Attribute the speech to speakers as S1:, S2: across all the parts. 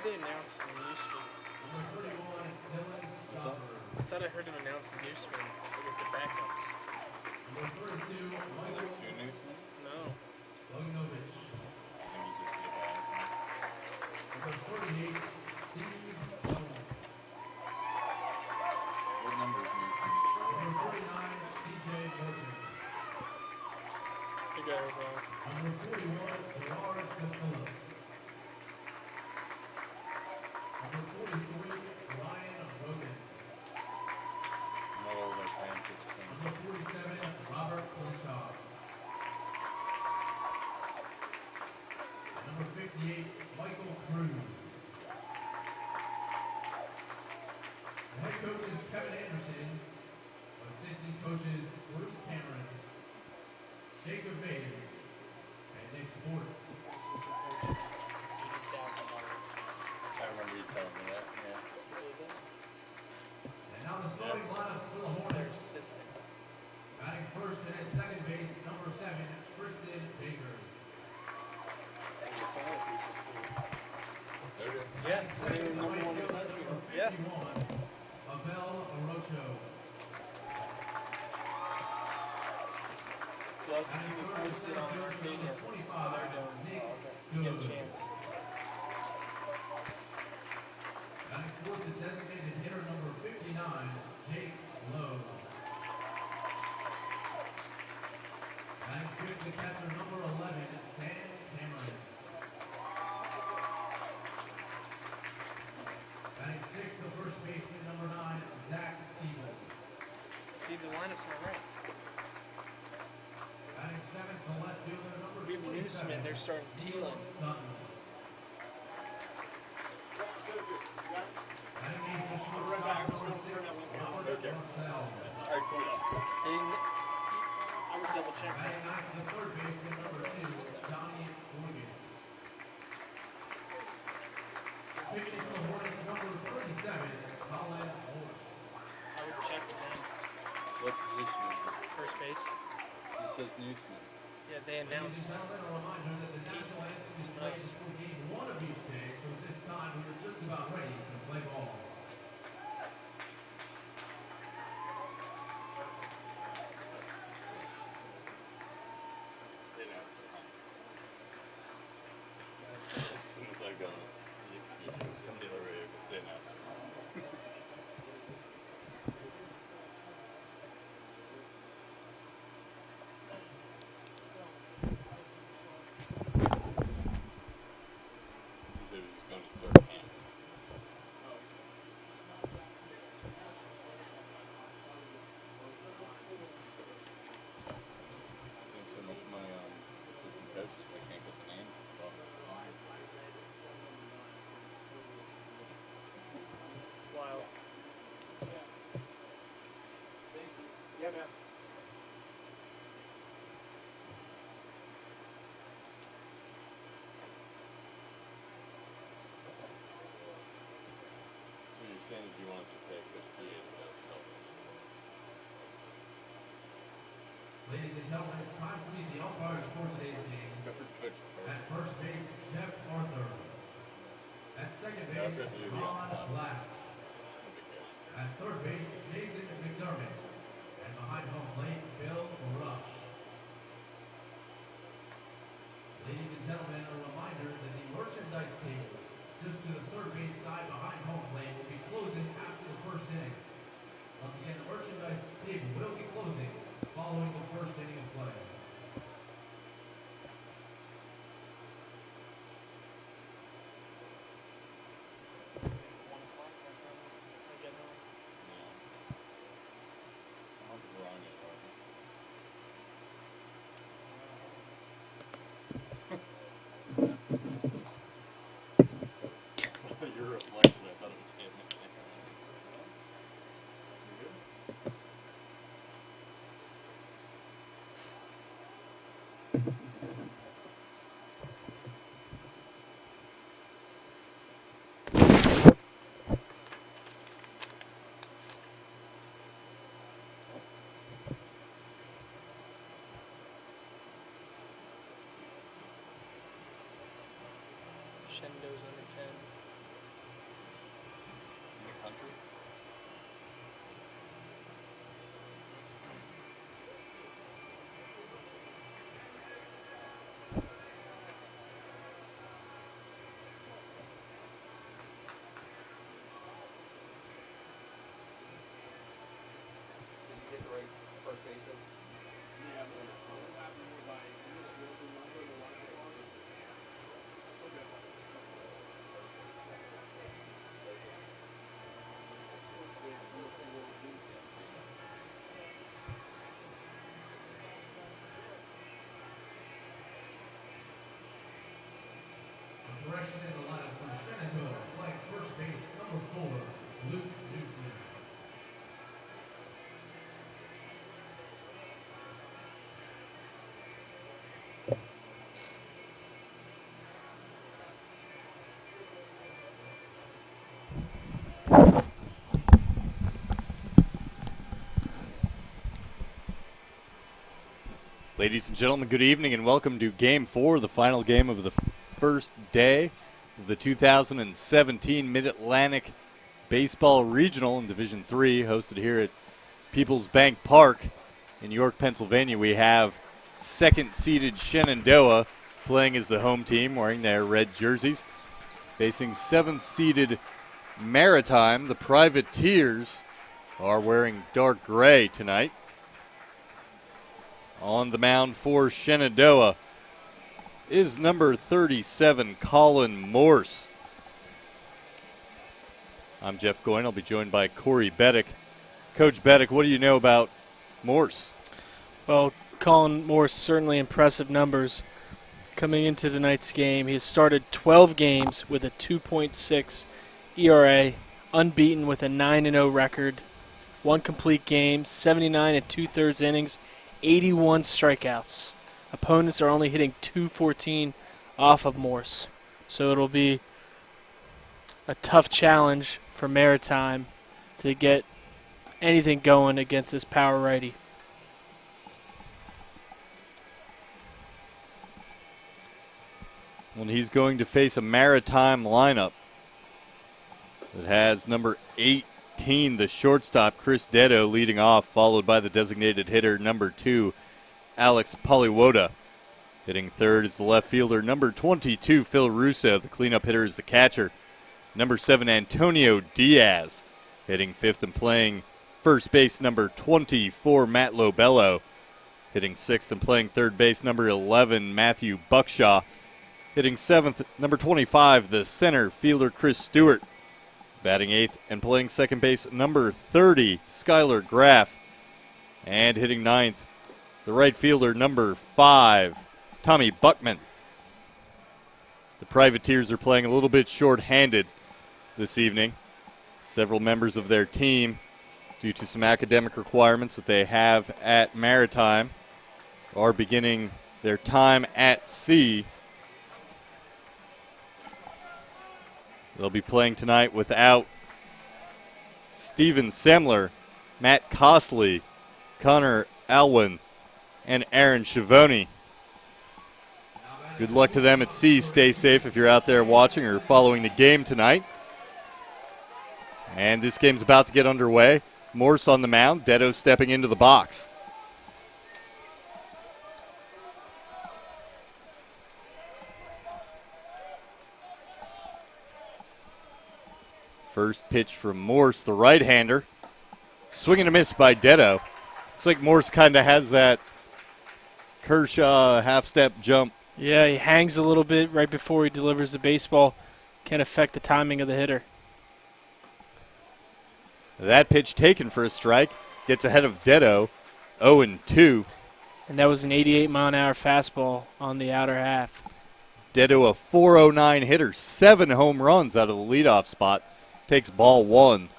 S1: They announced Newsman.
S2: What's up?
S1: I thought I heard him announce Newsman with the backups.
S2: Are there two Newsmans?
S1: No.
S2: I think he just did that. What number is Newsman?
S1: You got it wrong.
S2: Not all their plans are the same. I remember you telling me that, yeah.
S1: They're assistant.
S2: There it is.
S1: Yeah, they were number one in the country. Yeah. You'll have to keep me posted on Arcadia. How they're doing. You get a chance. See, the lineup's not right. We have Newsman, they're starting Thielen.
S2: Okay. Alright, cool.
S1: They didn't, I would double check that. I would check with them.
S2: What position is it?
S1: First base.
S2: This says Newsman.
S1: Yeah, they announced Smells.
S2: They announced it, huh? As soon as I got it, it was coming the other way, but they announced it. He said he was going to start camp. Spend so much money on assistant coaches, they can't get the names of them.
S1: Wow. Yeah, man.
S2: So you're saying is you want us to pay Coach P $8,000?
S3: Ladies and gentlemen, it's time to meet the umpires for today's game.
S2: Coach
S3: At first base, Jeff Arthur. At second base, Ron Black. At third base, Jason McDermott. And behind home plate, Bill Rush. Ladies and gentlemen, a reminder that the merchandise table just to the third base side behind home plate will be closing after the first inning. Once again, the merchandise table will be closing following the first inning of play.
S2: Ladies and gentlemen, good evening and welcome to Game 4, the final game of the first day of the 2017 Mid-Atlantic Baseball Regional in Division III, hosted here at Peoples Bank Park in York, Pennsylvania. We have second-seeded Shenandoah playing as the home team, wearing their red jerseys, facing seventh-seeded Maritime. The Privateers are wearing dark gray tonight. On the mound for Shenandoah is number 37, Colin Morse. I'm Jeff Goyne. I'll be joined by Corey Beddick. Coach Beddick, what do you know about Morse?
S1: Well, Colin Morse, certainly impressive numbers. Coming into tonight's game, he has started 12 games with a 2.6 ERA, unbeaten with a 9-0 record, one complete game, 79 and 2/3 innings, 81 strikeouts. Opponents are only hitting .214 off of Morse. So it'll be a tough challenge for Maritime to get anything going against this power righty.
S2: Well, he's going to face a Maritime lineup that has number 18, the shortstop, Chris Detto, leading off, followed by the designated hitter, number 2, Alex Poliwoda. Hitting third is the left fielder, number 22, Phil Russo. The cleanup hitter is the catcher, number 7, Antonio Diaz. Hitting fifth and playing first base, number 24, Matt Lobello. Hitting sixth and playing third base, number 11, Matthew Buckshaw. Hitting seventh, number 25, the center fielder, Chris Stewart. Batting eighth and playing second base, number 30, Skylar Graff. And hitting ninth, the right fielder, number 5, Tommy Buckman. The Privateers are playing a little bit short-handed this evening. Several members of their team, due to some academic requirements that they have at Maritime, are beginning their time at sea. They'll be playing tonight without Steven Semler, Matt Costley, Connor Alwyn, and Aaron Schiavone. Good luck to them at sea. Stay safe if you're out there watching or following the game tonight. And this game's about to get underway. Morse on the mound, Detto stepping into the box. First pitch from Morse, the right-hander. Swing and a miss by Detto. Looks like Morse kind of has that Kershaw half-step jump.
S1: Yeah, he hangs a little bit right before he delivers the baseball. Can affect the timing of the hitter.
S2: That pitch taken for a strike. Gets ahead of Detto, 0-2.
S1: And that was an 88-mile-an-hour fastball on the outer half.
S2: Detto, a .409 hitter, 7 home runs out of the leadoff spot. Takes ball 1.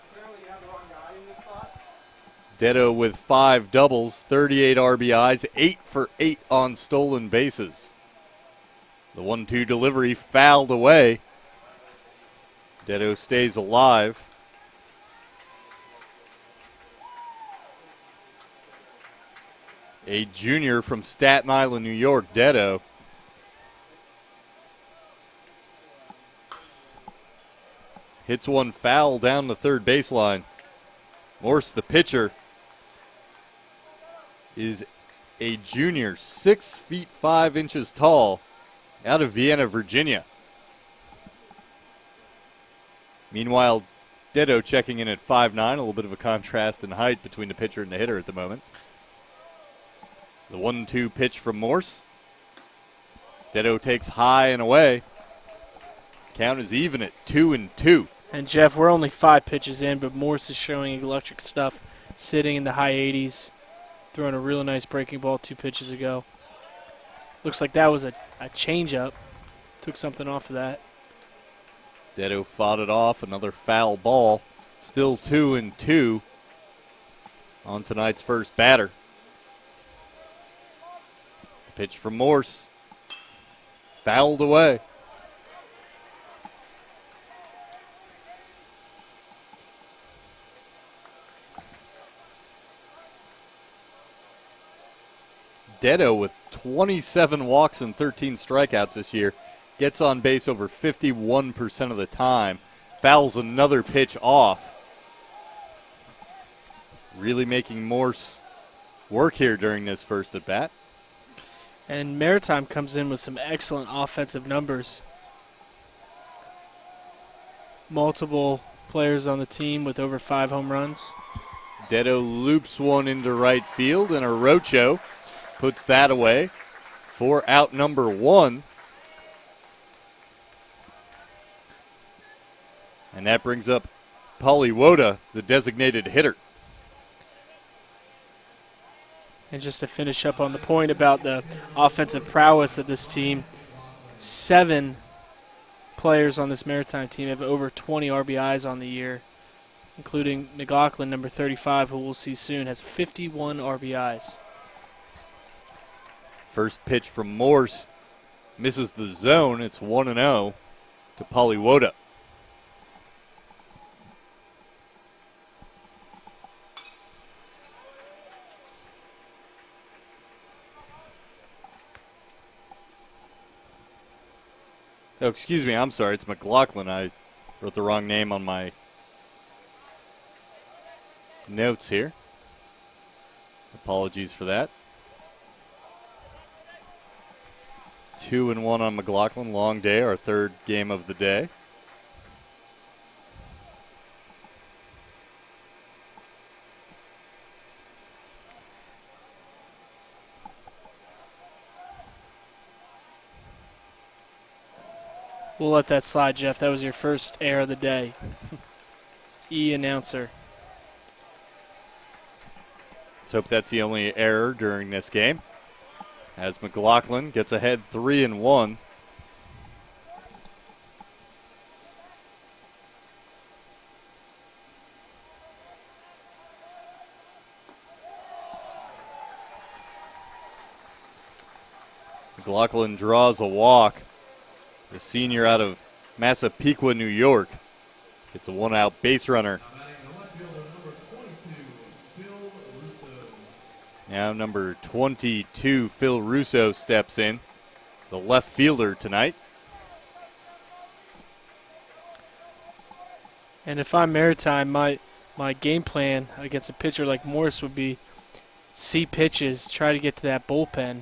S2: Detto with 5 doubles, 38 RBIs, 8 for 8 on stolen bases. The 1-2 delivery fouled away. Detto stays alive. A junior from Staten Island, New York, Detto. Hits one foul down the third baseline. Morse, the pitcher, is a junior, 6 feet 5 inches tall, out of Vienna, Virginia. Meanwhile, Detto checking in at 5'9", a little bit of a contrast in height between the pitcher and the hitter at the moment. The 1-2 pitch from Morse. Detto takes high and away. Count is even at 2-2.
S1: And Jeff, we're only 5 pitches in, but Morse is showing electric stuff, sitting in the high 80s, throwing a really nice breaking ball 2 pitches ago. Looks like that was a changeup. Took something off of that.
S2: Detto fought it off, another foul ball. Still 2-2 on tonight's first batter. Pitch from Morse. Fouled away. Detto, with 27 walks and 13 strikeouts this year, gets on base over 51% of the time, fouls another pitch off. Really making Morse work here during this first at bat.
S1: And Maritime comes in with some excellent offensive numbers. Multiple players on the team with over 5 home runs.
S2: Detto loops one into right field, and Arocho puts that away for out number 1. And that brings up Poliwoda, the designated hitter.
S1: And just to finish up on the point about the offensive prowess of this team, 7 players on this Maritime team have over 20 RBIs on the year, including McLaughlin, number 35, who we'll see soon, has 51 RBIs.
S2: First pitch from Morse misses the zone. It's 1-0 to Poliwoda. Oh, excuse me, I'm sorry, it's McLaughlin. I wrote the wrong name on my notes here. Apologies for that. 2-1 on McLaughlin. Long day, our third game of the day.
S1: We'll let that slide, Jeff. That was your first error of the day. Announcer.
S2: Let's hope that's the only error during this game, as McLaughlin gets ahead 3-1. McLaughlin draws a walk. The senior out of Massapequa, New York, gets a one-out base runner. Now number 22, Phil Russo, steps in, the left fielder tonight.
S1: And if I'm Maritime, my game plan against a pitcher like Morris would be see pitches, try to get to that bullpen.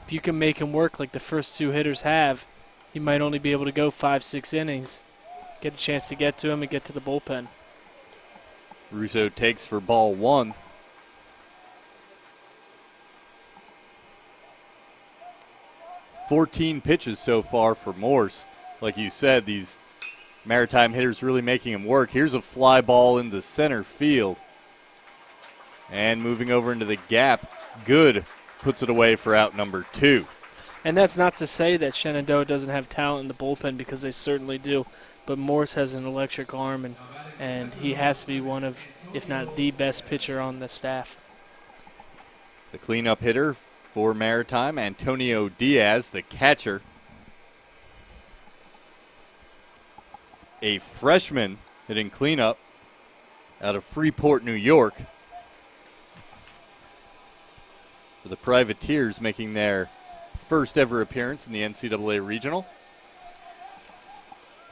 S1: If you can make him work like the first 2 hitters have, he might only be able to go 5-6 innings, get a chance to get to him and get to the bullpen.
S2: Russo takes for ball 1. "14 pitches so far for Morse." Like you said, these Maritime hitters really making him work. Here's a fly ball into center field. And moving over into the gap, Good puts it away for out number 2.
S1: And that's not to say that Shenandoah doesn't have talent in the bullpen, because they certainly do. But Morse has an electric arm, and he has to be one of, if not the best pitcher on the staff.
S2: The cleanup hitter for Maritime, Antonio Diaz, the catcher. A freshman hitting cleanup out of Freeport, New York. For the Privateers, making their first ever appearance in the NCAA Regional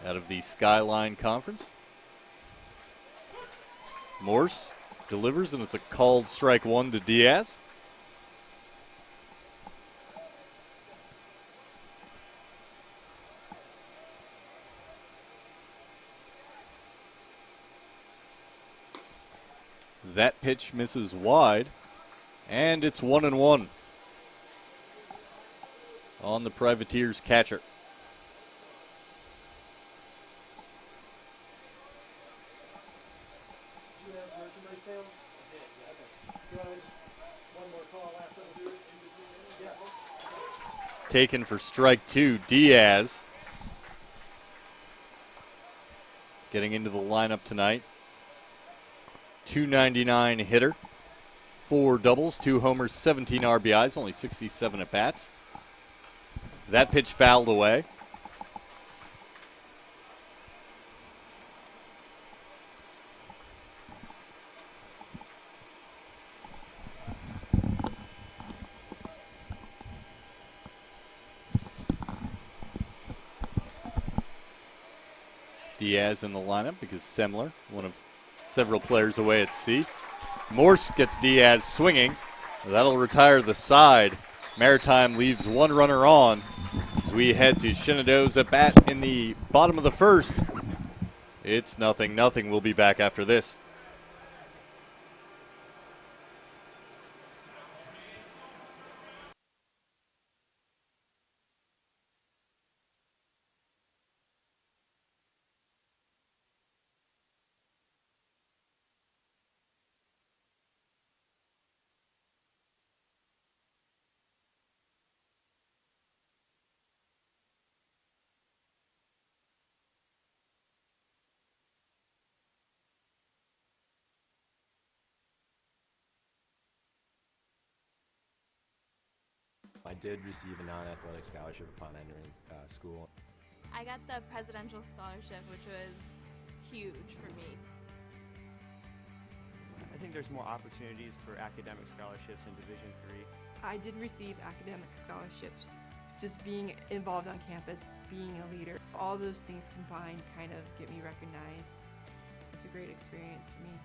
S2: out of the Skyline Conference. Morse delivers, and it's a called strike 1 to Diaz. That pitch misses wide, and it's 1-1 on the Privateers catcher. Taken for strike 2, Diaz. Getting into the lineup tonight. .299 hitter, 4 doubles, 2 homers, 17 RBIs, only 67 at-bats. That pitch fouled away. Diaz in the lineup because Semler, one of several players away at sea. Morse gets Diaz swinging. That'll retire the side. Maritime leaves one runner on as we head to Shenandoah's at bat in the bottom of the first. It's 0-0. We'll be back after this.
S4: I did receive a non-athletic scholarship upon entering school.
S5: I got the presidential scholarship, which was huge for me.
S6: I think there's more opportunities for academic scholarships in Division III.
S7: I did receive academic scholarships. Just being involved on campus, being a leader, all those things combined kind of get me recognized. It's a great experience for me.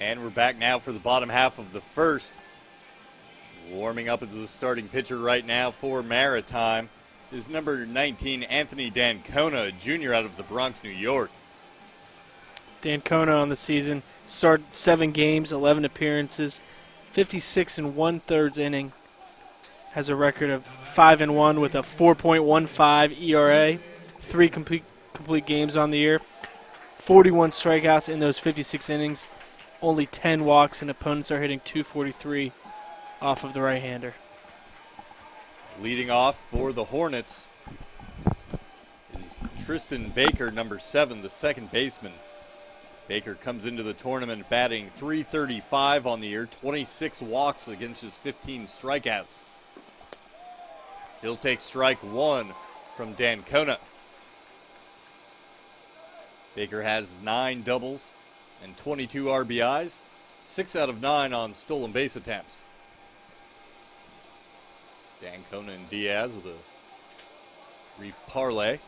S2: And we're back now for the bottom half of the first. Warming up as the starting pitcher right now for Maritime is number 19, Anthony Dancona, a junior out of the Bronx, New York.
S1: Dancona on the season started 7 games, 11 appearances, 56 1/3 inning. Has a record of 5-1 with a 4.15 ERA, 3 complete games on the year, 41 strikeouts in those 56 innings, only 10 walks, and opponents are hitting .243 off of the right-hander.
S2: Leading off for the Hornets is Tristan Baker, number 7, the second baseman. Baker comes into the tournament batting .335 on the year, 26 walks against his 15 strikeouts. He'll take strike 1 from Dancona. Baker has 9 doubles and 22 RBIs, 6 out of 9 on stolen base attempts. Dancona and Diaz with a brief parlay.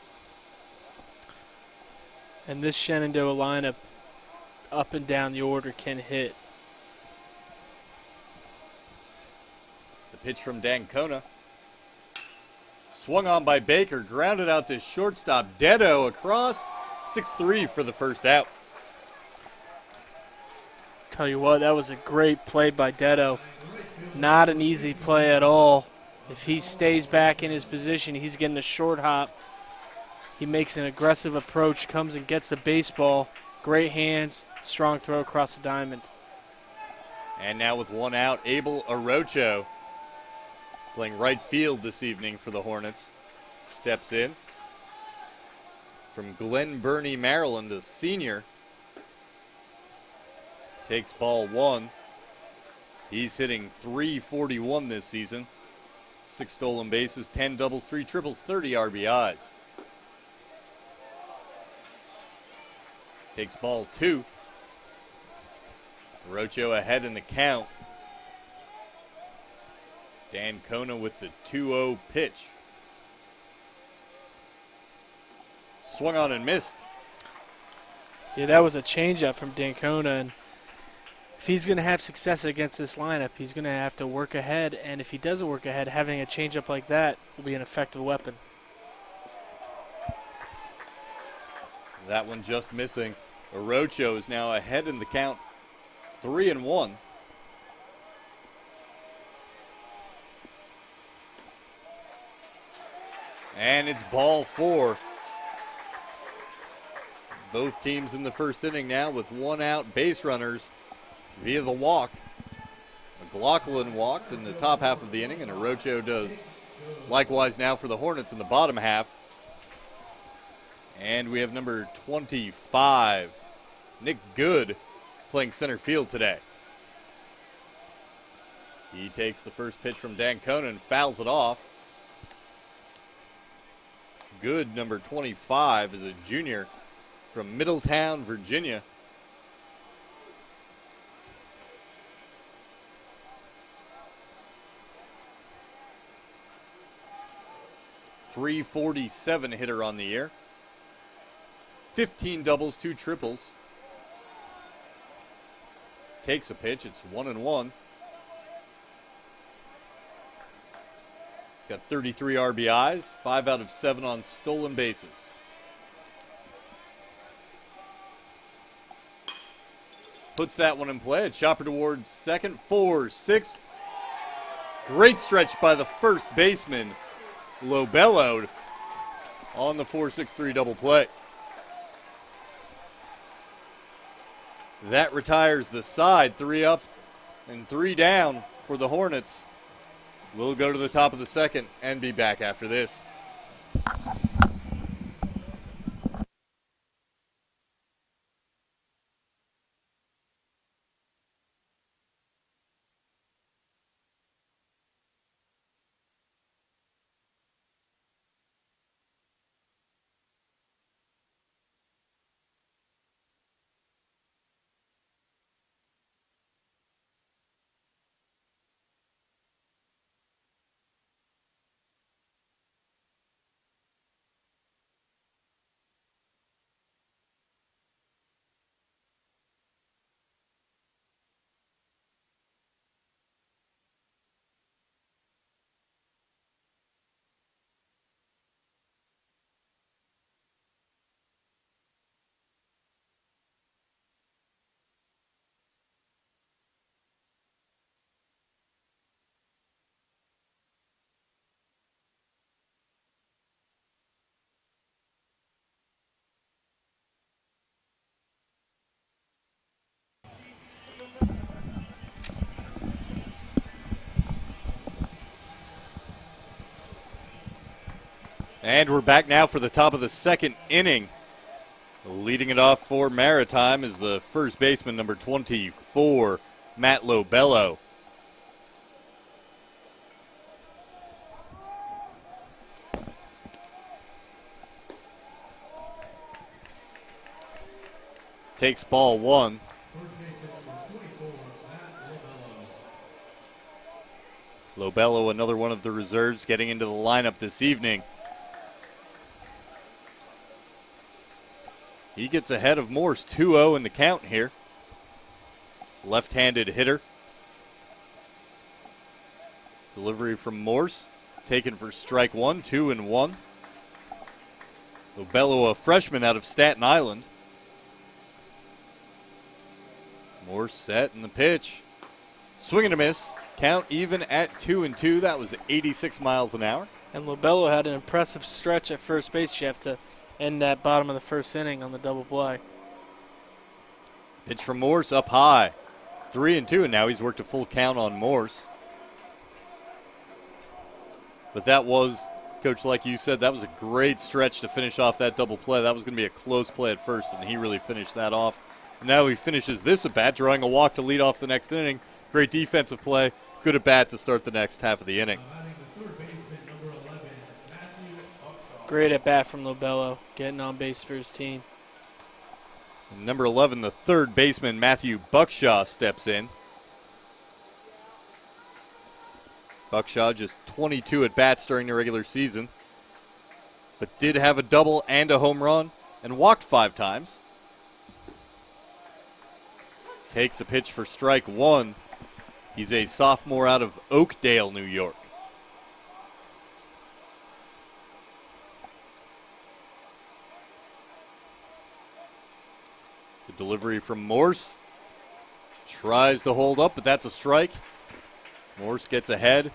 S1: And this Shenandoah lineup, up and down the order, can hit.
S2: The pitch from Dancona. Swung on by Baker, grounded out to shortstop. Dedo across, 6-3 for the first out.
S1: Tell you what, that was a great play by Dedo. Not an easy play at all. If he stays back in his position, he's getting a short hop. He makes an aggressive approach, comes and gets the baseball. Great hands, strong throw across the diamond.
S2: And now with 1 out, Abel Arocho, playing right field this evening for the Hornets, steps in. From Glen Burnie, Maryland, a senior. Takes ball 1. He's hitting .341 this season. 6 stolen bases, 10 doubles, 3 triples, 30 RBIs. Takes ball 2. Rocho ahead in the count. Dancona with the 2-0 pitch. Swung on and missed.
S1: Yeah, that was a changeup from Dancona, and if he's going to have success against this lineup, he's going to have to work ahead, and if he doesn't work ahead, having a changeup like that will be an effective weapon.
S2: That one just missing. Arocho is now ahead in the count, 3-1. And it's ball 4. Both teams in the first inning now with one out base runners via the walk. McLaughlin walked in the top half of the inning, and Arocho does likewise now for the Hornets in the bottom half. And we have number 25, Nick Good, playing center field today. He takes the first pitch from Dan Conan and fouls it off. Good, number 25, is a junior from Middletown, Virginia. .347 hitter on the year. 15 doubles, 2 triples. Takes a pitch. It's 1-1. He's got 33 RBIs, 5 out of 7 on stolen bases. Puts that one in play. A chopper towards second, 4-6. Great stretch by the first baseman, Lobello, on the 4-6-3 double play. That retires the side. 3 up and 3 down for the Hornets. We'll go to the top of the second and be back after this. And we're back now for the top of the second inning. Leading it off for Maritime is the first baseman, number 24, Matt Lobello. Takes ball 1.
S3: First baseman number 24, Matt Lobello.
S2: Lobello, another one of the reserves, getting into the lineup this evening. He gets ahead of Morse, 2-0 in the count here. Left-handed hitter. Delivery from Morse, taken for strike 1, 2-1. Lobello, a freshman out of Staten Island. Morse set in the pitch. Swing and a miss. Count even at 2-2. That was 86 miles an hour.
S1: And Lobello had an impressive stretch at first base. You have to end that bottom of the first inning on the double play.
S2: Pitch from Morse up high. 3-2, and now he's worked a full count on Morse. But that was, Coach, like you said, that was a great stretch to finish off that double play. That was going to be a close play at first, and he really finished that off. And now he finishes this at bat, drawing a walk to lead off the next inning. Great defensive play. Good at bat to start the next half of the inning.
S3: Batting the third baseman, number 11, Matthew Upshaw.
S1: Great at bat from Lobello, getting on base for his team.
S2: And number 11, the third baseman, Matthew Buckshaw, steps in. Buckshaw just 22 at bats during the regular season, but did have a double and a home run and walked 5 times. Takes a pitch for strike 1. He's a sophomore out of Oakdale, New York. The delivery from Morse. Tries to hold up, but that's a strike. Morse gets ahead.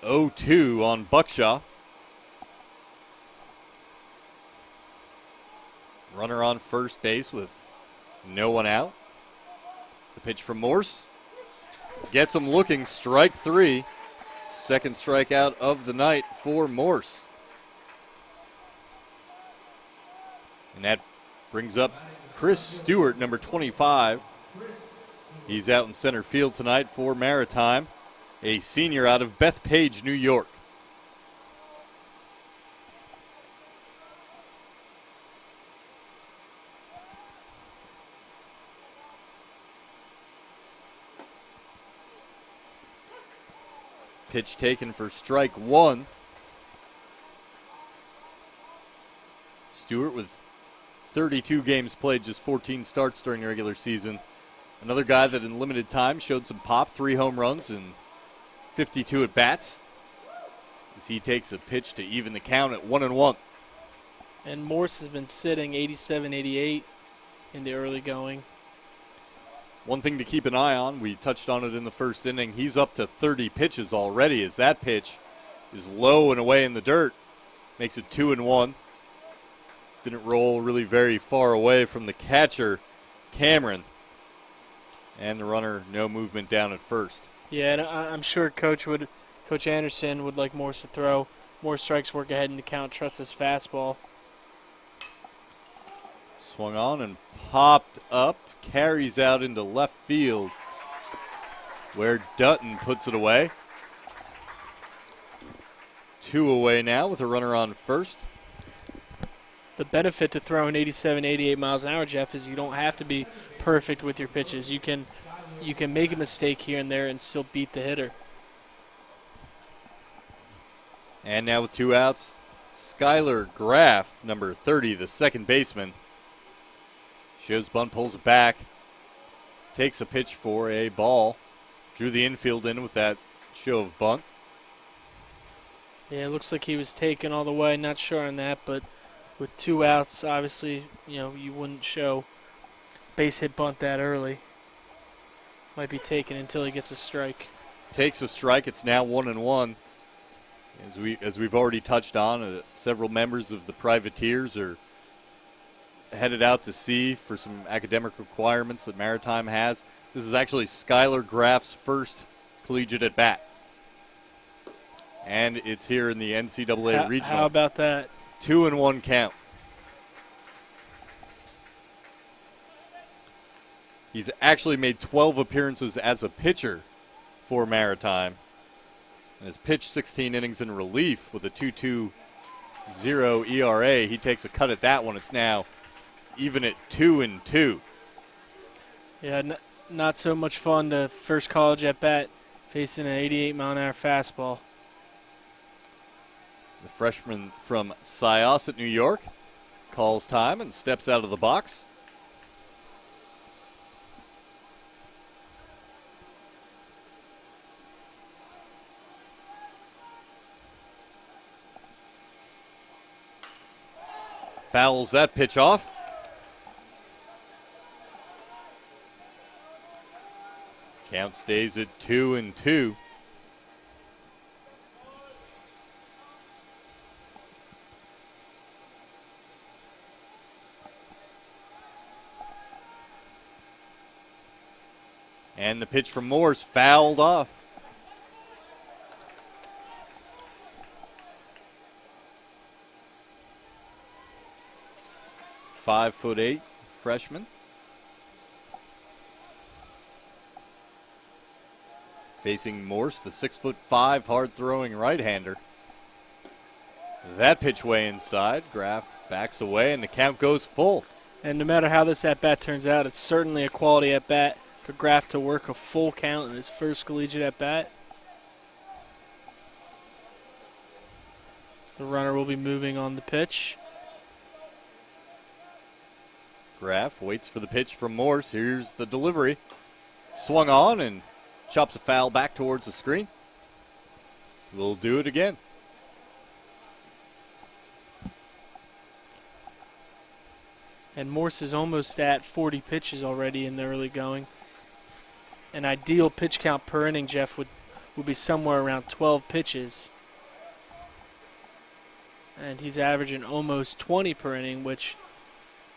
S2: 0-2 on Buckshaw. Runner on first base with no one out. The pitch from Morse gets him looking, strike three. Second strikeout of the night for Morse. And that brings up Chris Stewart, number 25. He's out in center field tonight for Maritime, a senior out of Bethpage, New York. Pitch taken for strike one. Stewart with 32 games played, just 14 starts during the regular season. Another guy that in limited time showed some pop, 3 home runs and 52 at bats. As he takes a pitch to even the count at 1-1.
S1: And Morse has been sitting 87-88 in the early going.
S2: One thing to keep an eye on, we touched on it in the first inning, he's up to 30 pitches already as that pitch is low and away in the dirt. Makes it 2-1. Didn't roll really very far away from the catcher, Cameron. And the runner, no movement down at first.
S1: Yeah, and I'm sure Coach Anderson would like Morse to throw more strikes, work ahead in the count, trust his fastball.
S2: Swung on and popped up. Carries out into left field where Dutton puts it away. 2 away now with a runner on first.
S1: The benefit to throwing 87, 88 miles an hour, Jeff, is you don't have to be perfect with your pitches. You can make a mistake here and there and still beat the hitter.
S2: And now with 2 outs, Skylar Graff, number 30, the second baseman. Shows bunt, pulls it back, takes a pitch for a ball. Drew the infield in with that show of bunt.
S1: Yeah, it looks like he was taken all the way. Not sure on that, but with 2 outs, obviously, you wouldn't show base hit bunt that early. Might be taken until he gets a strike.
S2: Takes a strike. It's now 1-1. As we've already touched on, several members of the Privateers are headed out to sea for some academic requirements that Maritime has. This is actually Skylar Graff's first collegiate at bat. And it's here in the NCAA regional.
S1: How about that?
S2: 2-1 count. He's actually made 12 appearances as a pitcher for Maritime. And has pitched 16 innings in relief with a 2.20 ERA. He takes a cut at that one. It's now even at 2-2.
S1: Yeah, not so much fun to first college at bat facing an 88 mile an hour fastball.
S2: The freshman from Syosset, New York, calls time and steps out of the box. Fouls that pitch off. Count stays at 2-2. And the pitch from Morse fouled off. "5'8" freshman. Facing Morse, the 6'5" hard-throwing right-hander. That pitch way inside. Graff backs away, and the count goes full.
S1: And no matter how this at-bat turns out, it's certainly a quality at-bat for Graff to work a full count in his first collegiate at-bat. The runner will be moving on the pitch.
S2: Graff waits for the pitch from Morse. Here's the delivery. Swung on and chops a foul back towards the screen. We'll do it again.
S1: And Morse is almost at 40 pitches already in the early going. An ideal pitch count per inning, Jeff, would be somewhere around 12 pitches. And he's averaging almost 20 per inning, which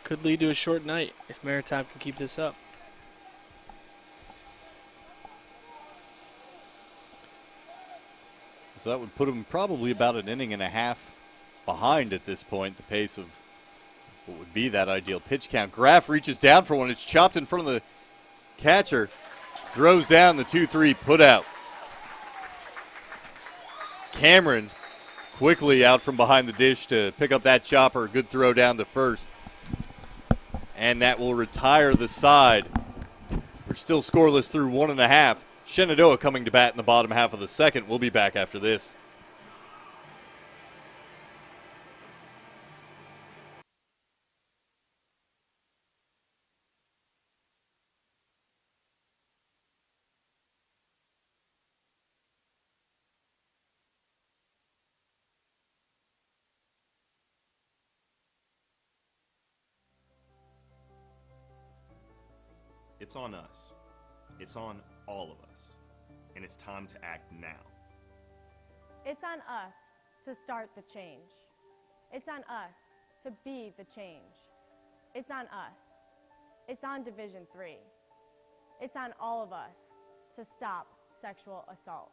S1: could lead to a short night if Maritime can keep this up.
S2: So that would put him probably about an inning and a half behind at this point, the pace of what would be that ideal pitch count. Graff reaches down for one. It's chopped in front of the catcher. Throws down the 2-3 put out. Cameron quickly out from behind the dish to pick up that chopper. Good throw down to first. And that will retire the side. We're still scoreless through 1.5. Shenandoah coming to bat in the bottom half of the second. We'll be back after this.
S8: It's on us. It's on all of us. And it's time to act now.
S9: It's on us to start the change. It's on us to be the change. It's on us. It's on Division III. It's on all of us to stop sexual assault.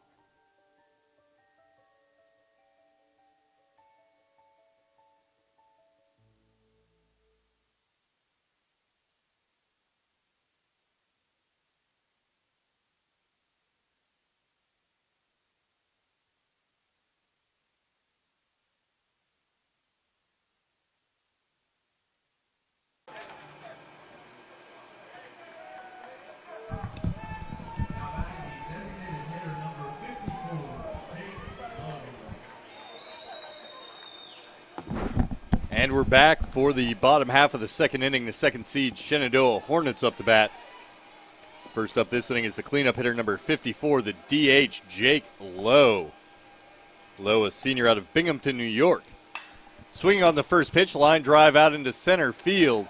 S2: And we're back for the bottom half of the second inning. The second seed, Shenandoah Hornets up to bat. First up this inning is the cleanup hitter, number 54, the DH, Jake Lowe. Lowe, a senior out of Binghamton, New York. Swinging on the first pitch, line drive out into center field.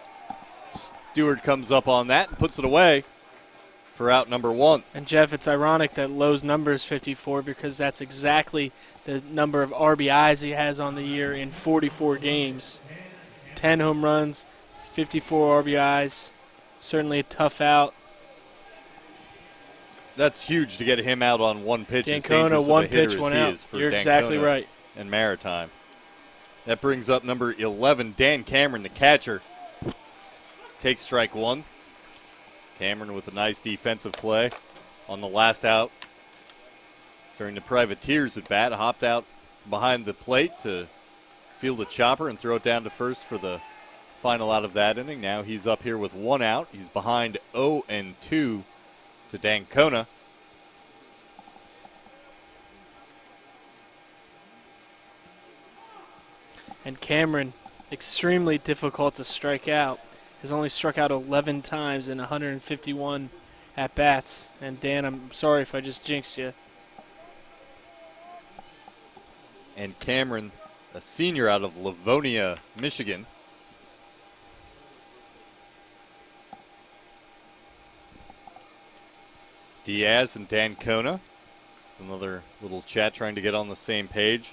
S2: Stewart comes up on that and puts it away for out number 1.
S1: And Jeff, it's ironic that Lowe's number is 54 because that's exactly the number of RBIs he has on the year in 44 games. 10 home runs, 54 RBIs. Certainly a tough out.
S2: That's huge to get him out on one pitch.
S1: Dancona, one pitch, one out. You're exactly right.
S2: And Maritime. That brings up number 11, Dan Cameron, the catcher. Takes strike 1. Cameron with a nice defensive play on the last out. During the Privateers at bat, hopped out behind the plate to field a chopper and throw it down to first for the final out of that inning. Now he's up here with 1 out. He's behind 0-2 to Dancona.
S1: And Cameron, extremely difficult to strike out. Has only struck out 11 times in 151 at-bats. And Dan, I'm sorry if I just jinxed you.
S2: And Cameron, a senior out of Livonia, Michigan. Diaz and Dancona. Another little chat trying to get on the same page.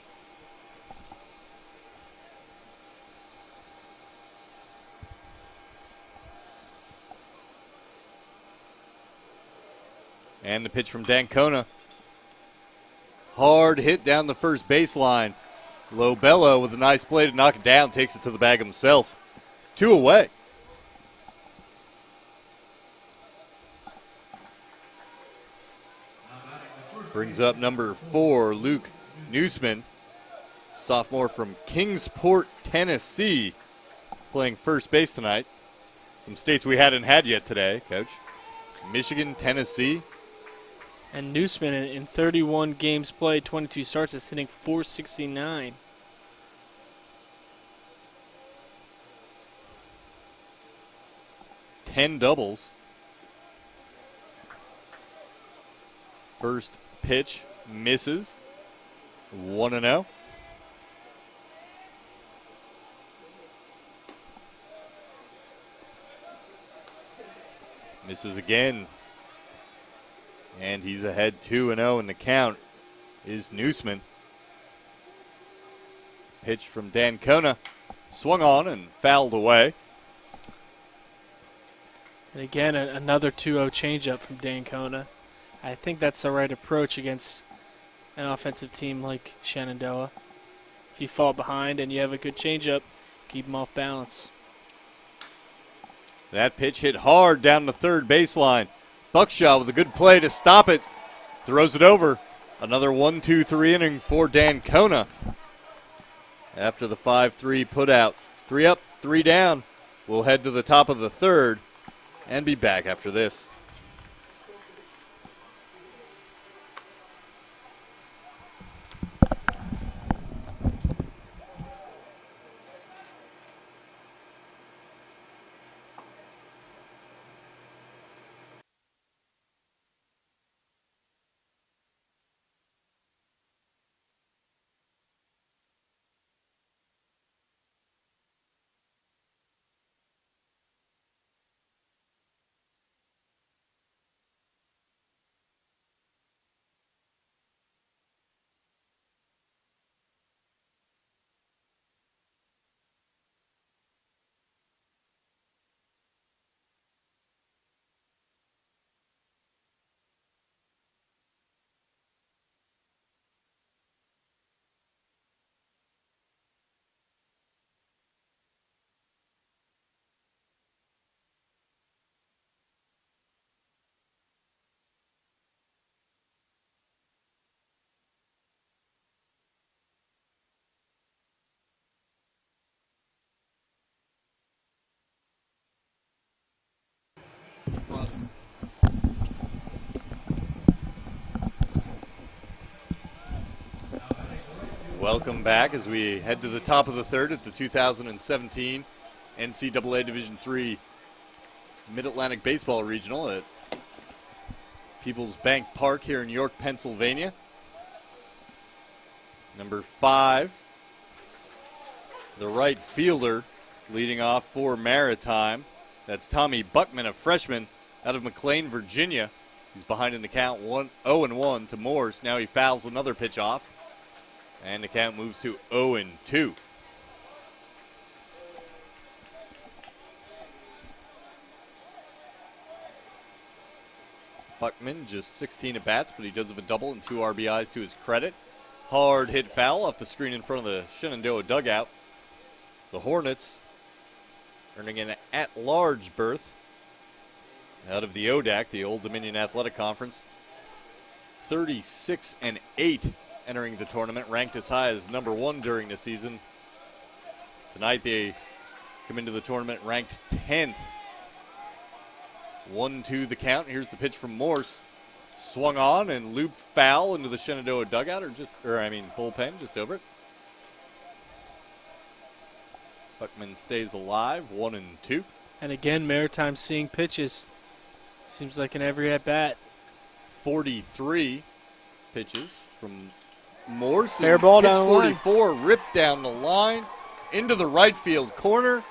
S2: And the pitch from Dancona. Hard hit down the first baseline. Lobello with a nice play to knock it down, takes it to the bag himself. 2 away. Brings up number 4, Luke Newsman, sophomore from Kingsport, Tennessee, playing first base tonight. Some states we hadn't had yet today, Coach. Michigan, Tennessee.
S1: And Newsman, in 31 games played, 22 starts, is hitting .469.
S2: Ten doubles. First pitch misses. 1-0. Misses again. And he's ahead 2-0 in the count is Newsman. Pitch from Dancona. Swung on and fouled away.
S1: And again, another 2-0 changeup from Dancona. I think that's the right approach against an offensive team like Shenandoah. If you fall behind and you have a good changeup, keep them off balance.
S2: That pitch hit hard down the third baseline. Buckshot with a good play to stop it. Throws it over. Another 1-2-3 inning for Dancona. After the 5-3 putout. 3 up, 3 down. We'll head to the top of the third and be back after this. Welcome back as we head to the top of the third at the 2017 NCAA Division III Mid-Atlantic Baseball Regional at People's Bank Park here in York, Pennsylvania. Number 5, the right fielder leading off for Maritime. That's Tommy Buckman, a freshman out of McLean, Virginia. He's behind in the count 0-1 to Morse. Now he fouls another pitch off. And the count moves to 0-2. Buckman just 16 at bats, but he does have a double and 2 RBIs to his credit. Hard hit foul off the screen in front of the Shenandoah dugout. The Hornets earning an at-large berth out of the ODAC, the Old Dominion Athletic Conference. 36-8 entering the tournament, ranked as high as number 1 during the season. Tonight they come into the tournament ranked 10th. 1-2 the count. Here's the pitch from Morse. Swung on and looped foul into the Shenandoah dugout, bullpen, just over it. Buckman stays alive, 1-2.
S1: And again, Maritime seeing pitches. Seems like in every at-bat.
S2: 43 pitches from Morse.
S1: Fair ball down the line.
S2: 44 ripped down the line into the right field corner.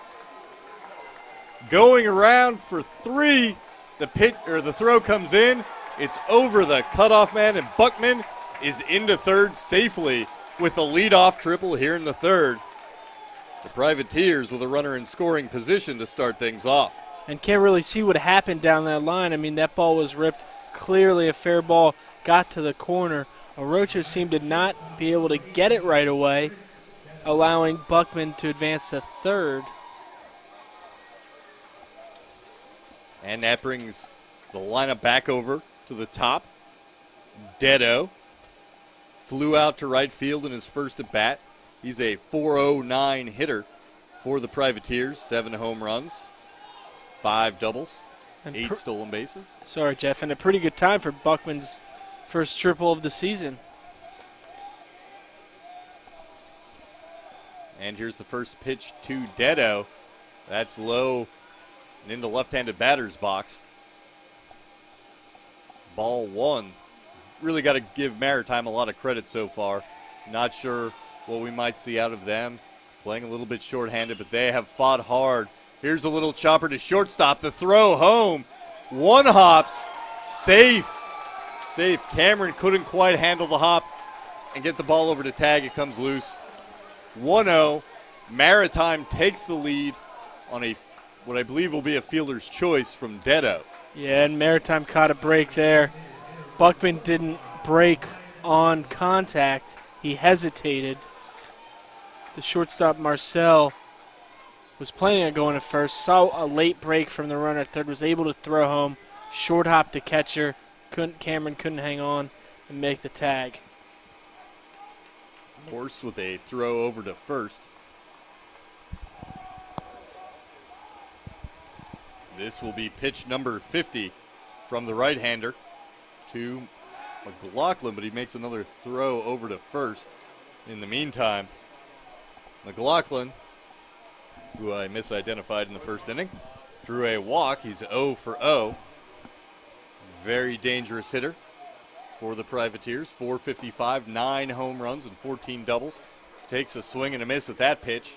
S2: Going around for 3. The throw comes in. It's over the cutoff man, and Buckman is into third safely with a leadoff triple here in the third. The Privateers with a runner in scoring position to start things off.
S1: And can't really see what happened down that line. I mean, that ball was ripped. Clearly a fair ball got to the corner. Orocho seemed to not be able to get it right away, allowing Buckman to advance to third.
S2: And that brings the lineup back over to the top. Dedo flew out to right field in his first at bat. He's a .409 hitter for the Privateers. 7 home runs, 5 doubles,
S1: And
S2: 8 stolen bases.
S1: Sorry, Jeff, and a pretty good time for Buckman's first triple of the season.
S2: And here's the first pitch to Dedo. That's low and into left-handed batter's box. Ball 1. Really got to give Maritime a lot of credit so far. Not sure what we might see out of them. Playing a little bit shorthanded, but they have fought hard. Here's a little chopper to shortstop. The throw home. 1 hops. Safe. Cameron couldn't quite handle the hop and get the ball over to tag. It comes loose. 1-0. Maritime takes the lead on a what I believe will be a fielder's choice from Detto.
S1: Yeah, and Maritime caught a break there. Buckman didn't break on contact. He hesitated. The shortstop, Marcel, was planning on going to first, saw a late break from the runner at third, was able to throw home, short hop the catcher. Cameron couldn't hang on and make the tag.
S2: Morse with a throw over to first. This will be pitch number 50 from the right-hander to McLaughlin, but he makes another throw over to first. In the meantime, McLaughlin, who I misidentified in the first inning, drew a walk. He's 0 for 0. Very dangerous hitter for the Privateers. 455, 9 home runs and 14 doubles. Takes a swing and a miss at that pitch.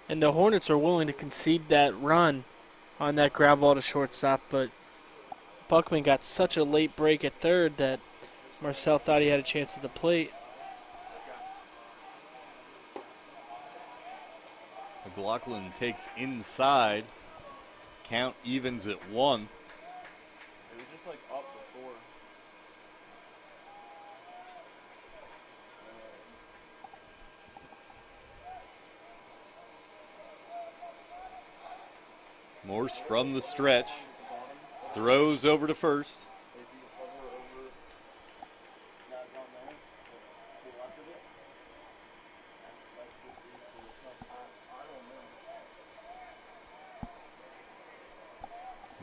S1: And the Hornets are willing to concede that run on that ground ball to shortstop, but Buckman got such a late break at third that Marcel thought he had a chance at the plate.
S2: McLaughlin takes inside. Count evens at 1.
S10: It was just like up before.
S2: Morse from the stretch. Throws over to first.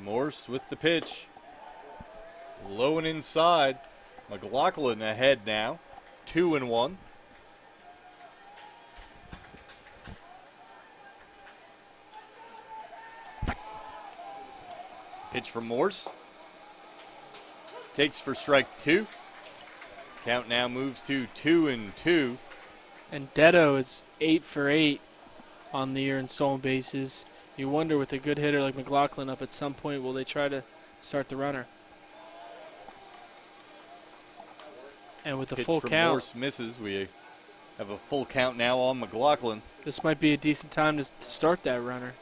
S2: Morse with the pitch. Low and inside. McLaughlin ahead now. 2-1. Pitch from Morse. Takes for strike 2. Count now moves to 2-2.
S1: And Detto is 8 for 8 on the year in stolen bases. You wonder, with a good hitter like McLaughlin up at some point, will they try to start the runner? And with the
S2: Pitch
S1: full
S2: from
S1: count,
S2: Morse misses. We have a full count now on McLaughlin.
S1: this might be a decent time to start that runner.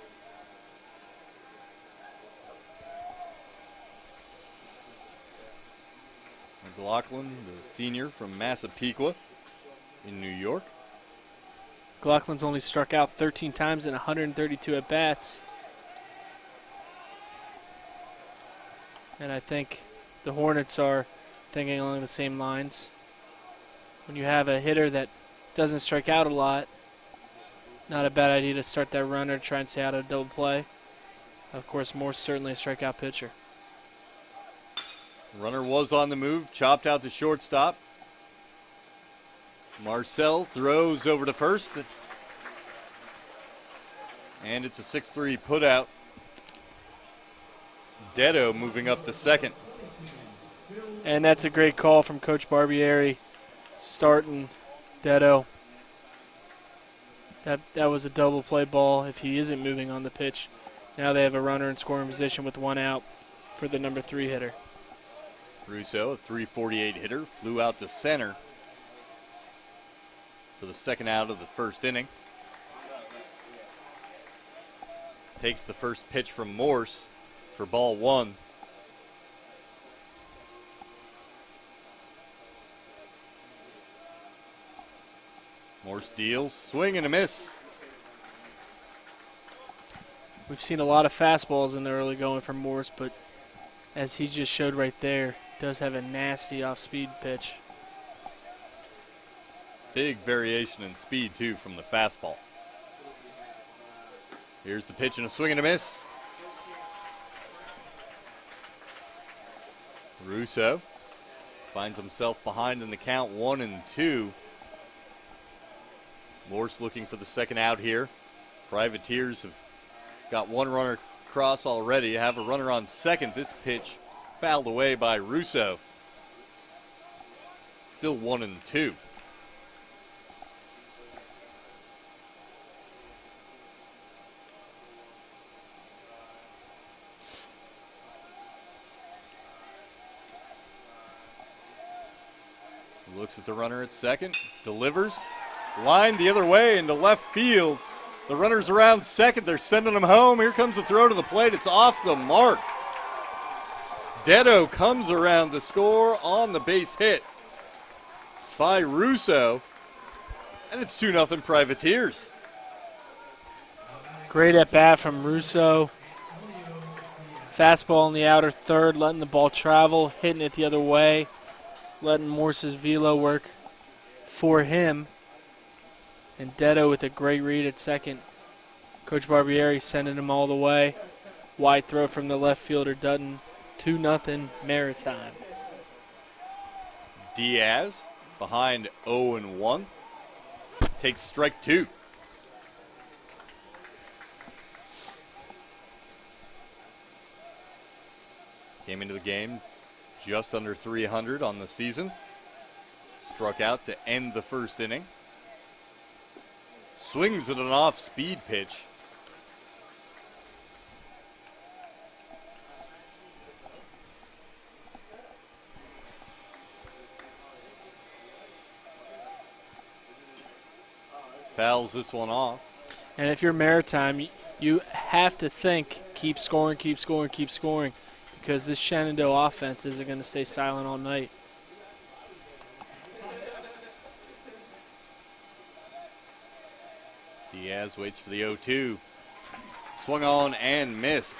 S2: McLaughlin, the senior from Massapequa in New York.
S1: McLaughlin's only struck out 13 times in 132 at-bats. And I think the Hornets are thinking along the same lines. When you have a hitter that doesn't strike out a lot, not a bad idea to start that runner, try and stay out of a double play. Of course, Morse certainly a strikeout pitcher.
S2: Runner was on the move, chopped out to shortstop. Marcel throws over to first. And it's a 6-3 putout. Detto moving up to second.
S1: And that's a great call from Coach Barbieri, starting Detto. That was a double play ball if he isn't moving on the pitch. Now they have a runner in scoring position with 1 out for the number 3 hitter.
S2: Russo, a 348 hitter, flew out to center for the second out of the first inning. Takes the first pitch from Morse for ball 1. Morse deals, swing and a miss.
S1: We've seen a lot of fastballs in the early going from Morse, but as he just showed right there, does have a nasty off-speed pitch.
S2: Big variation in speed, too, from the fastball. Here's the pitch and a swing and a miss. Russo finds himself behind in the count, 1-2. Morse looking for the second out here. Privateers have got one runner across already. Have a runner on second. This pitch fouled away by Russo. Still 1-2. Looks at the runner at second, delivers, line the other way into left field. The runner's around second. They're sending him home. Here comes the throw to the plate. It's off the mark. Detto comes around to score on the base hit by Russo. And it's 2-0 Privateers.
S1: Great at bat from Russo. Fastball in the outer third, letting the ball travel, hitting it the other way, letting Morse's velo work for him. And Detto with a great read at second. Coach Barbieri sending him all the way. Wide throw from the left fielder Dutton. 2-0 Maritime.
S2: Diaz behind 0-1. Takes strike 2. Came into the game just under 300 on the season. Struck out to end the first inning. Swings at an off-speed pitch. Fouls this one off.
S1: And if you're Maritime, you have to think, keep scoring, keep scoring, keep scoring, because this Shenandoah offense isn't going to stay silent all night.
S2: Diaz waits for the 0-2. Swung on and missed.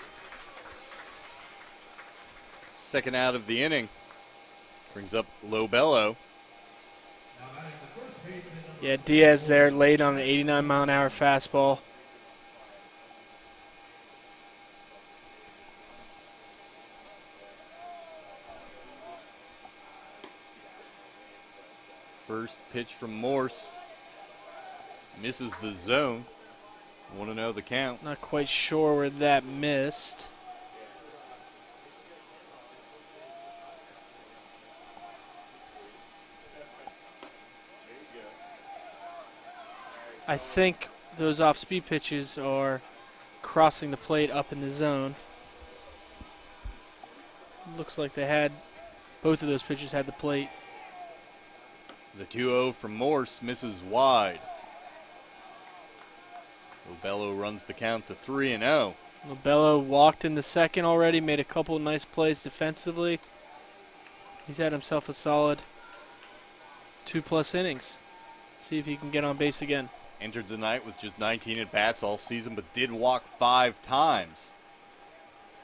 S2: Second out of the inning. Brings up Lobello.
S1: Yeah, Diaz there late on an 89-mile-an-hour fastball.
S2: First pitch from Morse. Misses the zone. Want to know the count.
S1: Not quite sure where that missed. I think those off-speed pitches are crossing the plate up in the zone. Looks like they had, both of those pitches had the plate.
S2: The 2-0 from Morse misses wide. Lobello runs the count to 3-0.
S1: Lobello walked in the second already, made a couple of nice plays defensively. He's had himself a solid 2+ innings. See if he can get on base again.
S2: Entered the night with just 19 at-bats all season, but did walk 5 times.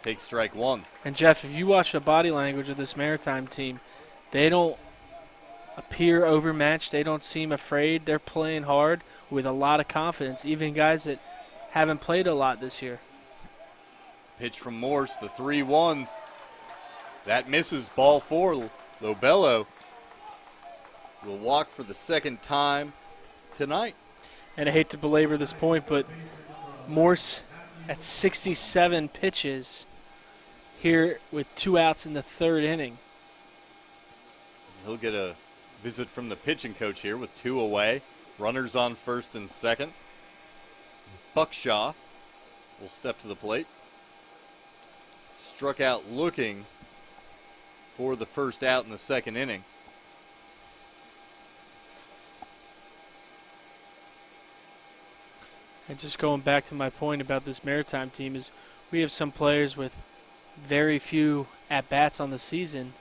S2: Takes strike 1.
S1: And Jeff, if you watch the body language of this Maritime team, they don't appear overmatched. They don't seem afraid. They're playing hard with a lot of confidence, even guys that haven't played a lot this year.
S2: Pitch from Morse, the 3-1. That misses, ball 4. Lobello will walk for the second time tonight.
S1: And I hate to belabor this point, but Morse at 67 pitches here with 2 outs in the third inning.
S2: He'll get a visit from the pitching coach here with 2 away. Runners on first and second. Buckshaw will step to the plate. Struck out looking for the first out in the second inning.
S1: And just going back to my point about this Maritime team is we have some players with very few at-bats on the season,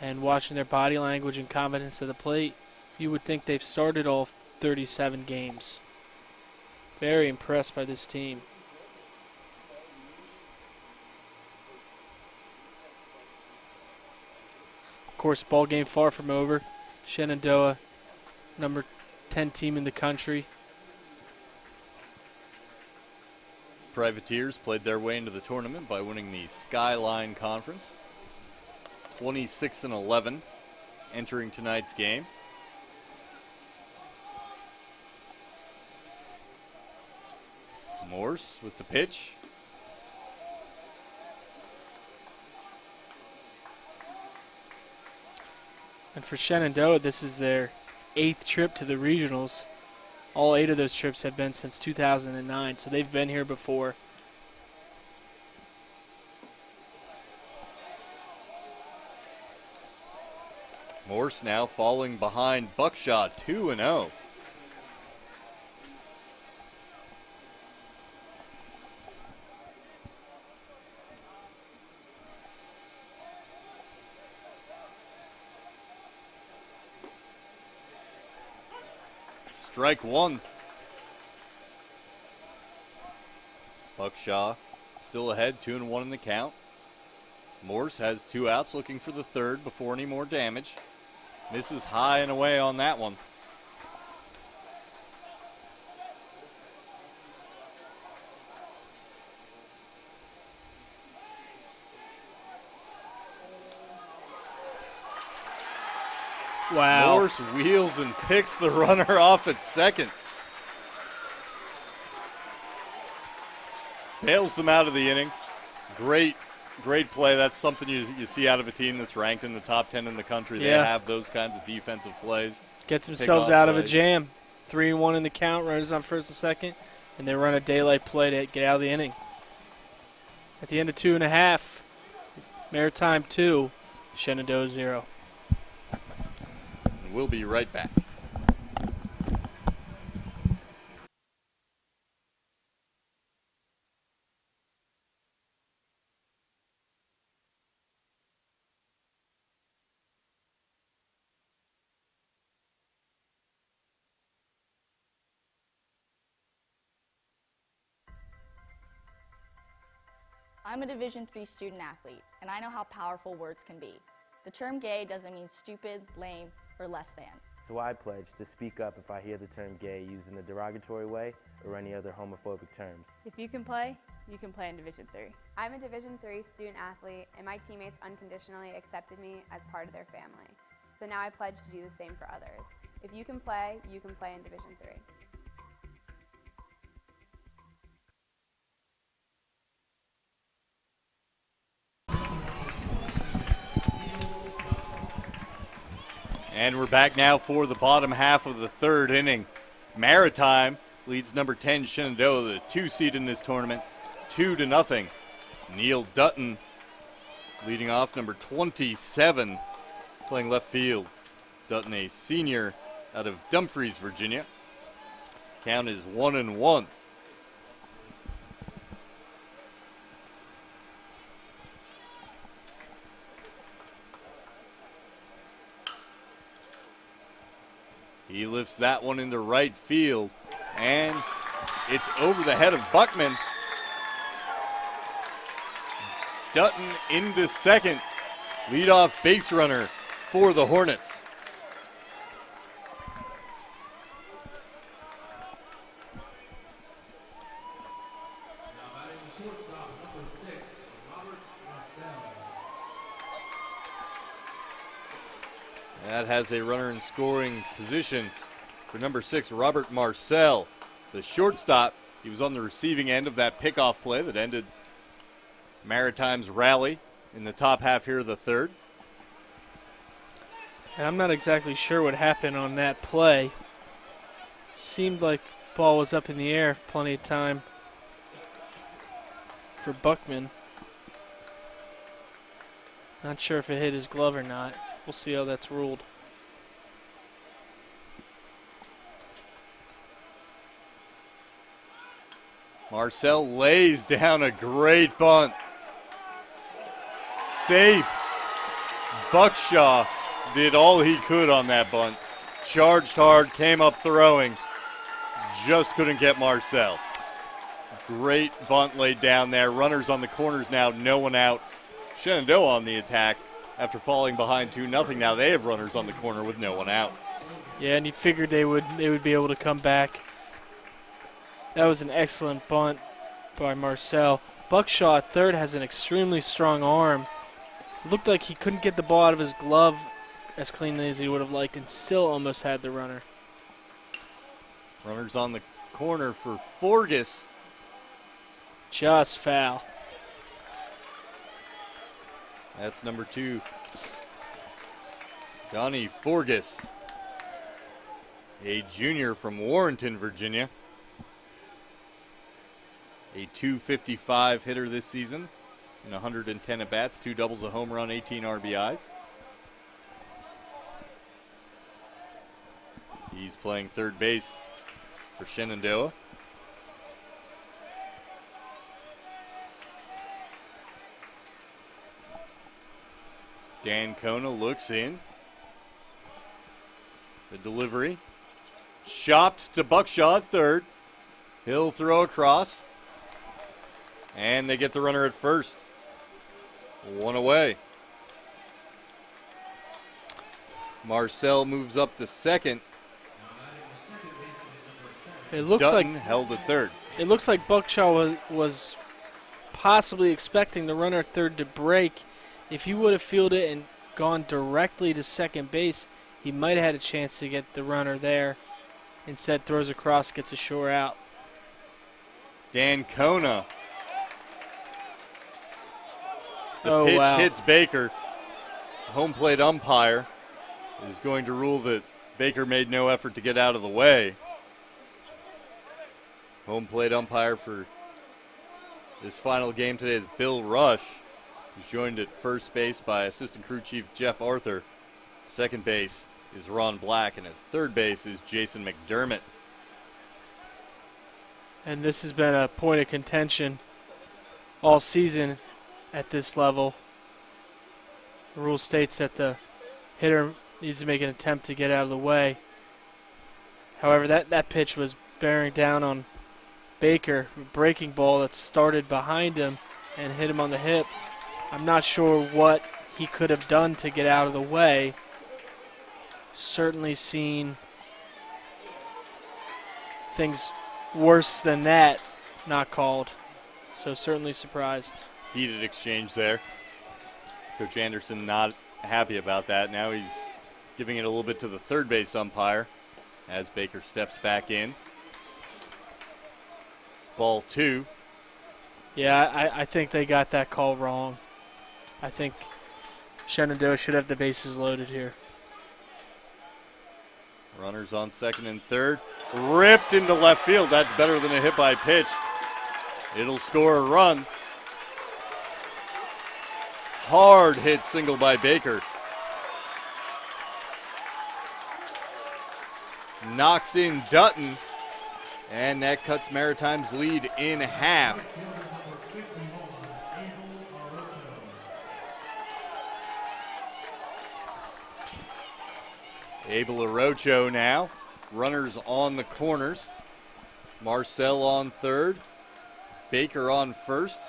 S1: and watching their body language and confidence at the plate, you would think they've started all 37 games. Very impressed by this team. Of course, ball game far from over. Shenandoah, number 10 team in the country.
S2: Privateers played their way into the tournament by winning the Skyline Conference. 26-11 entering tonight's game. Morse with the pitch.
S1: And for Shenandoah, this is their 8th trip to the regionals. All 8 of those trips have been since 2009, so they've been here before.
S2: Morse now falling behind Buckshot 2-0. Strike one. Buckshaw still ahead, 2-1 in the count. Morse has 2 outs, looking for the third before any more damage. Misses high and away on that one.
S1: Wow.
S2: Morse wheels and picks the runner off at second. Bails them out of the inning. Great play. That's something you see out of a team that's ranked in the top 10 in the country.
S1: Yeah.
S2: They have those kinds of defensive plays.
S1: Gets themselves
S2: Pick-off
S1: out of a
S2: plays.
S1: jam. 3-1 in the count, runners on first and second, and they run a daylight play to get out of the inning. At the end of 2.5, Maritime 2, Shenandoah 0.
S2: And we'll be right back.
S11: I'm a Division III student athlete, and I know how powerful words can be. The term gay doesn't mean stupid, lame, or less than.
S12: So I pledge to speak up if I hear the term gay used in a derogatory way or any other homophobic terms.
S9: If you can play in Division III.
S13: I'm a Division III student athlete, and my teammates unconditionally accepted me as part of their family. So now I pledge to do the same for others. If you can play in Division III.
S2: And we're back now for the bottom half of the third inning. Maritime leads number 10 Shenandoah, the 2 seed in this tournament, 2-0. Neil Dutton leading off, number 27, playing left field. Dutton, a senior out of Dumfries, Virginia. Count is 1-1. He lifts that one into right field, and it's over the head of Buckman. Dutton into second, leadoff base runner for the Hornets.
S3: Now batting the shortstop, number 6, Robert Marcel.
S2: That has a runner in scoring position for number 6, Robert Marcel. The shortstop, he was on the receiving end of that pickoff play that ended Maritime's rally in the top half here of the third.
S1: And I'm not exactly sure what happened on that play. Seemed like the ball was up in the air, plenty of time for Buckman. Not sure if it hit his glove or not. We'll see how that's ruled.
S2: Marcel lays down a great bunt. Safe. Buckshaw did all he could on that bunt. Charged hard, came up throwing. Just couldn't get Marcel. Great bunt laid down there. Runners on the corners now, no one out. Shenandoah on the attack after falling behind 2-0. Now they have runners on the corner with no one out.
S1: Yeah, and you figured they would be able to come back. That was an excellent bunt by Marcel. Buckshaw at third has an extremely strong arm. Looked like he couldn't get the ball out of his glove as cleanly as he would have liked and still almost had the runner.
S2: Runners on the corner for Forgus.
S1: Just foul.
S2: That's number 2. Donnie Forgus, a junior from Warrenton, Virginia. A .255 hitter this season in 110 at-bats, 2 doubles, a home run, 18 RBIs. He's playing third base for Shenandoah. Dan Kona looks in. The delivery Chopped to Buckshaw at third. He'll throw across. And they get the runner at first. One away. Marcel moves up to second.
S1: It looks
S2: Dutton
S1: like
S2: held at third.
S1: It looks like Buckshaw was possibly expecting the runner at third to break. If he would have fielded it and gone directly to second base, he might have had a chance to get the runner there. Instead, throws across, gets a shore out.
S2: Dan Kona. The
S1: Oh,
S2: pitch
S1: wow.
S2: hits Baker. Home plate umpire is going to rule that Baker made no effort to get out of the way. Home plate umpire for this final game today is Bill Rush, who's joined at first base by Assistant Crew Chief Jeff Arthur. Second base is Ron Black, and at third base is Jason McDermott.
S1: And this has been a point of contention all season at this level. The rule states that the hitter needs to make an attempt to get out of the way. However, that pitch was bearing down on Baker, a breaking ball that started behind him and hit him on the hip. I'm not sure what he could have done to get out of the way. Certainly seen things worse than that not called. So certainly surprised.
S2: Heated exchange there. Coach Anderson not happy about that. Now he's giving it a little bit to the third base umpire as Baker steps back in. Ball 2.
S1: Yeah, I think they got that call wrong. I think Shenandoah should have the bases loaded here.
S2: Runners on second and third. Ripped into left field. That's better than a hit by pitch. It'll score a run. Hard hit single by Baker. Knocks in Dutton. And that cuts Maritime's lead in half. Abel Arocho now. Runners on the corners. Marcel on third. Baker on first.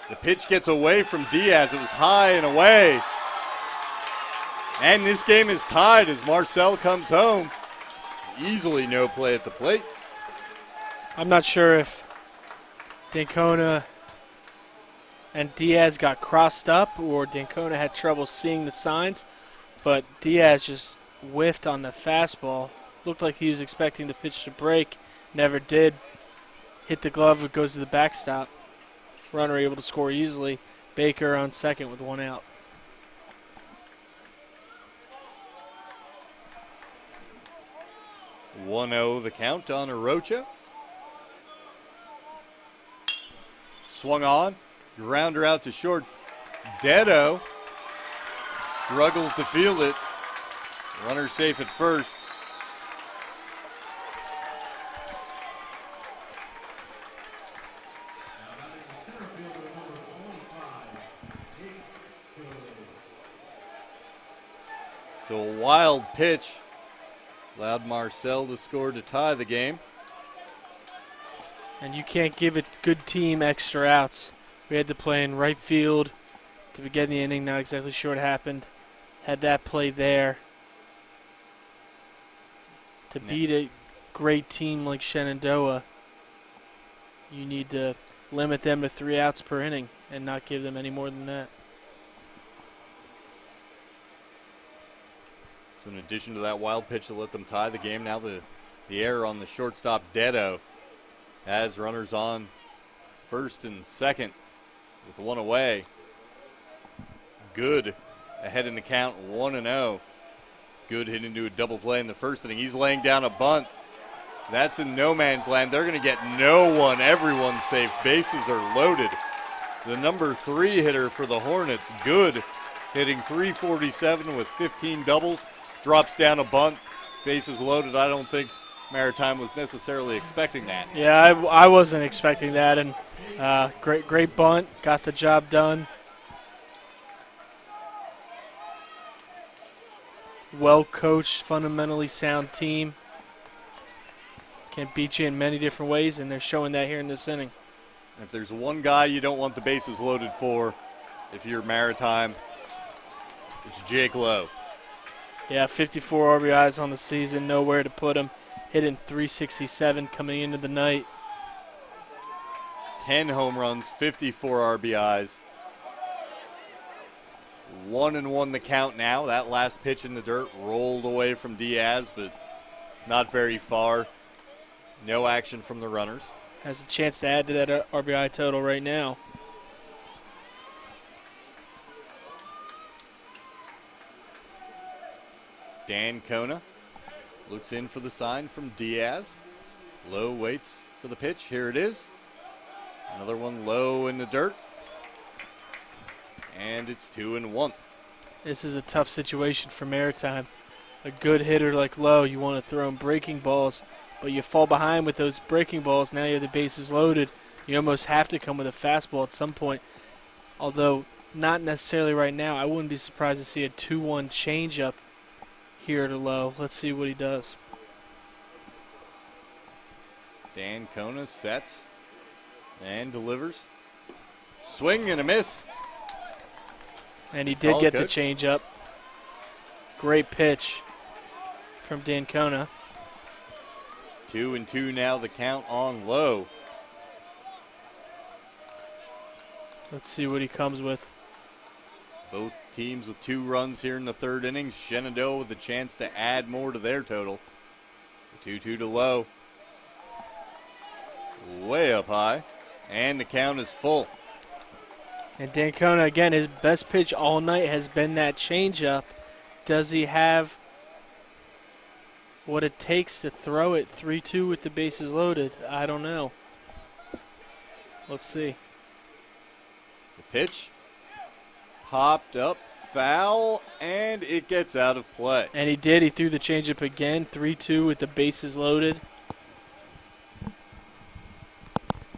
S2: The pitch gets away from Diaz. It was high and away. And this game is tied as Marcel comes home. Easily no play at the plate.
S1: I'm not sure if Dancona and Diaz got crossed up or Dancona had trouble seeing the signs, but Diaz just whiffed on the fastball. Looked like he was expecting the pitch to break. Never did. Hit the glove, it goes to the backstop. Runner able to score easily. Baker on second with one out.
S2: (1-0) the count on Arocha. Swung on. Grounder out to short. Dedo struggles to field it. Runner safe at first. So a wild pitch allowed Marcel to score to tie the game.
S1: And you can't give a good team extra outs. We had to play in right field to begin the inning. Not exactly sure what happened. Had that play there. To beat a great team like Shenandoah, you need to limit them to 3 outs per inning and not give them any more than that.
S2: So in addition to that wild pitch that let them tie the game, now the error on the shortstop Dedo has runners on first and second with one away. Good ahead in the count, 1-0. Good hit into a double play in the first inning. He's laying down a bunt. That's in no man's land. They're going to get no one. Everyone's safe. Bases are loaded. The number 3 hitter for the Hornets, Good, hitting .347 with 15 doubles. Drops down a bunt. Bases loaded. I don't think Maritime was necessarily expecting that.
S1: Yeah, I wasn't expecting that. And great bunt. Got the job done. well-coached, fundamentally sound team. Can beat you in many different ways, and they're showing that here in this inning.
S2: If there's one guy you don't want the bases loaded for, if you're Maritime, it's Jake Lowe.
S1: Yeah, 54 RBIs on the season, nowhere to put him. Hitting .367 coming into the night.
S2: 10 home runs, 54 RBIs. 1-1 the count now. That last pitch in the dirt rolled away from Diaz, but not very far. No action from the runners.
S1: Has a chance to add to that RBI total right now.
S2: Dan Kona looks in for the sign from Diaz. Lowe waits for the pitch. Here it is. Another one low in the dirt. And it's 2-1.
S1: This is a tough situation for Maritime. A good hitter like Lowe, you want to throw him breaking balls, but you fall behind with those breaking balls. Now you have the bases loaded. You almost have to come with a fastball at some point. Although not necessarily right now. I wouldn't be surprised to see a 2-1 changeup here to Lowe. Let's see what he does.
S2: Dan Kona sets and delivers. Swing and a miss.
S1: And he did get the changeup. Great pitch from Dan Kona.
S2: 2-2 now, the count on Lowe.
S1: Let's see what he comes with.
S2: Both teams with 2 runs here in the third inning. Shenandoah with a chance to add more to their total. 2-2 to Lowe. Way up high. And the count is full.
S1: And Dan Kona, again, his best pitch all night has been that changeup. Does he have what it takes to throw it 3-2 with the bases loaded? I don't know. Let's see.
S2: The pitch popped up, foul, and it gets out of play.
S1: And he did. He threw the changeup again, 3-2 with the bases loaded.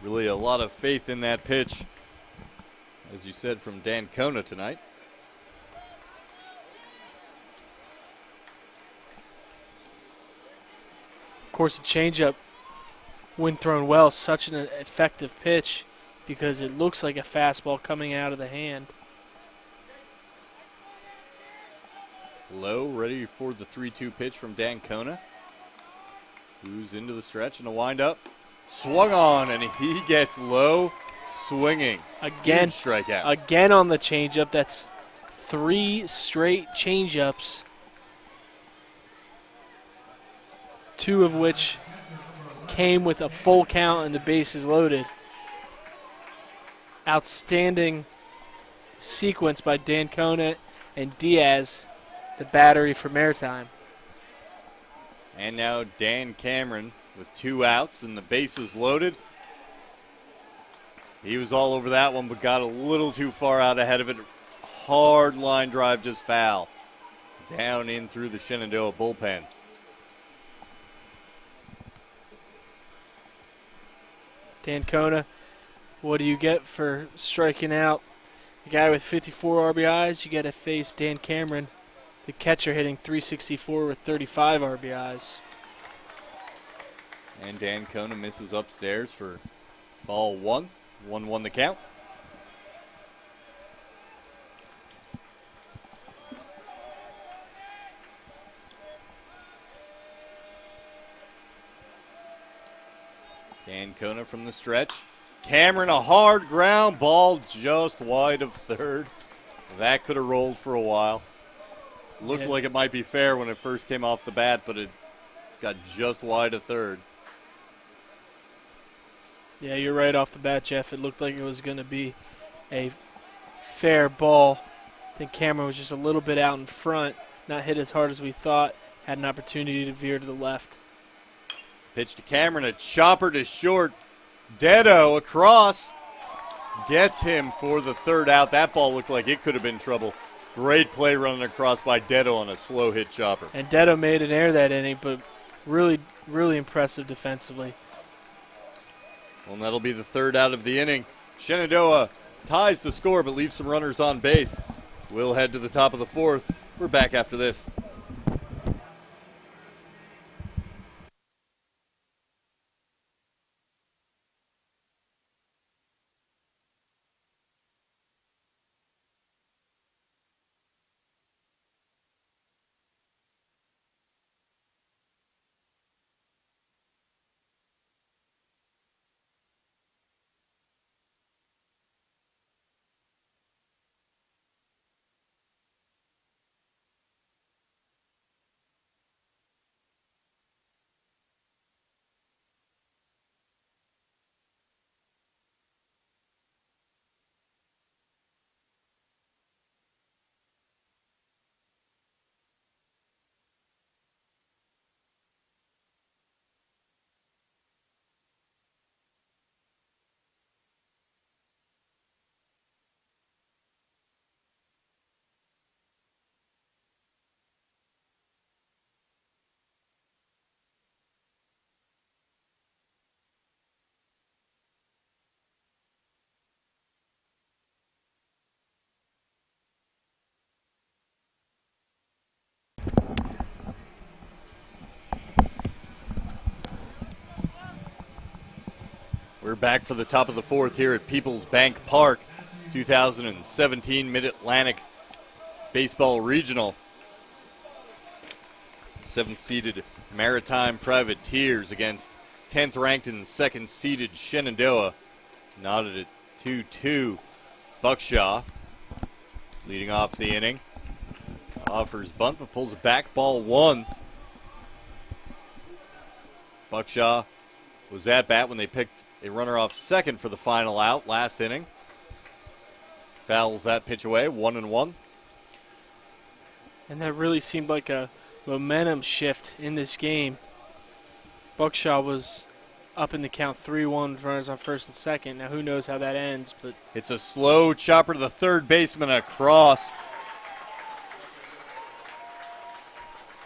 S2: Really a lot of faith in that pitch, as you said, from Dan Kona tonight.
S1: Of course, the changeup, when thrown well, such an effective pitch because it looks like a fastball coming out of the hand.
S2: Lowe ready for the 3-2 pitch from Dan Kona, who's into the stretch and a windup. Swung on, and he gets Lowe swinging.
S1: Again,
S2: huge strikeout.
S1: Again on the changeup. That's 3 straight changeups, 2 of which came with a full count and the bases loaded. Outstanding sequence by Dan Kona and Diaz, the battery for Maritime.
S2: And now Dan Cameron with 2 outs and the bases loaded. He was all over that one, but got a little too far out ahead of it. Hard line drive, just foul. Down in through the Shenandoah bullpen.
S1: Dan Kona, what do you get for striking out a guy with 54 RBIs? You got to face Dan Cameron, the catcher, hitting .364 with 35 RBIs.
S2: And Dan Kona misses upstairs for ball 1. 1-1 the count. Dan Kona from the stretch. Cameron, a hard ground ball just wide of third. That could have rolled for a while. Looked like it might be fair when it first came off the bat, but it got just wide of third.
S1: Yeah, you're right off the bat, Jeff. It looked like it was going to be a fair ball. I think Cameron was just a little bit out in front, not hit as hard as we thought, had an opportunity to veer to the left.
S2: Pitch to Cameron, a chopper to short. Dedo across, gets him for the third out. That ball looked like it could have been trouble. Great play running across by Dedo on a slow hit chopper.
S1: And Dedo made an error that inning, but really, really impressive defensively.
S2: Well, that'll be the third out of the inning. Shenandoah ties the score but leaves some runners on base. We'll head to the top of the fourth. We're back after this. We're back for the top of the fourth here at Peoples Bank Park, 2017 Mid-Atlantic Baseball Regional. 7th-seeded Maritime Privateers against 10th ranked and 2nd-seeded Shenandoah. Knotted at 2-2. Buckshaw leading off the inning. Offers bunt, but pulls it back. Ball 1. Buckshaw was at bat when they picked a runner off second for the final out last inning. Fouls that pitch away, 1-1.
S1: And that really seemed like a momentum shift in this game. Buckshaw was up in the count 3-1 with runners on first and second. Now who knows how that ends, but
S2: it's a slow chopper to the third baseman across.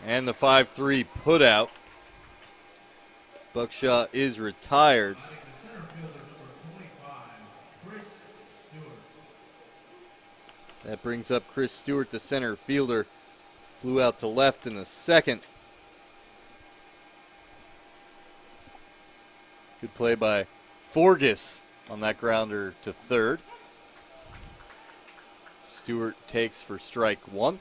S2: And the 5-3 put out. Buckshaw is retired. That brings up Chris Stewart, the center fielder. Flew out to left in the second. Good play by Forgas on that grounder to third. Stewart takes for strike 1.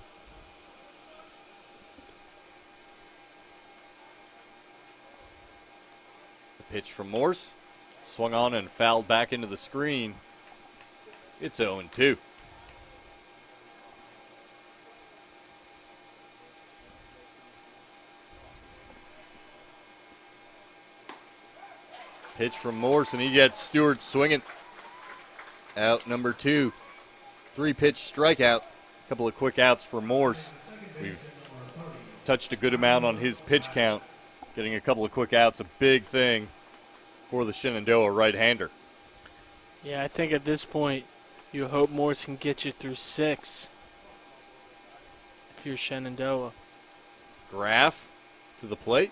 S2: The pitch from Morse. Swung on and fouled back into the screen. It's 0-2. Pitch from Morse, and he gets Stewart swinging. Out number 2. 3-pitch strikeout. A couple of quick outs for Morse. We've touched a good amount on his pitch count. Getting a couple of quick outs, a big thing for the Shenandoah right-hander.
S1: yeah, I think at this point you hope Morse can get you through 6 if you're Shenandoah.
S2: Graff to the plate.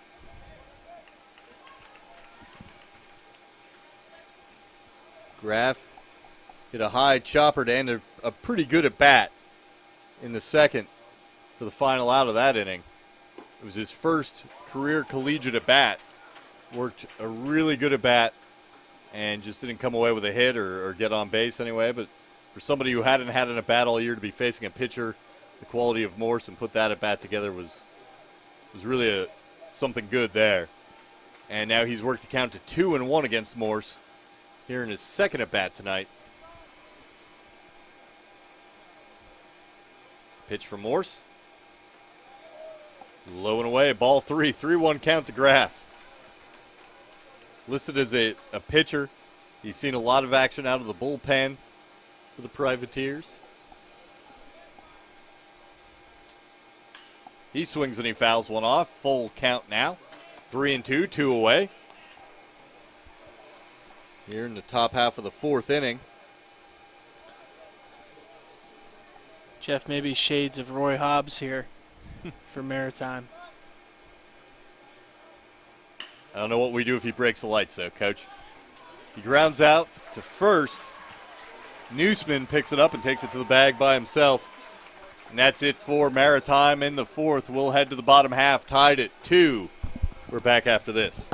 S2: Graff hit a high chopper to end a pretty good at bat in the second for the final out of that inning. It was his first career collegiate at bat. Worked a really good at bat and just didn't come away with a hit or get on base anyway. But for somebody who hadn't had an at bat all year to be facing a pitcher the quality of Morse and put that at bat together was really something good there. And now he's worked the count to 2-1 against Morse here in his second at bat tonight. Pitch from Morse. Low and away, ball 3. 3-1 count to Graff. Listed as a pitcher. He's seen a lot of action out of the bullpen for the Privateers. He swings and he fouls one off. Full count now. 3-2, 2 away. Here in the top half of the fourth inning.
S1: Jeff, maybe shades of Roy Hobbs here for Maritime.
S2: I don't know what we do if he breaks the lights, though, Coach. He grounds out to first. Newsman picks it up and takes it to the bag by himself. And that's it for Maritime in the fourth. We'll head to the bottom half, tied at 2. We're back after this.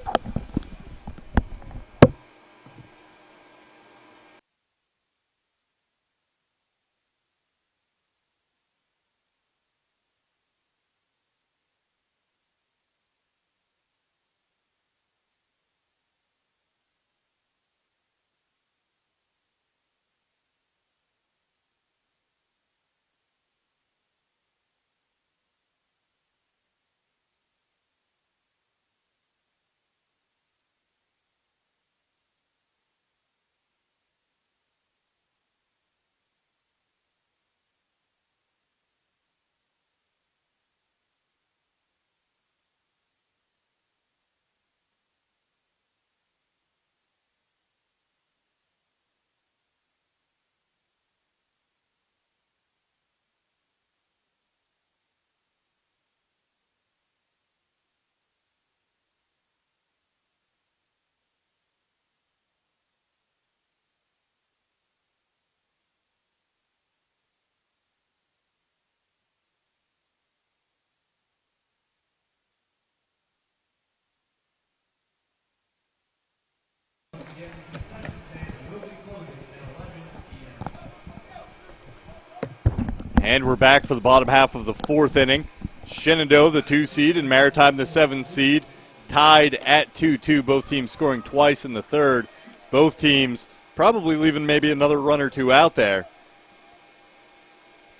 S2: And we're back for the bottom half of the fourth inning. Shenandoah, the 2 seed, and Maritime, the 7 seed, tied at 2-2. Both teams scoring twice in the third. Both teams probably leaving maybe another run or two out there.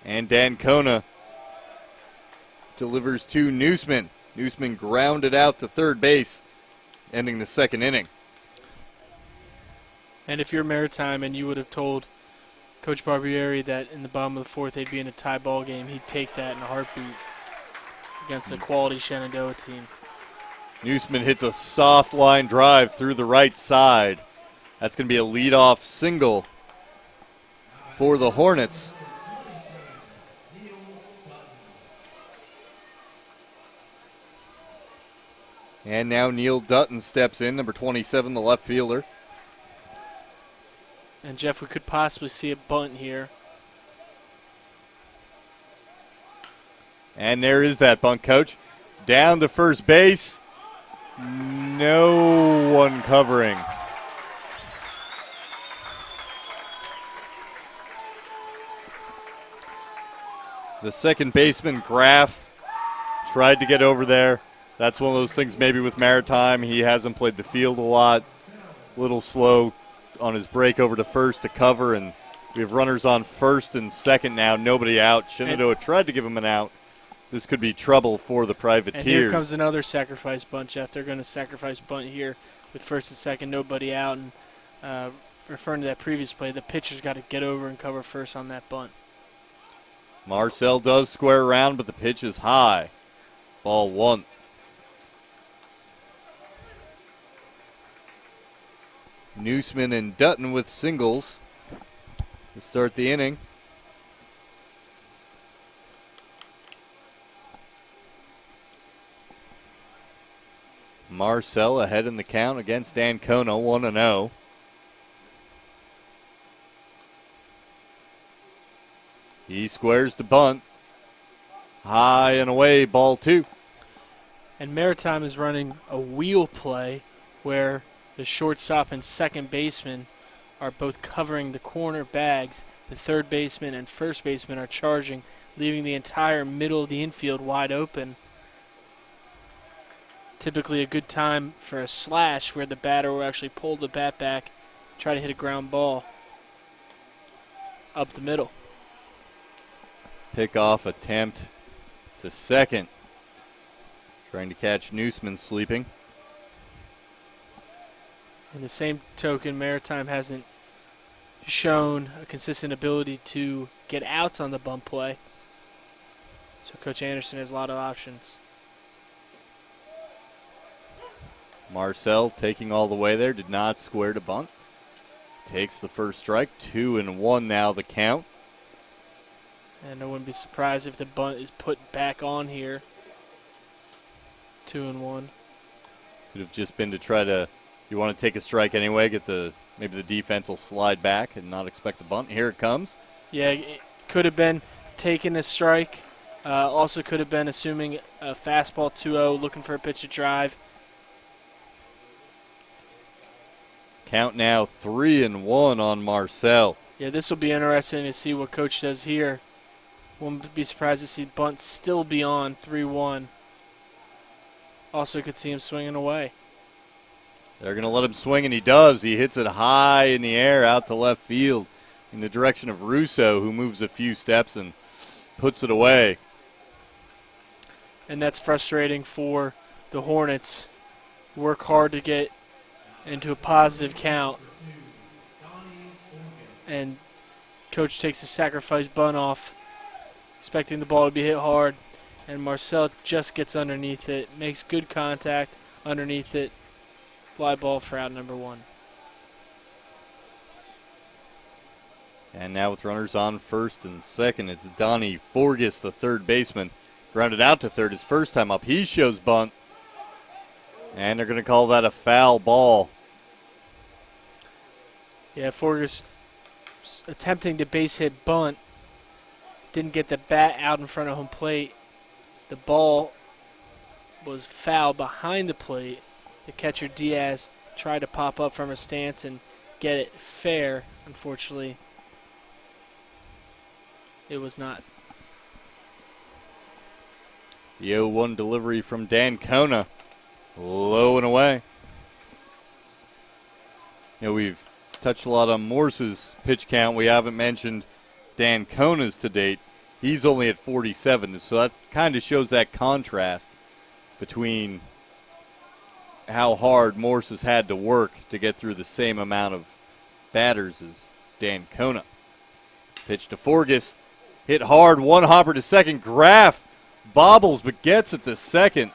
S2: And Dancona delivers to Newsman. Newsman grounded out to third base, ending the second inning.
S1: And if you're Maritime and you would have told Coach Barbieri that in the bottom of the fourth they'd be in a tie ball game, he'd take that in a heartbeat against a quality Shenandoah team.
S2: Newsman hits a soft line drive through the right side. That's going to be a leadoff single for the Hornets. And now Neil Dutton steps in, number 27, the left fielder.
S1: And Jeff, we could possibly see a bunt here.
S2: And there is that bunt, Coach. Down to first base. No one covering. The second baseman, Graff, tried to get over there. That's one of those things maybe with Maritime. He hasn't played the field a lot. A little slow on his break over to first to cover, and we have runners on first and second now. Nobody out. Shenandoah tried to give him an out. This could be trouble for the Privateers.
S1: And here comes another sacrifice bunt, Jeff. They're going to sacrifice bunt here with first and second, nobody out. And referring to that previous play, the pitcher's got to get over and cover first on that bunt.
S2: Marcel does square around, but the pitch is high. Ball one. Newsman and Dutton with singles to start the inning. Marcel ahead in the count against Dancona, 1-0. He squares to bunt. High and away, ball two.
S1: And Maritime is running a wheel play where the shortstop and second baseman are both covering the corner bags. The third baseman and first baseman are charging, leaving the entire middle of the infield wide open. Typically a good time for a slash where the batter will actually pull the bat back, try to hit a ground ball up the middle.
S2: Pickoff attempt to second. Trying to catch Newsman sleeping.
S1: In the same token, Maritime hasn't shown a consistent ability to get outs on the bunt play. So Coach Anderson has a lot of options.
S2: Marcel taking all the way there, did not square to bunt. Takes the first strike, 2-1 now the count.
S1: And I wouldn't be surprised if the bunt is put back on here. 2-1.
S2: Could have just been to try to, you want to take a strike anyway, maybe the defense will slide back and not expect the bunt. Here it comes.
S1: Yeah, it could have been taking a strike. Also could have been assuming a fastball 2-0, looking for a pitch to drive.
S2: Count now 3-1 on Marcel.
S1: Yeah, this will be interesting to see what Coach does here. Won't be surprised to see bunt still be on 3-1. Also could see him swinging away.
S2: They're going to let him swing, and he does. He hits it high in the air out to left field in the direction of Russo, who moves a few steps and puts it away.
S1: And that's frustrating for the Hornets. Work hard to get into a positive count. And Coach takes a sacrifice bunt off, expecting the ball to be hit hard. And Marcel just gets underneath it, makes good contact underneath it. Fly ball for out number one.
S2: And now with runners on first and second, it's Donnie Forgas, the third baseman. Grounded out to third his first time up. He shows bunt. And they're going to call that a foul ball.
S1: Yeah, Forgas attempting to base hit bunt. Didn't get the bat out in front of home plate. The ball was foul behind the plate. The catcher Diaz tried to pop up from a stance and get it fair. Unfortunately, it was not
S2: The 0-1 delivery from Dancona. Low and away. We've touched a lot on Morse's pitch count. We haven't mentioned Dancona's to date. He's only at 47, so that kind of shows that contrast between how hard Morse has had to work to get through the same amount of batters as Dancona. Pitch to Forgas. Hit hard, one hopper to second. Graff bobbles but gets it to second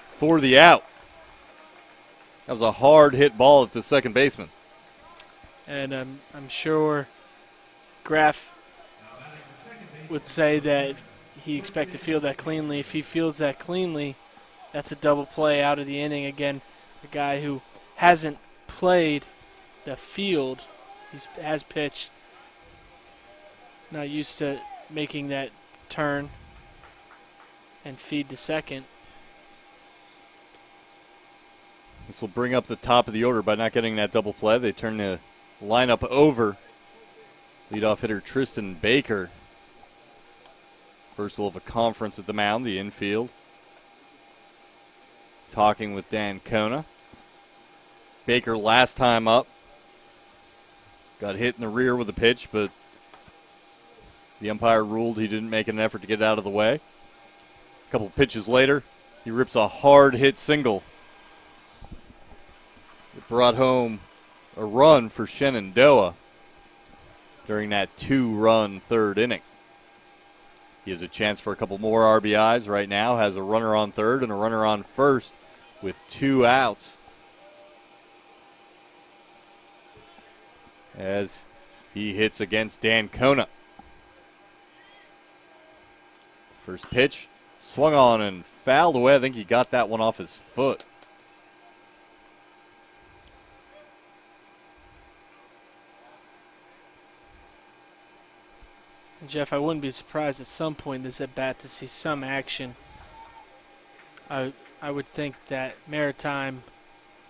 S2: for the out. That was a hard hit ball at the second baseman.
S1: And I'm sure Graff would say that he expects to field that cleanly. If he fields that cleanly, that's a double play out of the inning. Again, a guy who hasn't played the field, has pitched, not used to making that turn and feed to second.
S2: This will bring up the top of the order by not getting that double play. They turn the lineup over. Leadoff hitter Tristan Baker. First of a conference at the mound, the infield. Talking with Dancona. Baker last time up. Got hit in the rear with a pitch, but the umpire ruled he didn't make an effort to get out of the way. A couple pitches later, he rips a hard hit single. It brought home a run for Shenandoah during that 2-run third inning. He has a chance for a couple more RBIs right now, has a runner on third and a runner on first with 2 outs. As he hits against Dancona. First pitch, swung on and fouled away. I think he got that one off his foot.
S1: Jeff, I wouldn't be surprised at some point this at bat to see some action. I would think that Maritime,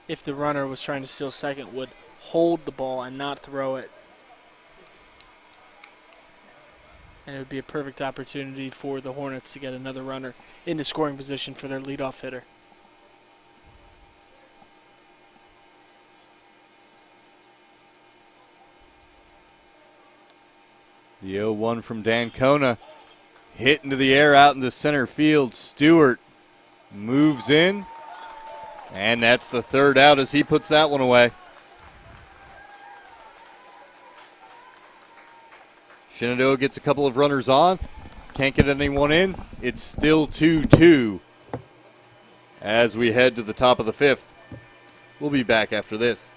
S1: if the runner was trying to steal second, would hold the ball and not throw it. And it would be a perfect opportunity for the Hornets to get another runner into scoring position for their leadoff hitter.
S2: The 0-1 from Dancona. Hit into the air out into center field. Stewart moves in. And that's the third out as he puts that one away. Shenandoah gets a couple of runners on. Can't get anyone in. It's still 2-2 as we head to the top of the 5th. We'll be back after this.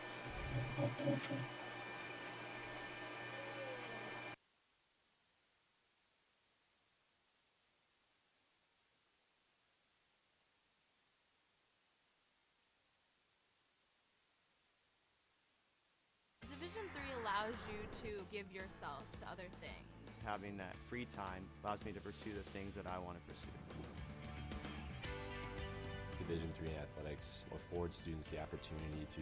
S5: Division III allows you to give yourself to other things.
S6: Having that free time allows me to pursue the things that I want to pursue.
S4: Division III athletics affords students the opportunity to,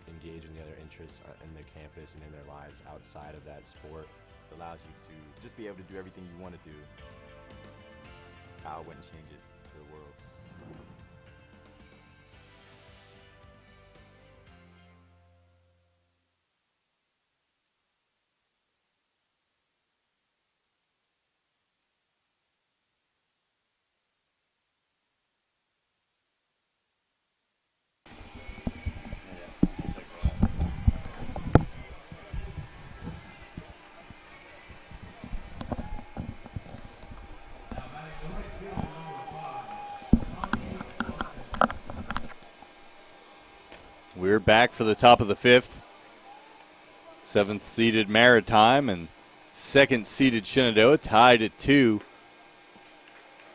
S4: engage in the other interests in their campus and in their lives outside of that sport.
S14: It allows you to just be able to do everything you want to do. I wouldn't change it for the world.
S2: We're back for the top of the 5th. 7th-seeded Maritime and 2nd-seeded Shenandoah tied at 2.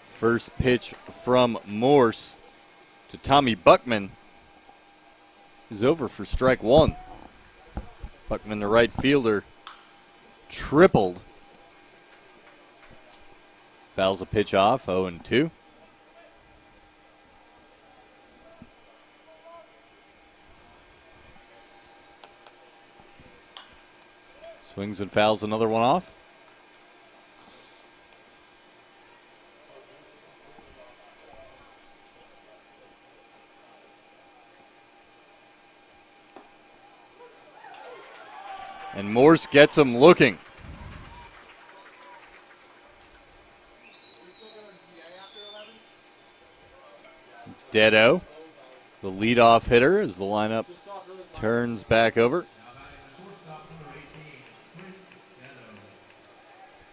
S2: First pitch from Morse to Tommy Buckman is over for strike 1. Buckman, the right fielder, tripled. Fouls a pitch off, 0-2. Swings and fouls another one off. And Morse gets him looking. Dedo, the leadoff hitter, as the lineup turns back over.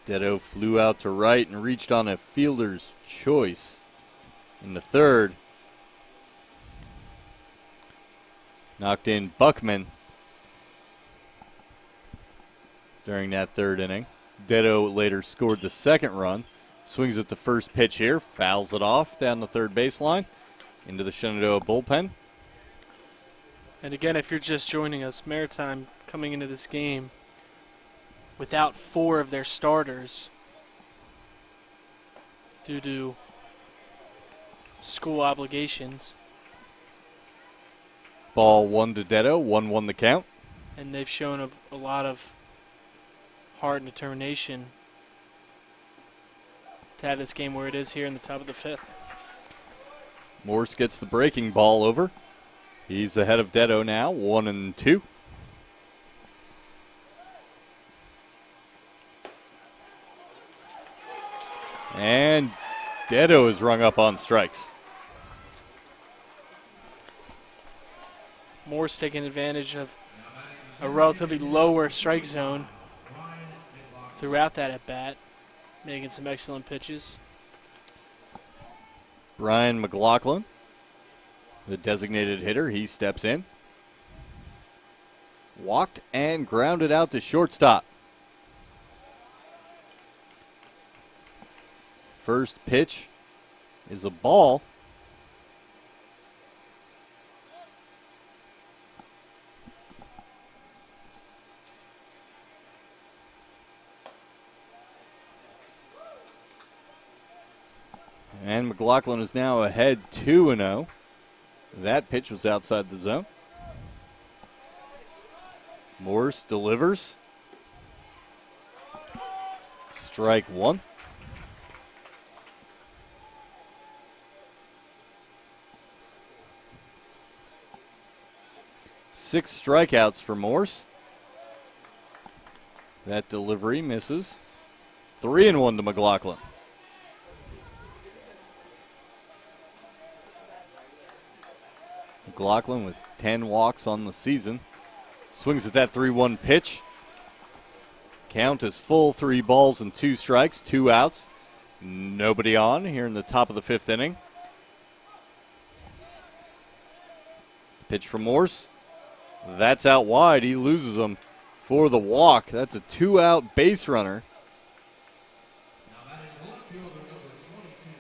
S2: Dedo flew out to right and reached on a fielder's choice in the third. Knocked in Buckman during that third inning. Dedo later scored the second run. Swings at the first pitch here, fouls it off down the third baseline into the Shenandoah bullpen.
S1: And again, if you're just joining us, Maritime coming into this game without 4 of their starters due to school obligations.
S2: Ball 1 to Dedo, 1-1 the count.
S1: And they've shown a lot of heart and determination to have this game where it is here in the top of the 5th.
S2: Morse gets the breaking ball over. He's ahead of Dedo now, 1-2. And Dedo is rung up on strikes.
S1: Morse taking advantage of a relatively lower strike zone throughout that at-bat, making some excellent pitches.
S2: Ryan McLaughlin, the designated hitter, he steps in. Walked and grounded out to shortstop. First pitch is a ball. And McLaughlin is now ahead 2-0. That pitch was outside the zone. Morse delivers. Strike 1. Six strikeouts for Morse. That delivery misses. 3-1 to McLaughlin. McLaughlin with 10 walks on the season. Swings at that 3-1 pitch. Count is full, 3 balls and 2 strikes, 2 outs. Nobody on here in the top of the 5th inning. Pitch from Morse. That's out wide. He loses them for the walk. That's a 2-out base runner.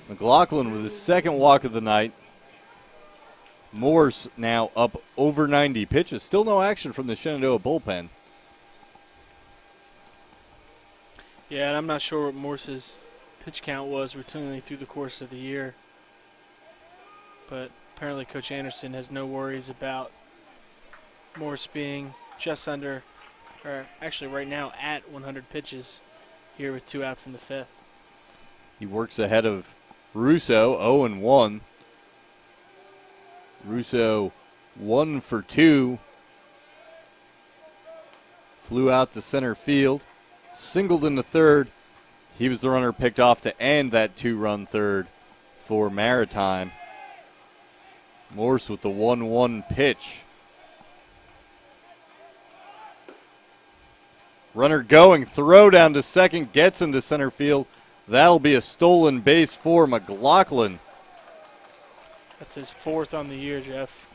S2: McLaughlin with his second walk of the night. Morse now up over 90 pitches. Still no action from the Shenandoah bullpen.
S1: Yeah, and I'm not sure what Morse's pitch count was routinely through the course of the year. But apparently Coach Anderson has no worries about Morse being just under, or actually right now at 100 pitches here with 2 outs in the 5th.
S2: He works ahead of Russo, 0-1. Russo 1 for 2. Flew out to center field. Singled in the third. He was the runner picked off to end that 2-run third for Maritime. Morse with the 1-1 pitch. Runner going, throw down to second, gets into center field. That'll be a stolen base for McLaughlin.
S1: That's his 4th on the year, Jeff.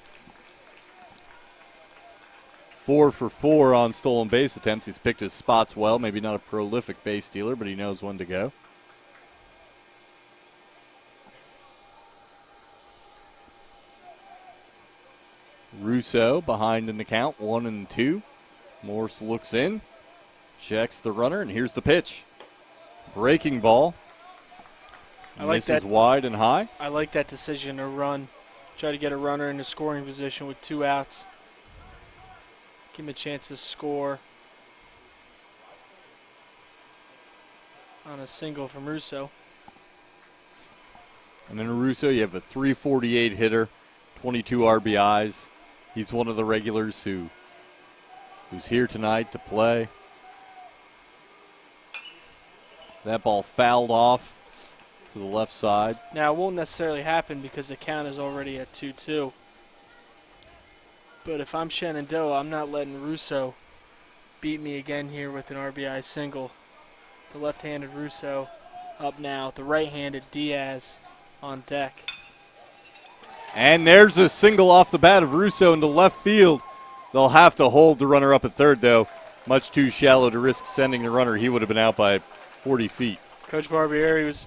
S2: 4 for 4 on stolen base attempts. He's picked his spots well. Maybe not a prolific base stealer, but he knows when to go. Russo behind in the count, 1-2. Morse looks in, checks the runner, and here's the pitch. Breaking ball.
S1: I like
S2: Misses
S1: that
S2: wide and high.
S1: I like that decision to run. Try to get a runner in the scoring position with 2 outs. Give him a chance to score on a single from Russo.
S2: And then Russo, you have a .348 hitter, 22 RBIs. He's one of the regulars who who's here tonight to play. That ball fouled off to the left side.
S1: Now, it won't necessarily happen because the count is already at 2-2. But if I'm Shenandoah, I'm not letting Russo beat me again here with an RBI single. The left-handed Russo up now. The right-handed Diaz on deck.
S2: And there's a single off the bat of Russo into left field. They'll have to hold the runner up at third, though. Much too shallow to risk sending the runner. He would have been out by 40 feet.
S1: Coach Barbieri was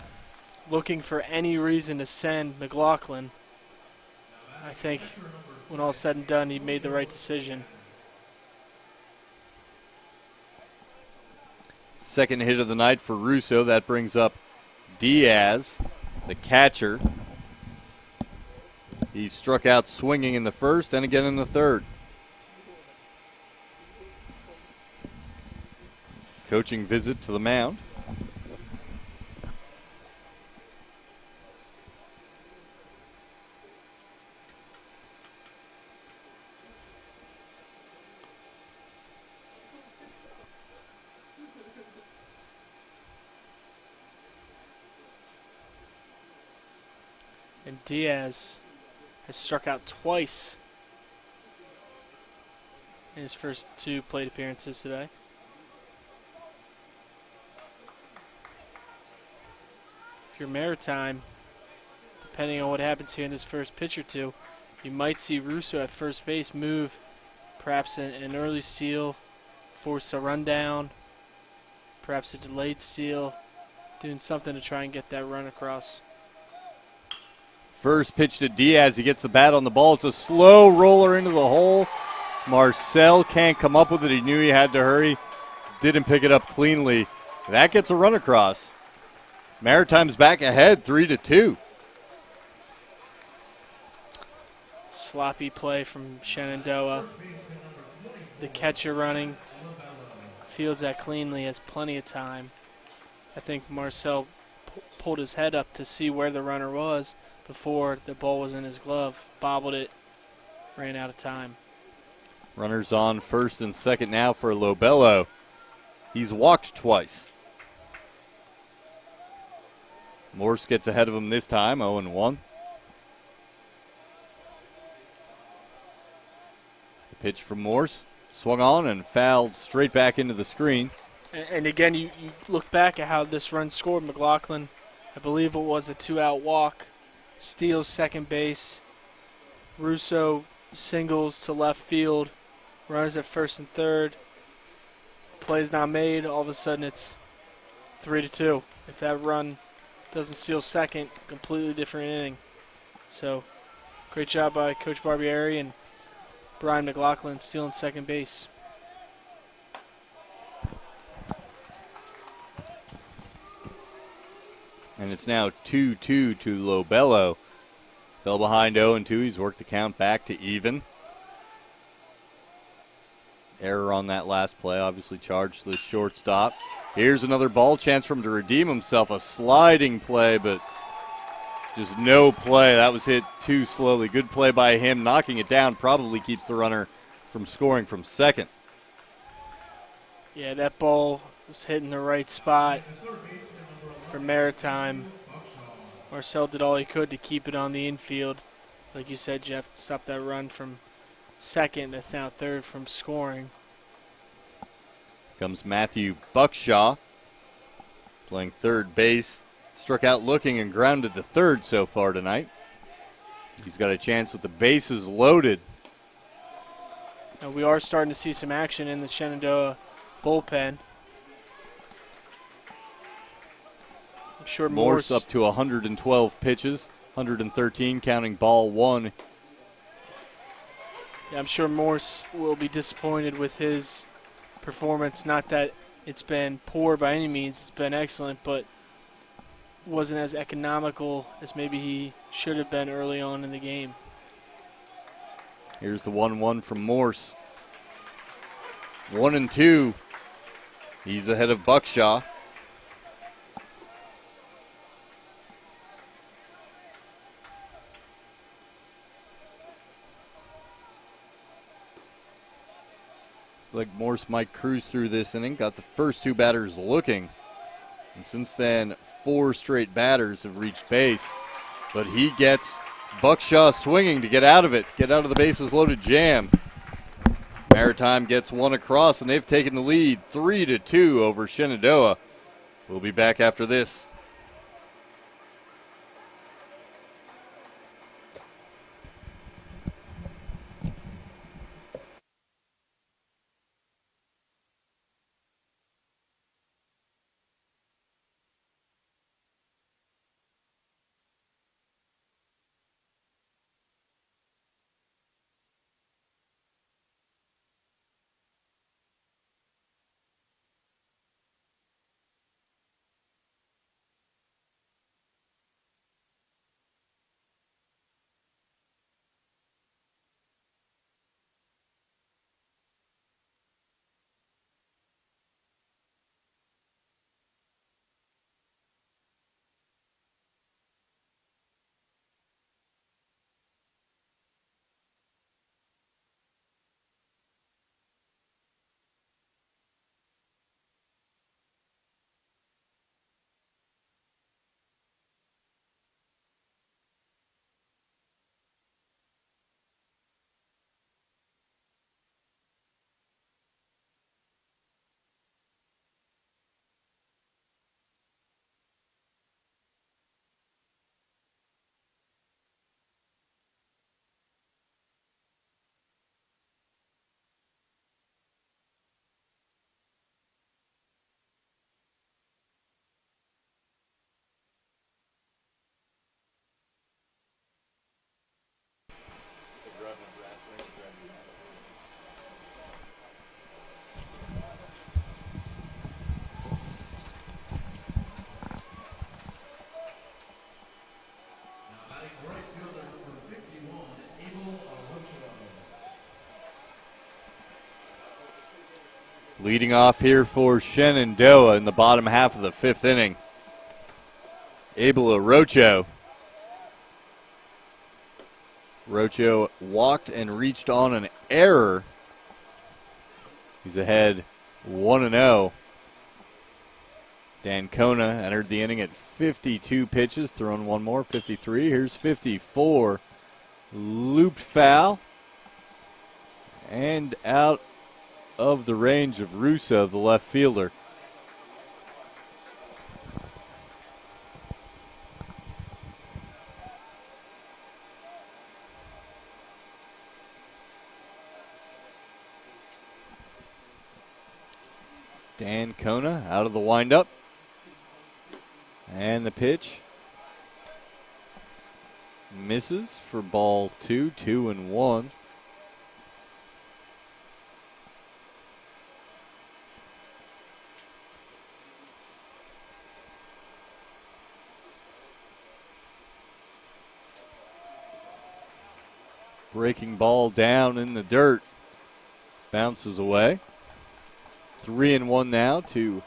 S1: looking for any reason to send McLaughlin. I think when all said and done, he made the right decision.
S2: Second hit of the night for Russo. That brings up Diaz, the catcher. He struck out swinging in the first and again in the third. Coaching visit to the mound.
S1: And Diaz has struck out twice in his first 2 plate appearances today. If you're Maritime, depending on what happens here in this first pitch or two, you might see Russo at first base move, perhaps an early steal, force a rundown, perhaps a delayed steal, doing something to try and get that run across.
S2: First pitch to Diaz. He gets the bat on the ball. It's a slow roller into the hole. Marcel can't come up with it. He knew he had to hurry. Didn't pick it up cleanly. That gets a run across. Maritime's back ahead 3-2.
S1: Sloppy play from Shenandoah. The catcher running. Fields that cleanly, has plenty of time. I think Marcel pulled his head up to see where the runner was before the ball was in his glove, bobbled it, ran out of time.
S2: Runners on first and second now for Lobello. He's walked twice. Morse gets ahead of him this time, 0-1. The pitch from Morse, swung on and fouled straight back into the screen.
S1: And again, you look back at how this run scored. McLaughlin, I believe it was a 2-out walk. Steals second base. Russo singles to left field. Runners at first and third. Play's not made. All of a sudden it's 3-2. If that run doesn't steal second, completely different inning. So great job by Coach Barbieri and Brian McLaughlin stealing second base.
S2: And it's now 2-2 to Lobello. Fell behind 0-2. He's worked the count back to even. Error on that last play. Obviously charged to the shortstop. Here's another ball chance for him to redeem himself. A sliding play, but just no play. That was hit too slowly. Good play by him. Knocking it down probably keeps the runner from scoring from second.
S1: Yeah, that ball was hitting the right spot for Maritime. Marcel did all he could to keep it on the infield. Like you said, Jeff, stop that run from second. That's now third from scoring.
S2: Comes Matthew Buckshaw, playing third base. Struck out looking and grounded to third so far tonight. He's got a chance with the bases loaded.
S1: And we are starting to see some action in the Shenandoah bullpen. I'm sure
S2: Morse up to 112 pitches, 113 counting ball one.
S1: Yeah, I'm sure Morse will be disappointed with his performance. Not that it's been poor by any means, it's been excellent, but wasn't as economical as maybe he should have been early on in the game.
S2: Here's the 1-1 from Morse. 1-2. He's ahead of Buckshaw. like Morse might cruise through this inning. Got the first two batters looking. And since then, 4 straight batters have reached base. But he gets Buckshaw swinging to get out of it. Get out of the bases loaded jam. Maritime gets one across, and they've taken the lead 3-2 over Shenandoah. We'll be back after this. Leading off here for Shenandoah in the bottom half of the 5th inning, Abel Orocho. Rocho walked and reached on an error. He's ahead 1-0. Dancona entered the inning at 52 pitches, thrown one more, 53. Here's 54. Looped foul. And out of the range of Russo, the left fielder. Dancona out of the windup. And the pitch misses for ball 2, 2-1. Breaking ball down in the dirt. Bounces away. 3-1 now to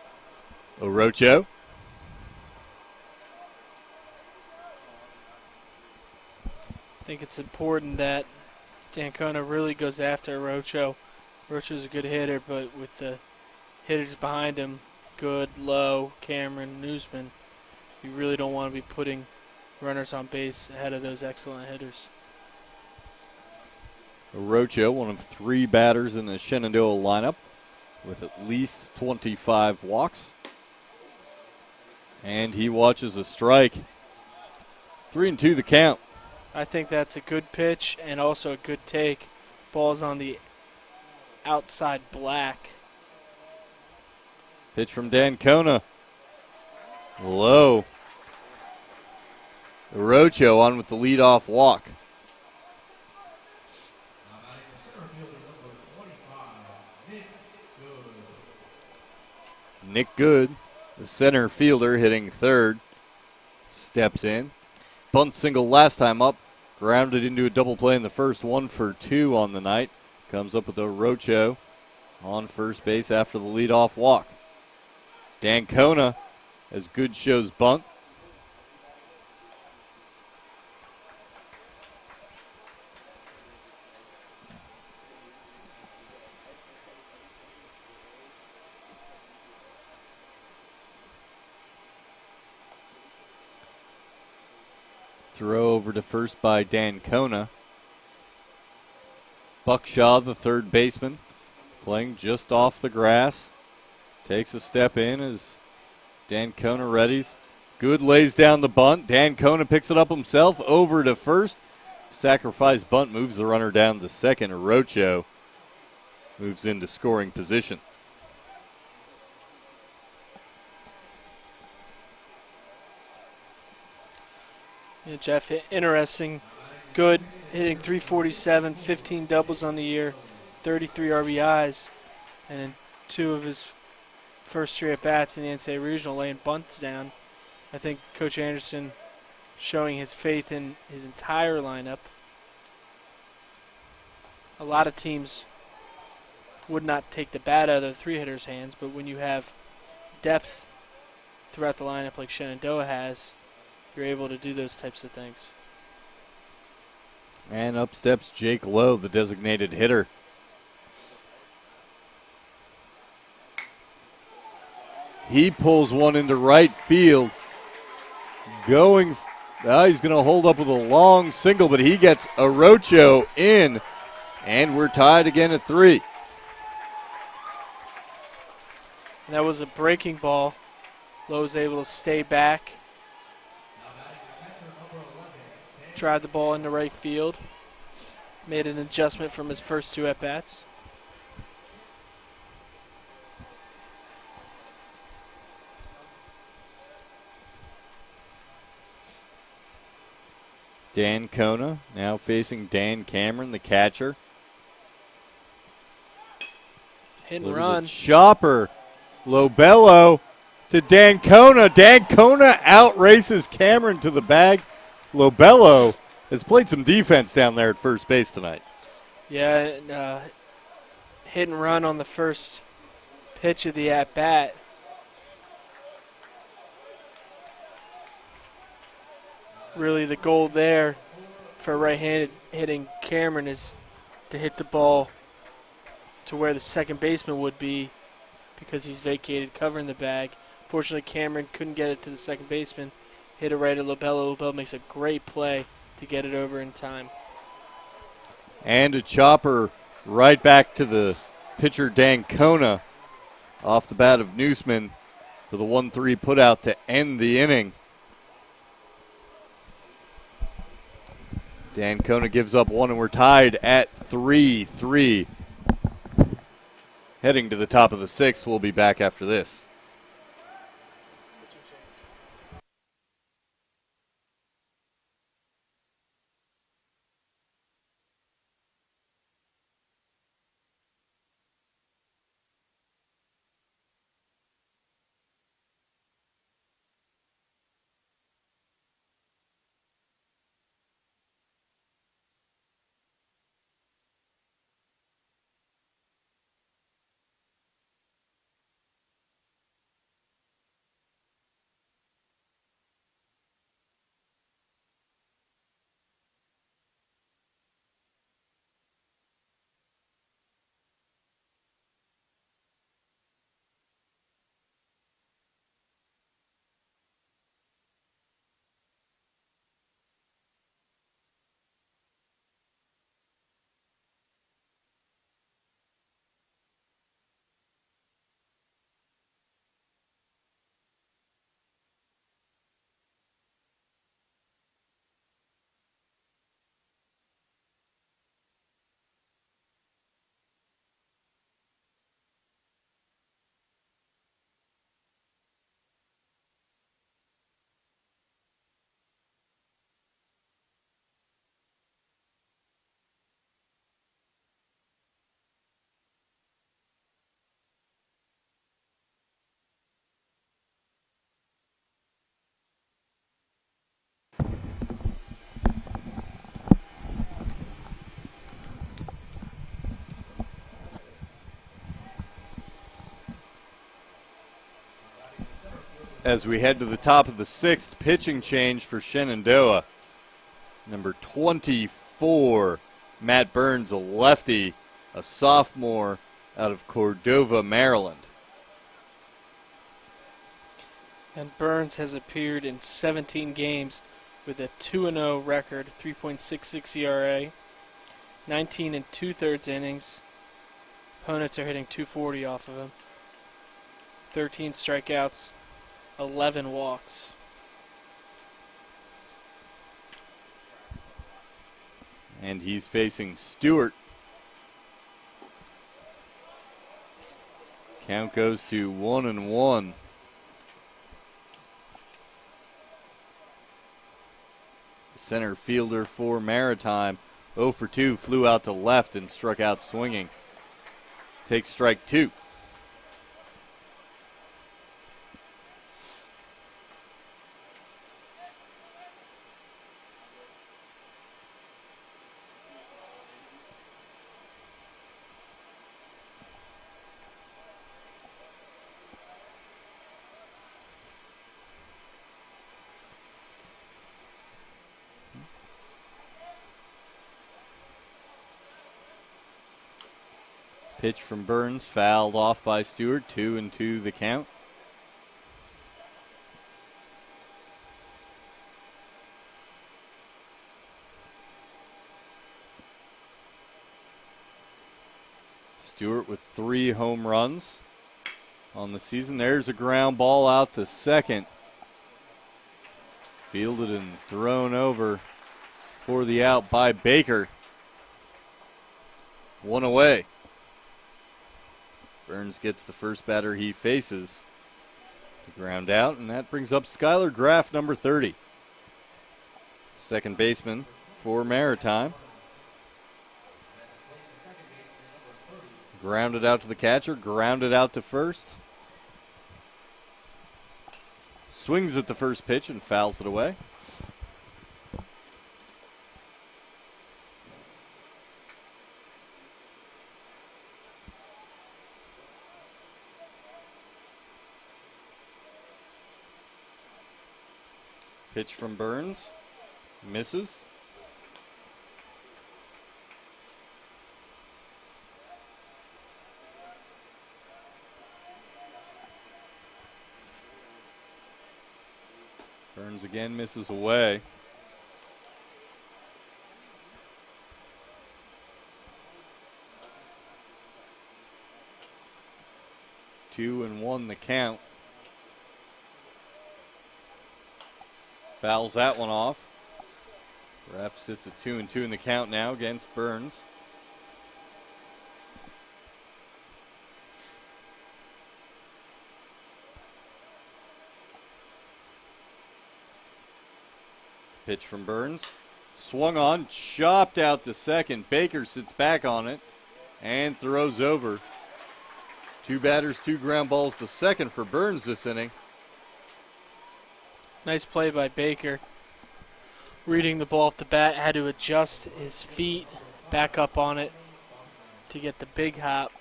S2: Orocho.
S1: I think it's important that Dancona really goes after Orocho. Orocho's a good hitter, but with the hitters behind him, Good, Lowe, Cameron, Newsman, you really don't want to be putting runners on base ahead of those excellent hitters.
S2: Orocho, one of 3 batters in the Shenandoah lineup with at least 25 walks. And he watches a strike. 3-2 the count.
S1: I think that's a good pitch and also a good take. Ball's on the outside black.
S2: Pitch from Dancona. Low. Orocho on with the leadoff walk. Nick Good, the center fielder, hitting third, steps in. Bunt single last time up, grounded into a double play in the first, 1 for 2 on the night. Comes up with Orocho on first base after the leadoff walk. Dancona, as Good shows bunt. Throw over to first by Dancona. Buckshaw, the third baseman, playing just off the grass. Takes a step in as Dancona readies. Good, lays down the bunt. Dancona picks it up himself over to first. Sacrifice bunt moves the runner down to second. Orocho moves into scoring position.
S1: Yeah, Jeff, interesting. Good, hitting .347, 15 doubles on the year, 33 RBIs, and in 2 of his first 3 at-bats in the NCAA Regional laying bunts down. I think Coach Anderson showing his faith in his entire lineup. A lot of teams would not take the bat out of the 3 hitters' hands, but when you have depth throughout the lineup like Shenandoah has, you're able to do those types of things.
S2: And up steps Jake Lowe, the designated hitter. He pulls one into right field. He's going to hold up with a long single, but he gets Orocho in, and we're tied again at 3.
S1: And that was a breaking ball. Lowe was able to stay back, drive the ball into right field, made an adjustment from his first 2 at-bats.
S2: Dancona now facing Dan Cameron, the catcher.
S1: Hit and
S2: There's
S1: run.
S2: a chopper. Lobello to Dancona. Dancona outraces Cameron to the bag. Lobello has played some defense down there at first base tonight.
S1: Yeah, hit and run on the first pitch of the at-bat. Really the goal there for right-handed hitting Cameron is to hit the ball to where the second baseman would be because he's vacated covering the bag. Fortunately, Cameron couldn't get it to the second baseman. Hit it right at Lobello. Lobello makes a great play to get it over in time.
S2: And a chopper right back to the pitcher Dancona off the bat of Newsman for the 1-3 putout to end the inning. Dancona gives up 1, and we're tied at 3-3. Heading to the top of the 6th. We'll be back after this. As we head to the top of the 6th, pitching change for Shenandoah. Number 24, Matt Burns, a lefty, a sophomore out of Cordova, Maryland.
S1: And Burns has appeared in 17 games with a 2-0 record, 3.66 ERA, 19 and 2/3 innings. Opponents are hitting 240 off of him. 13 strikeouts, 11 walks.
S2: And he's facing Stewart. Count goes to 1-1. Center fielder for Maritime, 0 for 2, flew out to left and struck out swinging. Takes strike 2. Pitch from Burns, fouled off by Stewart, 2-2 the count. Stewart with 3 home runs on the season. There's a ground ball out to second. Fielded and thrown over for the out by Baker. 1 away. Burns gets the first batter he faces to ground out, and that brings up Skylar Graff, number 30. Second baseman for Maritime. Grounded out to the catcher, grounded out to first. Swings at the first pitch and fouls it away. Pitch from Burns. Misses. Burns again misses away. Two and one the count. Fouls that one off. Ref sits at 2-2 in the count now against Burns. Pitch from Burns. Swung on, chopped out to second. Baker sits back on it and throws over. 2 batters, 2 ground balls to second for Burns this inning.
S1: Nice play by Baker. Reading the ball off the bat, had to adjust his feet, back up on it to get the big hop.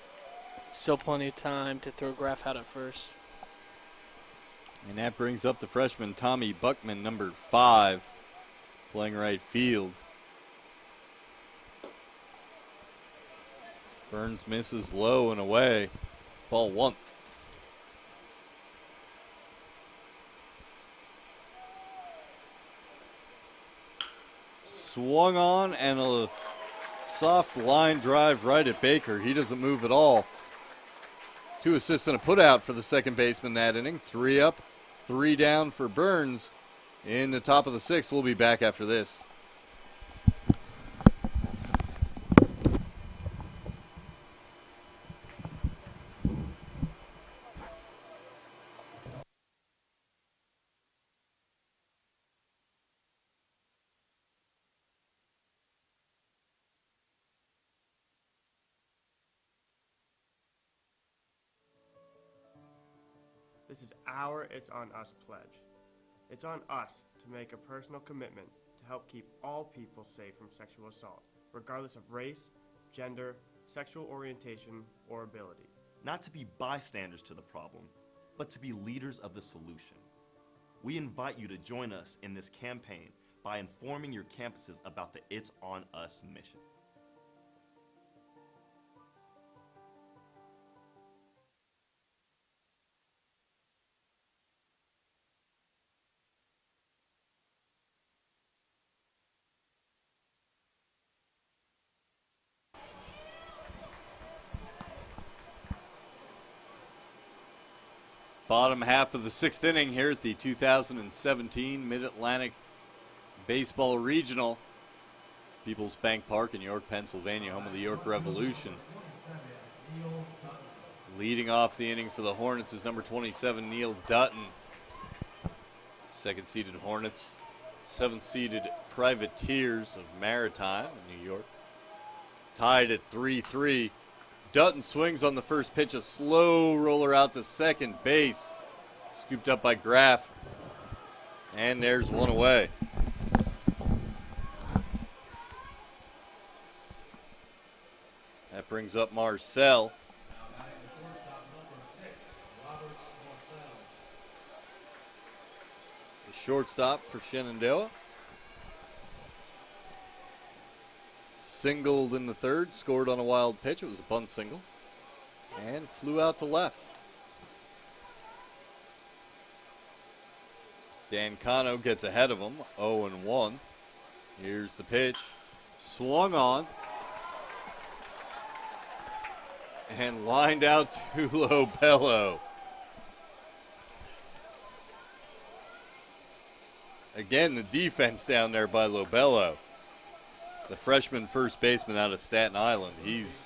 S1: Still plenty of time to throw Graff out at first.
S2: And that brings up the freshman Tommy Buckman, number 5, playing right field. Burns misses low and away. Ball 1. Swung on and a soft line drive right at Baker. He doesn't move at all. 2 assists and a putout for the second baseman that inning. 3 up, 3 down for Burns in the top of the 6th. We'll be back after this.
S15: This is our It's On Us pledge. It's on us to make a personal commitment to help keep all people safe from sexual assault, regardless of race, gender, sexual orientation, or ability.
S8: Not to be bystanders to the problem, but to be leaders of the solution. We invite you to join us in this campaign by informing your campuses about the It's On Us mission.
S2: Bottom half of the 6th inning here at the 2017 Mid-Atlantic Baseball Regional. People's Bank Park in York, Pennsylvania, home of the York Revolution. Leading off the inning for the Hornets is number 27, Neil Dutton. Second-seeded Hornets. Seventh-seeded Privateers of Maritime in New York. Tied at 3-3. Dutton swings on the first pitch, a slow roller out to second base. Scooped up by Graff. And there's one away. That brings up Marcel. The shortstop for Shenandoah. Singled in the third, scored on a wild pitch. It was a bunt single. And flew out to left. Dan Cano gets ahead of him, 0-1. Here's the pitch. Swung on. And lined out to Lobello. Again, the defense down there by Lobello. The freshman first baseman out of Staten Island. He's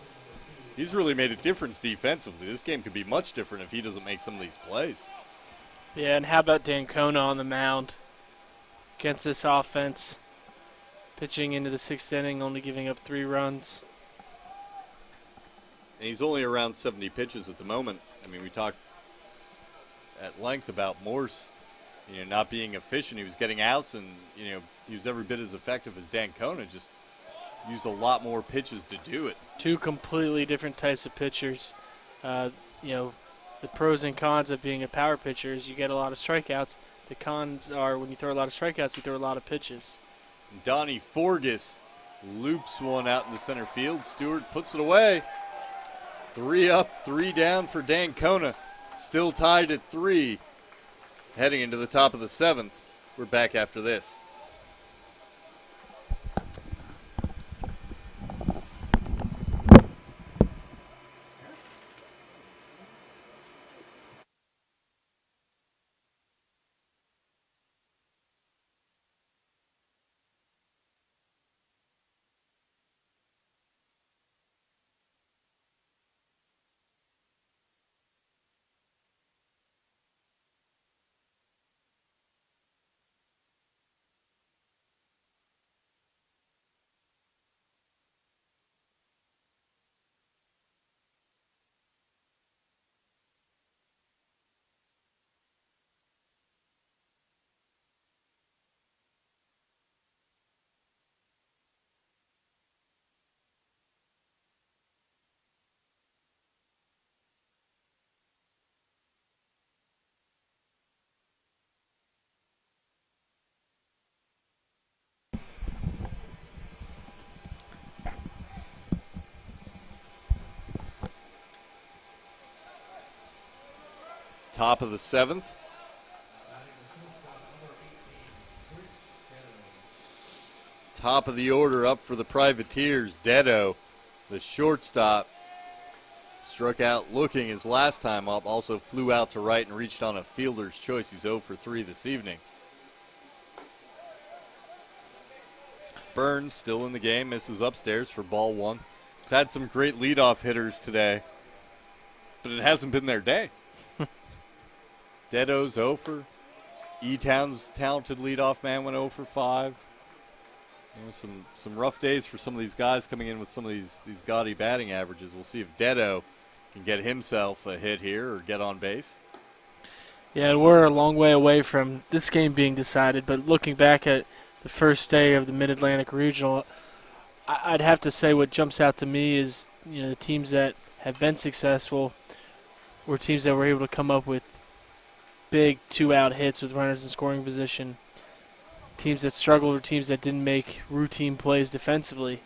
S2: really made a difference defensively. This game could be much different if he doesn't make some of these plays.
S1: Yeah, and how about Dancona on the mound against this offense? Pitching into the 6th inning, only giving up 3 runs.
S2: And he's only around 70 pitches at the moment. I mean, we talked at length about Morse, not being efficient. He was getting outs, and, he was every bit as effective as Dancona, just used a lot more pitches to do it.
S1: 2 completely different types of pitchers. The pros and cons of being a power pitcher is you get a lot of strikeouts. The cons are when you throw a lot of strikeouts, you throw a lot of pitches.
S2: Donnie Forgas loops one out in the center field. Stewart puts it away. 3 up, 3 down for Dancona. Still tied at 3. Heading into the top of the 7th. We're back after this. Top of the 7th. Top of the order up for the Privateers. Dedo, the shortstop, struck out looking his last time up. Also flew out to right and reached on a fielder's choice. He's 0 for 3 this evening. Burns still in the game. Misses upstairs for ball 1. We've had some great leadoff hitters today, but it hasn't been their day. Dedo's 0 for. E-Town's talented leadoff man went 0 for 5. Some rough days for some of these guys coming in with some of these gaudy batting averages. We'll see if Dedo can get himself a hit here or get on base.
S1: Yeah, we're a long way away from this game being decided, but looking back at the first day of the Mid-Atlantic Regional, I'd have to say what jumps out to me is the teams that have been successful were teams that were able to come up with big 2-out hits with runners in scoring position. Teams that struggled were teams that didn't make routine plays defensively.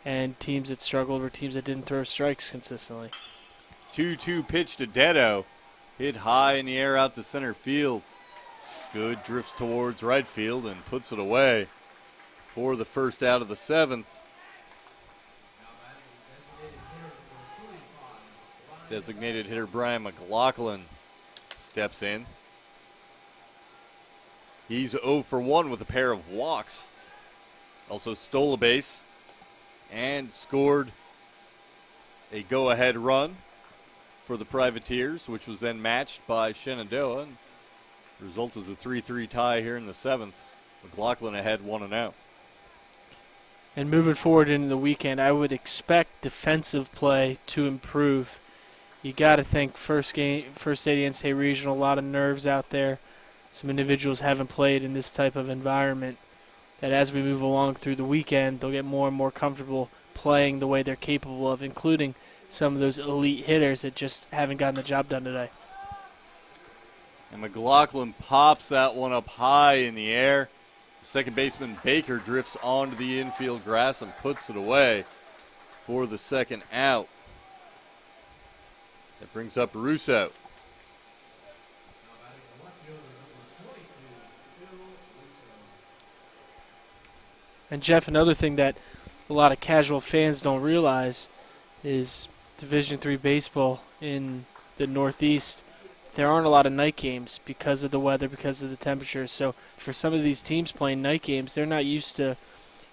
S1: And teams that struggled were teams that didn't throw strikes consistently.
S2: 2-2 pitch to Dedo. Hit high in the air out to center field. Good, drifts towards right field and puts it away for the first out of the 7th. Designated hitter Brian McLaughlin steps in. He's 0 for 1 with a pair of walks. Also stole a base and scored a go-ahead run for the Privateers, which was then matched by Shenandoah. And the result is a 3-3 tie here in the 7th. McLaughlin ahead 1-0.
S1: And moving forward into the weekend, I would expect defensive play to improve. You got to think first day of the NCAA regional, a lot of nerves out there. Some individuals haven't played in this type of environment. That as we move along through the weekend, they'll get more and more comfortable playing the way they're capable of, including some of those elite hitters that just haven't gotten the job done today.
S2: And McLaughlin pops that one up high in the air. Second baseman Baker drifts onto the infield grass and puts it away for the second out. That brings up Russo.
S1: And Jeff, another thing that a lot of casual fans don't realize is Division III baseball in the Northeast. There aren't a lot of night games because of the weather, because of the temperature. So for some of these teams playing night games, they're not used to,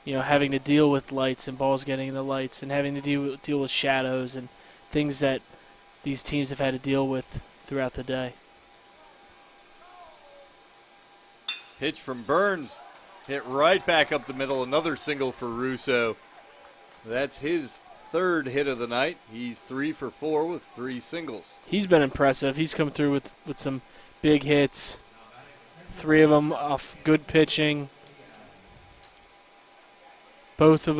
S1: having to deal with lights and balls getting in the lights and having to deal with shadows and things that these teams have had to deal with throughout the day.
S2: Pitch from Burns. Hit right back up the middle. Another single for Russo. That's his third hit of the night. He's 3 for 4 with 3 singles.
S1: He's been impressive. He's come through with some big hits. 3 of them off good pitching. Both of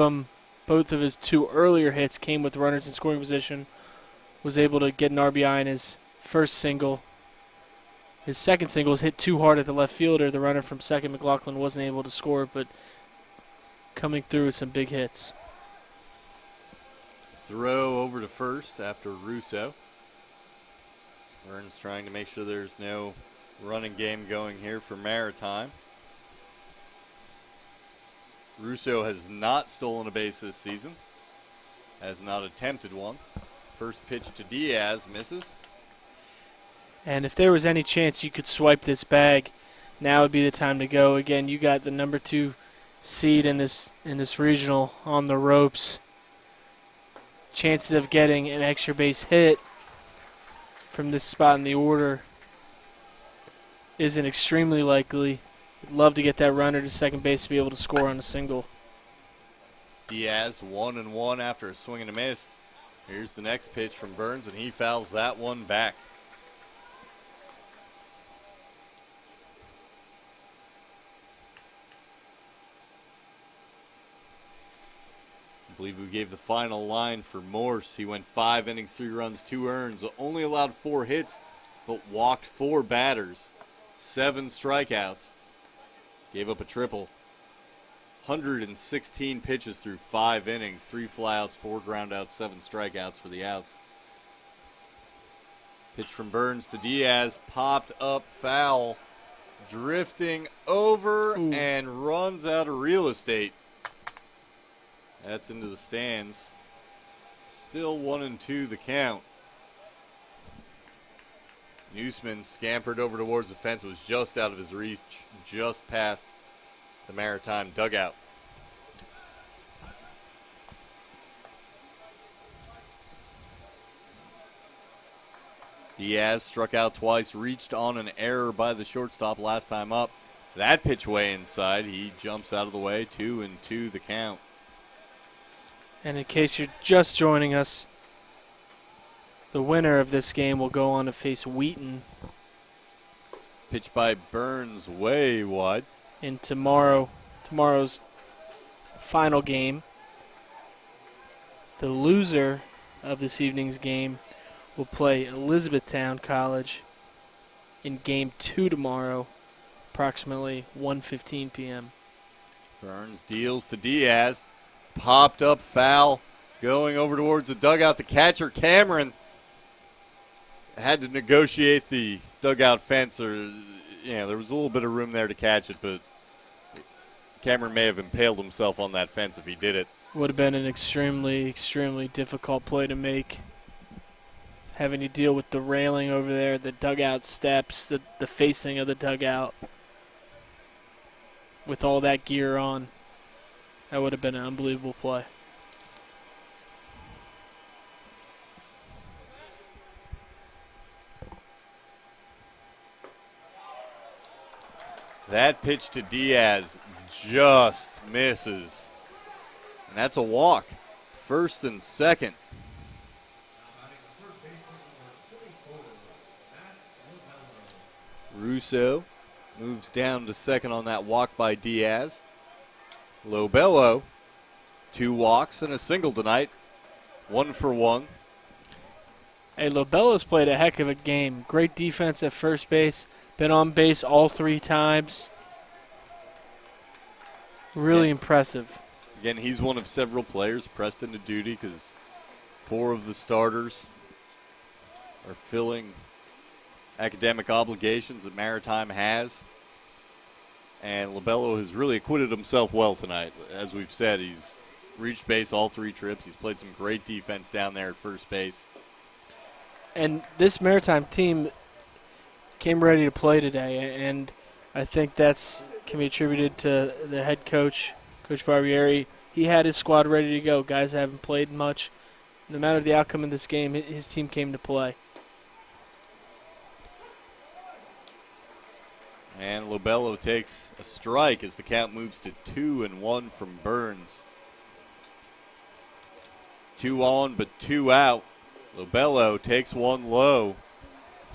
S1: his 2 earlier hits came with runners in scoring position. Was able to get an RBI in his first single. His second single was hit too hard at the left fielder. The runner from second, McLaughlin, wasn't able to score, but coming through with some big hits.
S2: Throw over to first after Russo. Burns trying to make sure there's no running game going here for Maritime. Russo has not stolen a base this season. Has not attempted one. First pitch to Diaz, misses.
S1: And if there was any chance you could swipe this bag, now would be the time to go. Again, you got the number 2 seed in this regional on the ropes. Chances of getting an extra base hit from this spot in the order isn't extremely likely. Would love to get that runner to second base to be able to score on a single.
S2: Diaz 1-1 after a swing and a miss. Here's the next pitch from Burns, and he fouls that one back. I believe we gave the final line for Morse. He went 5 innings, 3 runs, 2 earns. Only allowed 4 hits, but walked 4 batters. 7 strikeouts. Gave up a triple. 116 pitches through 5 innings. 3 flyouts, 4 groundouts, 7 strikeouts for the outs. Pitch from Burns to Diaz. Popped up foul. Drifting over and runs out of real estate. That's into the stands. Still 1-2 the count. Newsman scampered over towards the fence. Was just out of his reach. Just past the Maritime dugout. Diaz struck out twice. Reached on an error by the shortstop last time up. That pitch way inside. He jumps out of the way. 2-2 the count.
S1: And in case you're just joining us, the winner of this game will go on to face Wheaton.
S2: Pitch by Burns way wide.
S1: In tomorrow's final game. The loser of this evening's game will play Elizabethtown College in Game 2 tomorrow, approximately 1:15 p.m.
S2: Burns deals to Diaz. Popped up foul. Going over towards the dugout. The catcher, Cameron, had to negotiate the dugout fence. Or, there was a little bit of room there to catch it, but Cameron may have impaled himself on that fence if he did it.
S1: Would have been an extremely, extremely difficult play to make. having to deal with the railing over there, the dugout steps, the facing of the dugout. With all that gear on, that would have been an unbelievable play.
S2: That pitch to Diaz just misses. And that's a walk. First and second. Russo moves down to second on that walk by Diaz. Lobello, 2 walks and a single tonight. 1 for 1.
S1: Hey, Lobello's played a heck of a game. Great defense at first base. Been on base all 3 times. Really impressive.
S2: Again, he's one of several players pressed into duty because 4 of the starters are filling academic obligations that Maritime has. And Lobello has really acquitted himself well tonight. As we've said, he's reached base all 3 trips. He's played some great defense down there at first base.
S1: And this Maritime team came ready to play today, and I think that's can be attributed to the head coach, Coach Barbieri. He had his squad ready to go. Guys haven't played much. No matter the outcome of this game, his team came to play.
S2: And Lobello takes a strike as the count moves to 2-1 from Burns. 2 on, but 2 out. Lobello takes 1 low.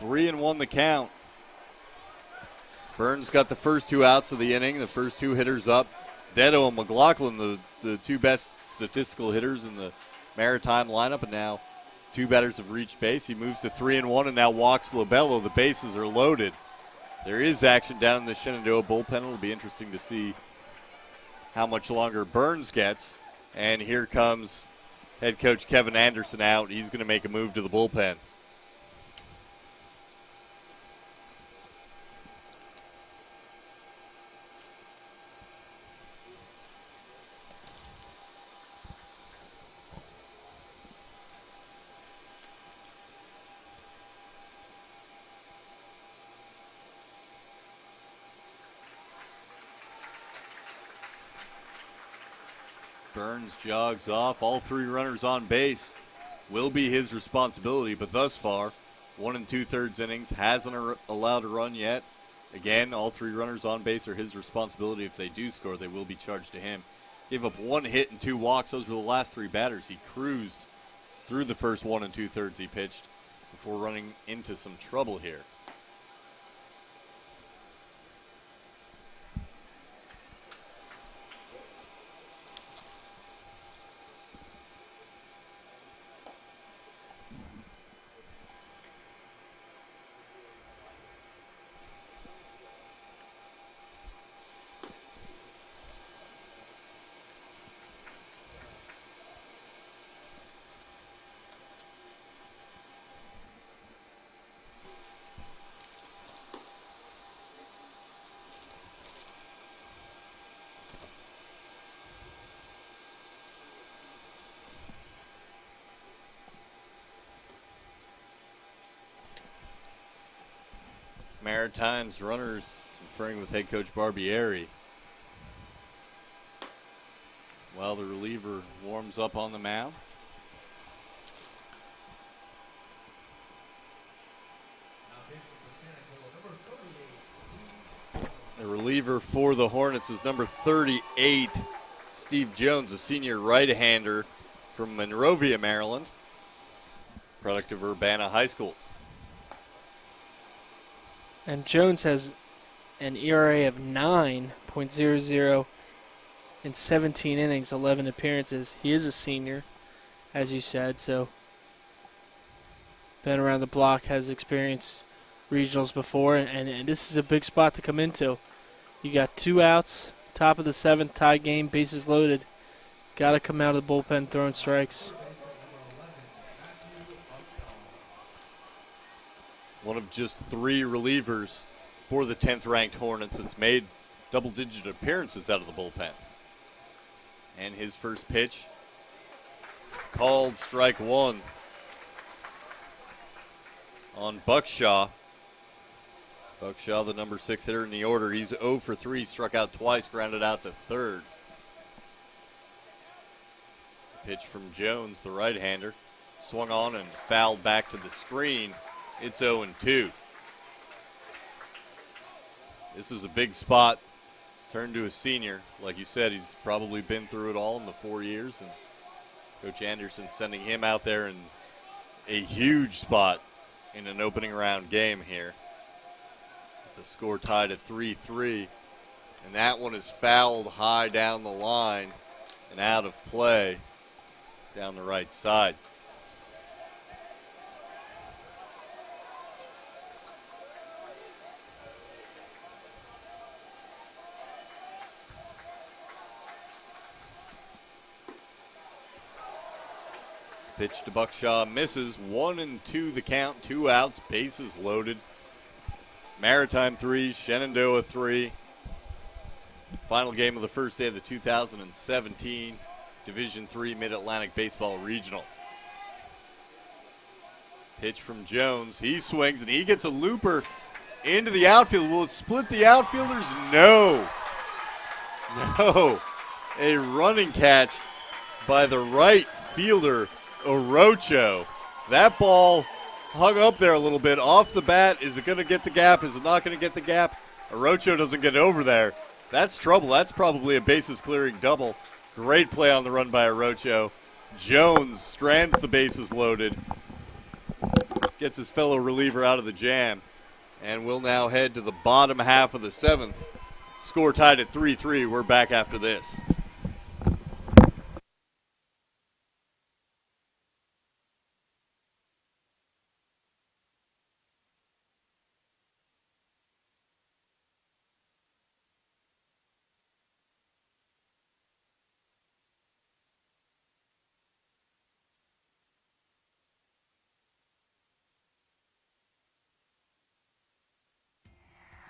S2: 3-1 the count. Burns got the first 2 outs of the inning, the first 2 hitters up. Detto and McLaughlin, the 2 best statistical hitters in the Maritime lineup, and now 2 batters have reached base. He moves to 3-1 and now walks Lobello. The bases are loaded. There is action down in the Shenandoah bullpen. It'll be interesting to see how much longer Burns gets. And here comes head coach Kevin Anderson out. He's going to make a move to the bullpen. Burns jogs off. All 3 runners on base will be his responsibility, but thus far, 1 2/3 innings, hasn't allowed a run yet. Again, all 3 runners on base are his responsibility. If they do score, they will be charged to him. Gave up 1 hit and 2 walks. Those were the last 3 batters. He cruised through the first 1 2/3 he pitched before running into some trouble here. Maritime's runners conferring with head coach Barbieri while the reliever warms up on the mound. The reliever for the Hornets is number 38, Steve Jones, a senior right-hander from Monrovia, Maryland, product of Urbana High School.
S1: And Jones has an ERA of 9.00 in 17 innings, 11 appearances. He is a senior, as you said, so been around the block, has experienced regionals before, and this is a big spot to come into. You got 2 outs, top of the 7th, tie game, bases loaded. Got to come out of the bullpen throwing strikes.
S2: One of just 3 relievers for the 10th-ranked Hornets that's made double-digit appearances out of the bullpen. And his first pitch, called strike 1. on Buckshaw. Buckshaw, the number 6 hitter in the order. He's 0 for 3, struck out twice, grounded out to third. Pitch from Jones, the right-hander. Swung on and fouled back to the screen. It's 0-2. This is a big spot. Turned to a senior. Like you said, he's probably been through it all in the 4 years. And Coach Anderson sending him out there in a huge spot in an opening round game here. The score tied at 3-3. And that one is fouled high down the line and out of play down the right side. Pitch to Buckshaw misses. 1-2 the count. 2 outs. Bases loaded. Maritime 3, Shenandoah 3. Final game of the first day of the 2017 Division III Mid-Atlantic Baseball Regional. Pitch from Jones. He swings and he gets a looper into the outfield. Will it split the outfielders? No. No. A running catch by the right fielder, Orocho. That ball hung up there a little bit. Off the bat. Is it going to get the gap? Is it not going to get the gap? Orocho doesn't get over there. That's trouble. That's probably a bases clearing double. Great play on the run by Orocho. Jones strands the bases loaded. Gets his fellow reliever out of the jam. And we'll now head to the bottom half of the 7th. Score tied at 3-3. We're back after this.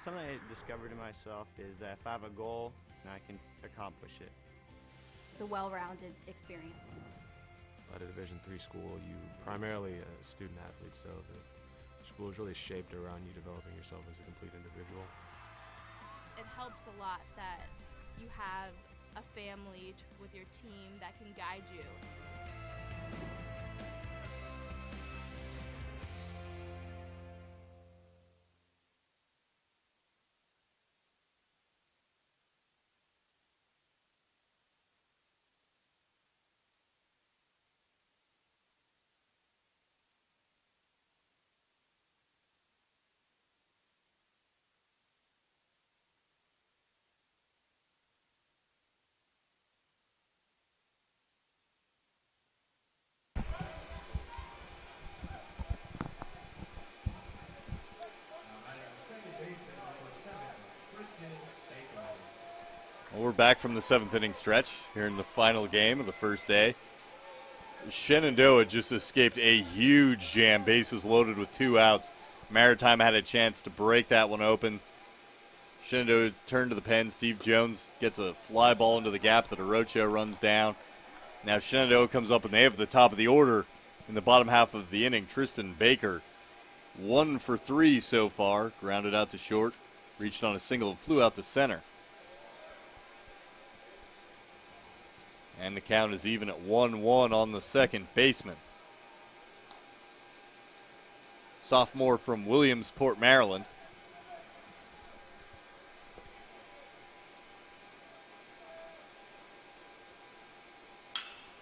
S6: Something I discovered in myself is that if I have a goal, then I can accomplish it.
S16: It's a well-rounded experience.
S4: At a Division III school, you primarily a student athlete, so the school is really shaped around you developing yourself as a complete individual.
S5: It helps a lot that you have a family with your team that can guide you.
S2: Well, we're back from the 7th inning stretch here in the final game of the first day. Shenandoah just escaped a huge jam, bases loaded with 2 outs. Maritime had a chance to break that one open. Shenandoah turned to the pen. Steve Jones gets a fly ball into the gap that Orocho runs down. Now Shenandoah comes up and they have the top of the order in the bottom half of the inning. Tristan Baker, 1 for 3 so far, grounded out to short, reached on a single and flew out to center. And the count is even at 1-1 on the second baseman. Sophomore from Williamsport, Maryland.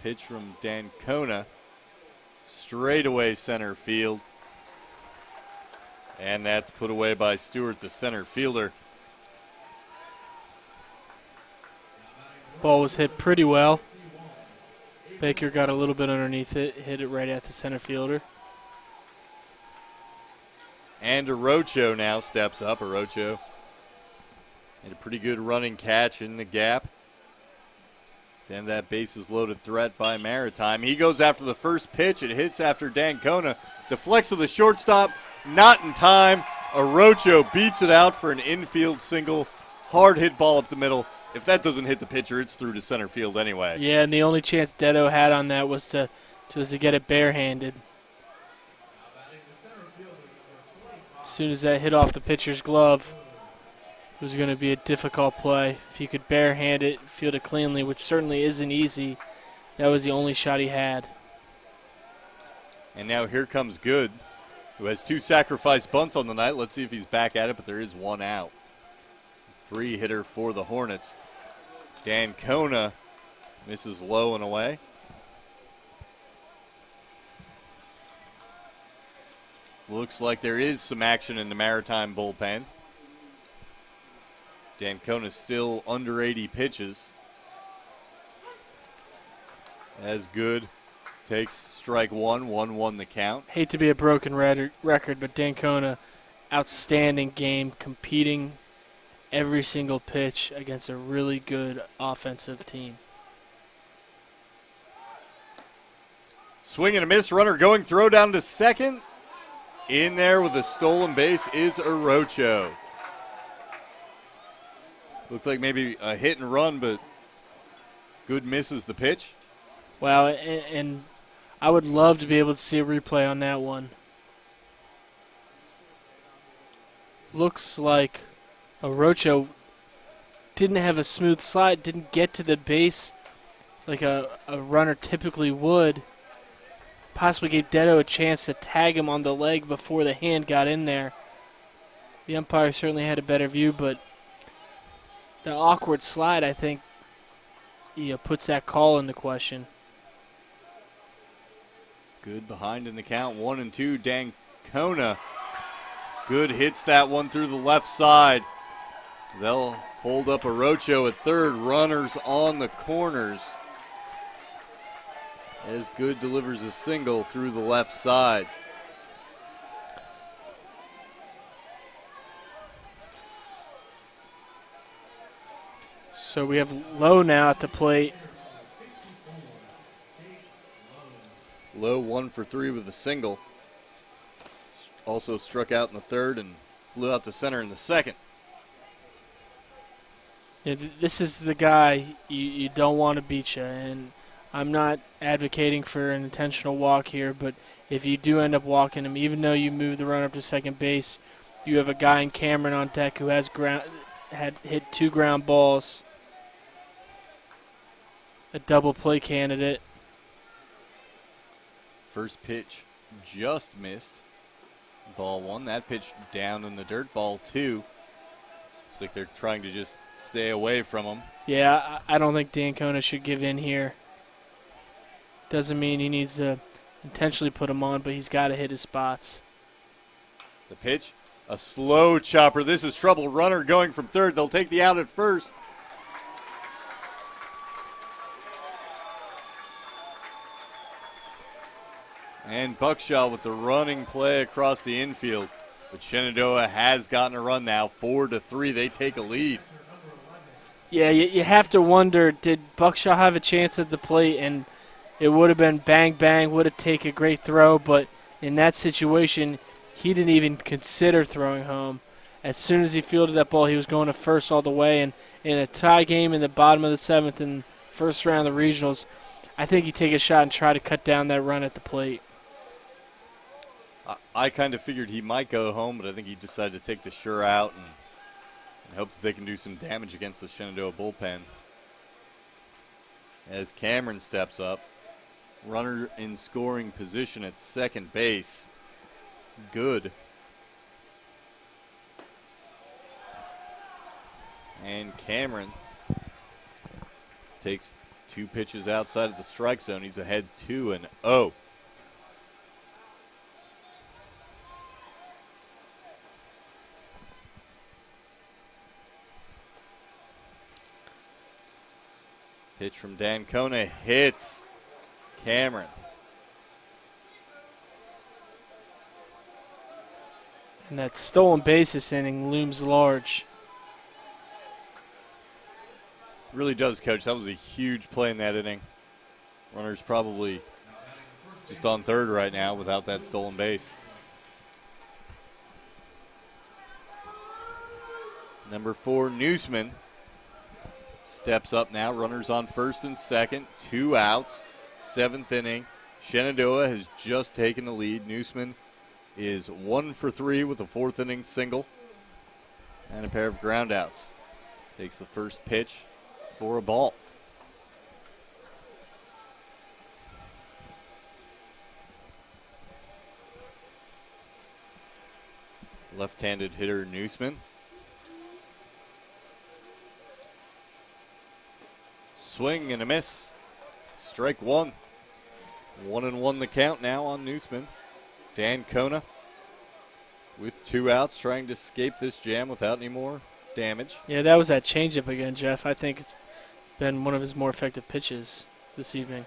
S2: Pitch from Dancona. Straightaway center field. And that's put away by Stewart, the center fielder.
S1: Ball was hit pretty well. Baker got a little bit underneath it, hit it right at the center fielder.
S2: And Orocho now steps up. Orocho had a pretty good running catch in the gap. Then that bases loaded threat by Maritime. He goes after the first pitch. It hits after Dancona. Deflects to the shortstop. Not in time. Orocho beats it out for an infield single. Hard hit ball up the middle. If that doesn't hit the pitcher, it's through to center field anyway.
S1: Yeah, and the only chance DIII had on that was to get it barehanded. soon as that hit off the pitcher's glove, it was going to be a difficult play. If he could barehand it, field it cleanly, which certainly isn't easy, that was the only shot he had.
S2: And now here comes Good, who has 2 sacrifice bunts on the night. Let's see if he's back at it, but there is 1 out. 3-hitter for the Hornets. Dancona misses low and away. Looks like there is some action in the Maritime bullpen. Dancona still under 80 pitches. As Good takes strike 1, 1-1 the count.
S1: Hate to be a broken record, but Dancona, outstanding game, competing every single pitch against a really good offensive team.
S2: Swing and a miss, runner going, throw down to second. In there with a stolen base is Orocho. Looked like maybe a hit and run, but Good misses the pitch.
S1: Wow, and I would love to be able to see a replay on that one. Looks like Orocho didn't have a smooth slide, didn't get to the base like a runner typically would. Possibly gave Detto a chance to tag him on the leg before the hand got in there. The umpire certainly had a better view, but the awkward slide, I think, puts that call into question.
S2: Good behind in the count, 1-2. Dancona. Good hits that one through the left side. They'll hold up Orocho at third. Runners on the corners. As Good delivers a single through the left side.
S1: So we have Lowe now at the plate.
S2: Lowe 1 for 3 with a single. Also struck out in the third and flew out to center in the second.
S1: Yeah, this is the guy you don't want to beat you, and I'm not advocating for an intentional walk here, but if you do end up walking him, even though you move the runner up to second base, you have a guy in Cameron on deck who has had hit 2 ground balls, a double play candidate.
S2: First pitch just missed. Ball 1. That pitch down in the dirt. Ball 2. It's like they're trying to just stay away from him.
S1: Yeah, I don't think Dancona should give in here. Doesn't mean he needs to intentionally put him on, but he's got to hit his spots.
S2: The pitch, a slow chopper. This is trouble. Runner going from third. They'll take the out at first. And Buckshaw with the running play across the infield. But Shenandoah has gotten a run now. 4-3. They take a lead.
S1: Yeah, you have to wonder, did Buckshaw have a chance at the plate? And it would have been bang, bang, would have taken a great throw. But in that situation, he didn't even consider throwing home. As soon as he fielded that ball, he was going to first all the way. And in a tie game in the bottom of the 7th and first round of the regionals, I think you take a shot and try to cut down that run at the plate.
S2: I kind of figured he might go home, but I think he decided to take the sure out and hope that they can do some damage against the Shenandoah bullpen. As Cameron steps up, runner in scoring position at second base. Good. And Cameron takes 2 pitches outside of the strike zone. He's ahead 2-0. Pitch from Dancona hits Cameron.
S1: And that stolen bases inning looms large.
S2: Really does, Coach. That was a huge play in that inning. Runner's probably just on third right now without that stolen base. Number 4, Newsman, steps up now. Runners on first and second. 2 outs. 7th inning. Shenandoah has just taken the lead. Newsman is 1 for 3 with a fourth inning single and a pair of ground outs. Takes the first pitch for a ball. Left-handed hitter Newsman. Swing and a miss. Strike one. 1-1 the count now on Newsman. Dan Kona with 2 outs trying to escape this jam without any more damage.
S1: Yeah, that was that changeup again, Jeff. I think it's been one of his more effective pitches this evening.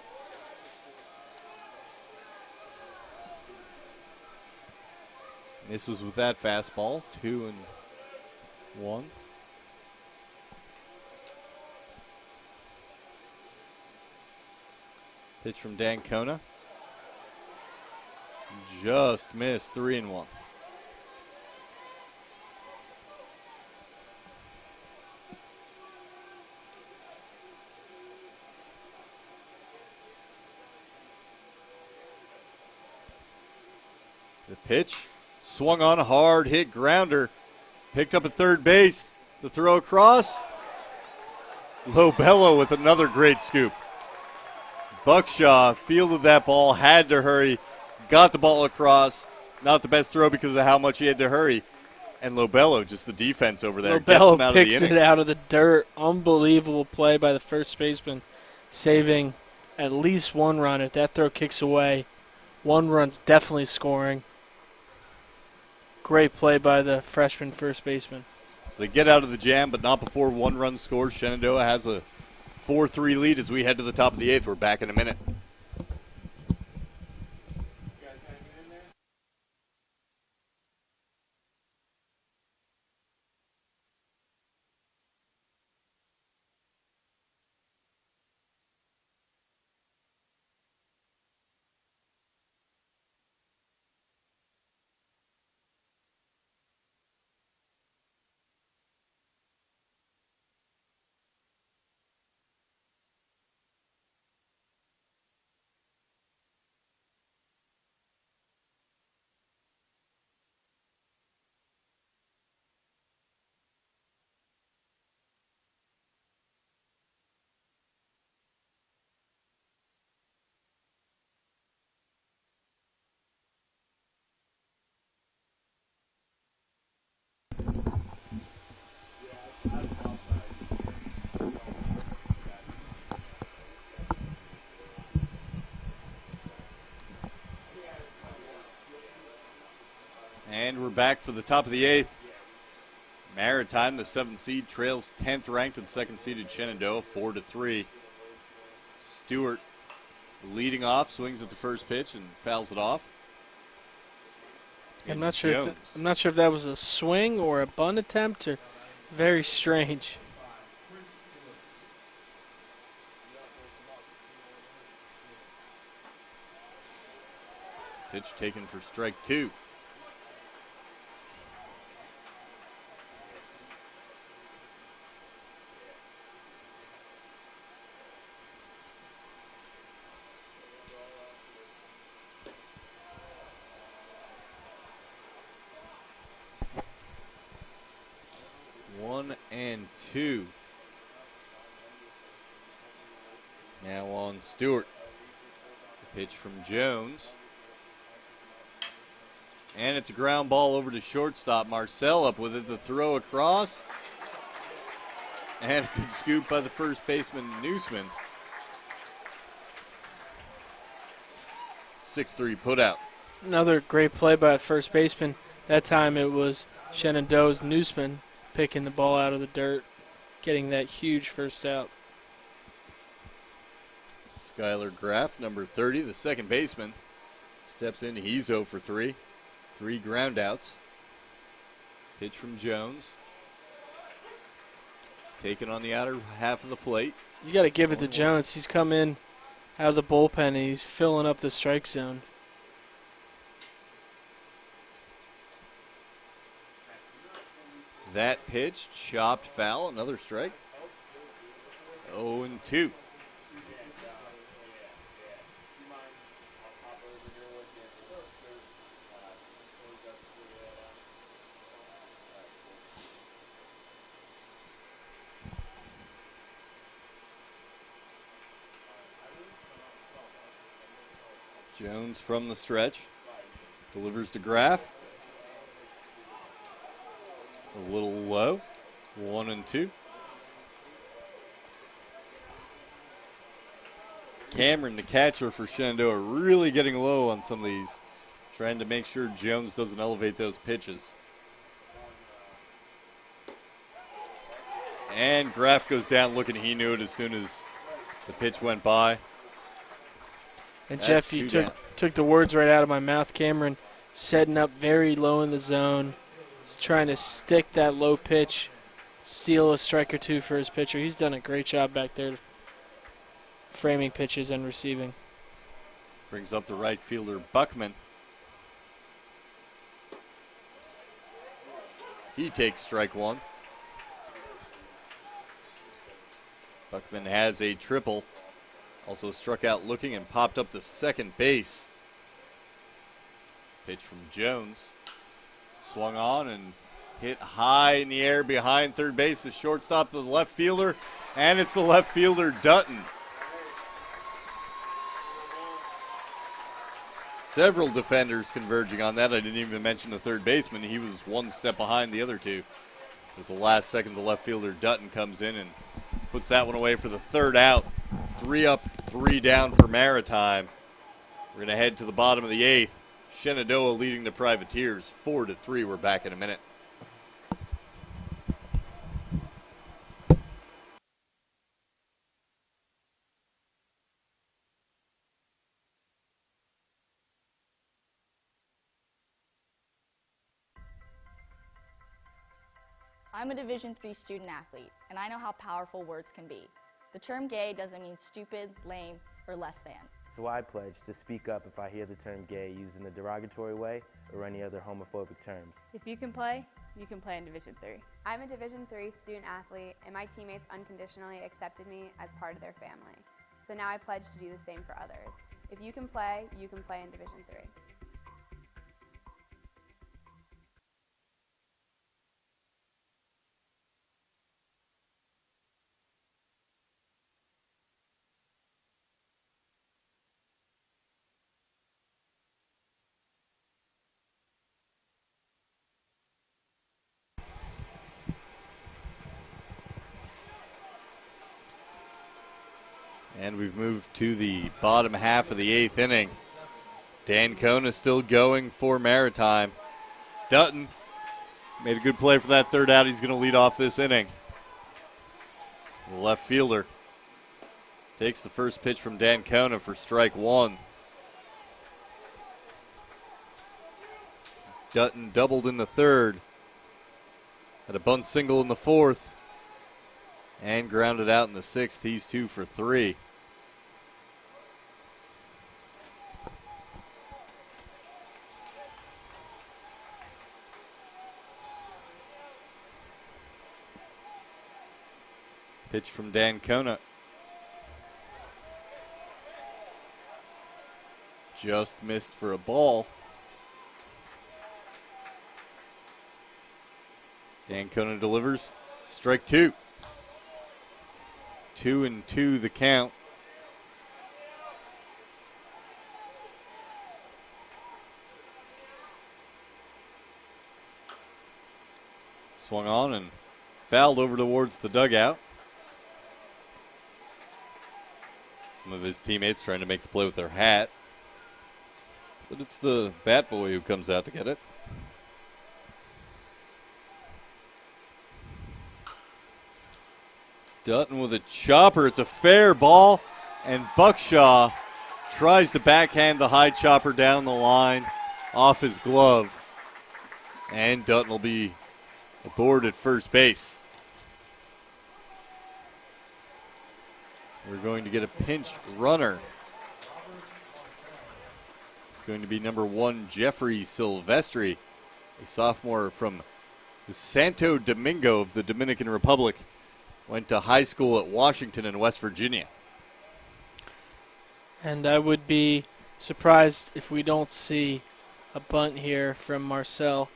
S2: Misses with that fastball. 2-1. Pitch from Dan Kona. Just missed. 3-1. The pitch swung on a hard hit grounder. Picked up at third base. The throw across. Lobello with another great scoop. Buckshaw fielded that ball, had to hurry, got the ball across. Not the best throw because of how much he had to hurry. And Lobello, just the defense over there, gets him out
S1: picks
S2: of the inning.
S1: it out of the dirt. Unbelievable play by the first baseman, saving at least one run. If that throw kicks away, 1 run's definitely scoring. Great play by the freshman first baseman.
S2: So they get out of the jam, but not before 1 run scores. Shenandoah has a 4-3 lead as we head to the top of the 8th. We're back in a minute. And we're back for the top of the 8th. Maritime, the 7th seed, trails 10th ranked and 2nd seeded Shenandoah 4-3. Stewart leading off, swings at the first pitch and fouls it off.
S1: I'm not sure if that was a swing or a bunt attempt, or very strange.
S2: Pitch taken for strike 2. One and two. Now on Stewart. The pitch from Jones. And it's a ground ball over to shortstop. Marcel up with it. The throw across. And a good scoop by the first baseman, Newsman. 6-3 put out.
S1: Another great play by the first baseman. That time it was Shenandoah's Newsman picking the ball out of the dirt, getting that huge first out.
S2: Skylar Graff, number 30, the second baseman, steps in. He's 0 for 3. 3 ground outs. Pitch from Jones. Taken on the outer half of the plate.
S1: You got to give it to Jones. He's come in out of the bullpen and he's filling up the strike zone.
S2: That pitch, chopped foul, another strike. 0-2. Jones from the stretch. Delivers to Graff. A little low. 1-2. Cameron, the catcher for Shenandoah, really getting low on some of these. Trying to make sure Jones doesn't elevate those pitches. And Graff goes down looking. He knew it as soon as the pitch went by.
S1: And
S2: That's
S1: Jeff, you took the words right out of my mouth. Cameron setting up very low in the zone. He's trying to stick that low pitch, steal a strike or two for his pitcher. He's done a great job back there framing pitches and receiving.
S2: Brings up the right fielder, Buckman. He takes strike one. Buckman has a triple. Also struck out looking and popped up to second base. Pitch from Jones. Swung on and hit high in the air behind third base. The shortstop to the left fielder. And it's the left fielder, Dutton. Several defenders converging on that. I didn't even mention the third baseman. He was one step behind the other two. With the last second, the left fielder, Dutton, comes in and puts that one away for the third out. 3 up, 3 down for Maritime. We're going to head to the bottom of the 8th. Shenandoah leading the Privateers 4-3. We're back in a minute.
S11: I'm a Division III student athlete, and I know how powerful words can be. The term gay doesn't mean stupid, lame, or less than.
S12: So I pledge to speak up if I hear the term gay used in a derogatory way or any other homophobic terms.
S9: If you can play in Division III.
S13: I'm a Division III student athlete, and my teammates unconditionally accepted me as part of their family. So now I pledge to do the same for others. If you can play in Division III.
S2: And we've moved to the bottom half of the 8th inning. Dan Cohn is still going for Maritime. Dutton made a good play for that third out. He's going to lead off this inning. The left fielder takes the first pitch from Dan Cohn for strike one. Dutton doubled in the third. Had a bunt single in the fourth. And grounded out in the sixth. He's 2 for 3. Pitch from Dan Kona. Just missed for a ball. Dan Kona delivers. Strike 2. 2-2 the count. Swung on and fouled over towards the dugout. Some of his teammates trying to make the play with their hat. But it's the bat boy who comes out to get it. Dutton with a chopper. It's a fair ball. And Buckshaw tries to backhand the high chopper down the line off his glove. And Dutton will be aboard at first base. We're going to get a pinch runner. It's going to be number 1, Jeffrey Silvestri, a sophomore from the Santo Domingo of the Dominican Republic. Went to high school at Washington in West Virginia.
S1: And I would be surprised if we don't see a bunt here from Marcel.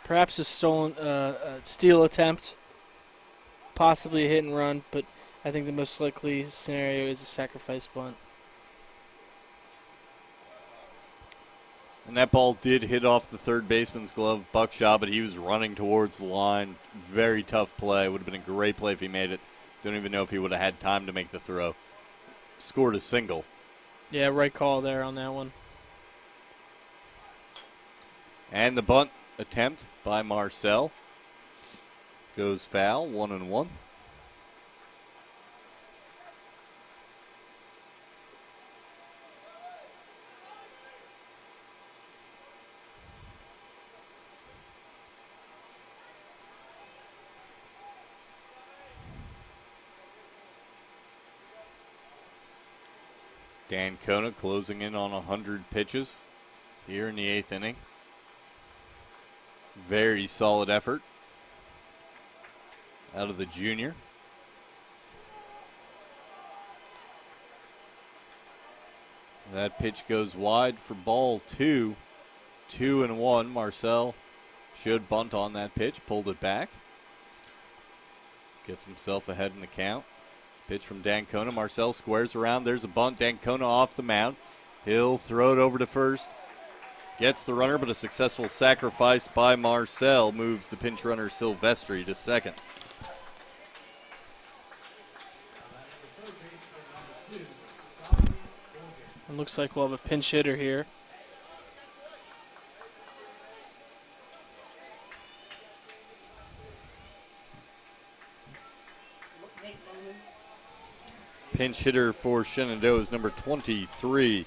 S1: Perhaps a steal attempt. possibly a hit and run, but I think the most likely scenario is a sacrifice bunt.
S2: And that ball did hit off the third baseman's glove, Buckshot, but he was running towards the line. Very tough play. Would have been a great play if he made it. Don't even know if he would have had time to make the throw. Scored a single.
S1: Yeah, right call there on that one.
S2: And the bunt attempt by Marcel goes foul, 1-1. Dan Kona closing in on 100 pitches here in the 8th inning. Very solid effort out of the junior. That pitch goes wide for ball 2. 2-1. Marcel should bunt on that pitch, pulled it back. Gets himself ahead in the count. Pitch from Dan Kona. Marcel squares around. There's a bunt. Dan Kona off the mound. He'll throw it over to first. Gets the runner, but a successful sacrifice by Marcel moves the pinch runner Silvestri to second.
S1: It looks like we'll have a pinch hitter here.
S2: Pinch hitter for Shenandoah is number 23,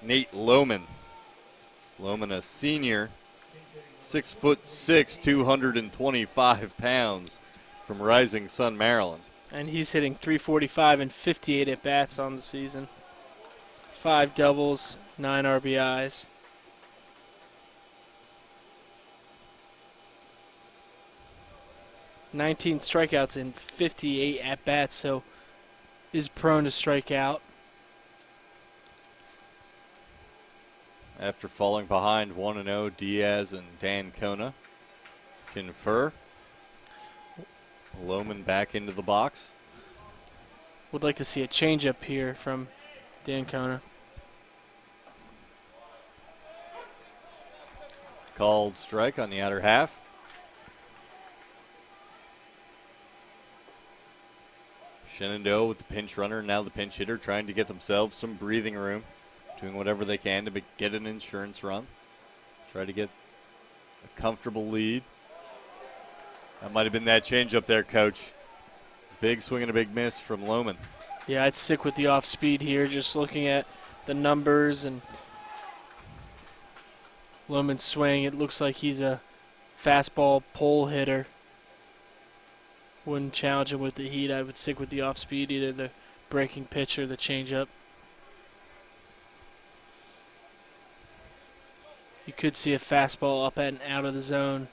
S2: Nate Lohman. Lohman, a senior, 6'6", 225 pounds from Rising Sun, Maryland.
S1: And he's hitting .345 and 58 at-bats on the season. 5 doubles, 9 RBIs. $19 strikeouts and 58 at-bats, so is prone to strike out.
S2: After falling behind 1-0, Diaz and Dan Kona confer. Lohman back into the box.
S1: Would like to see a changeup here from Dan Kona.
S2: Called strike on the outer half. Shenandoah with the pinch runner, now the pinch hitter, trying to get themselves some breathing room, doing whatever they can to get an insurance run. Try to get a comfortable lead. That might have been that changeup there, Coach. Big swing and a big miss from Lohman.
S1: Yeah, I'd stick with the off speed here, just looking at the numbers and Lohman's swing. It looks like he's a fastball pole hitter. Wouldn't challenge him with the heat. I would stick with the off speed, either the breaking pitch or the changeup. You could see a fastball up and out of the zone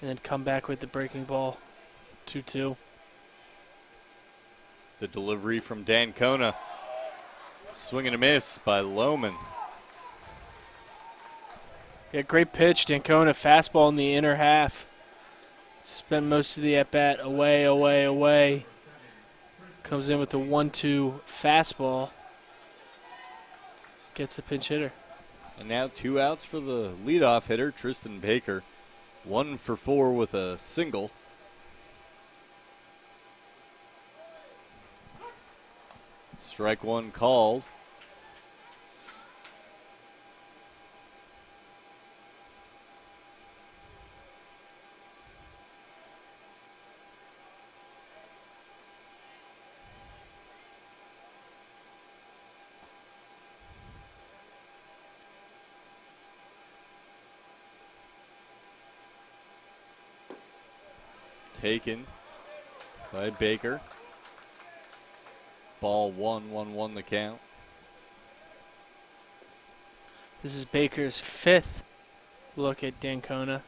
S1: and then come back with the breaking ball. 2-2.
S2: The delivery from Dan Kona. Swing and a miss by Lohman.
S1: Yeah, great pitch. Dancona, fastball in the inner half. Spent most of the at-bat away, away, away. Comes in with the 1-2 fastball. Gets the pinch hitter.
S2: And now 2 outs for the leadoff hitter, Tristan Baker. 1 for 4 with a single. Strike 1 called. Taken by Baker. Ball 1-1-1 the count.
S1: This is Baker's 5th look at Dancona.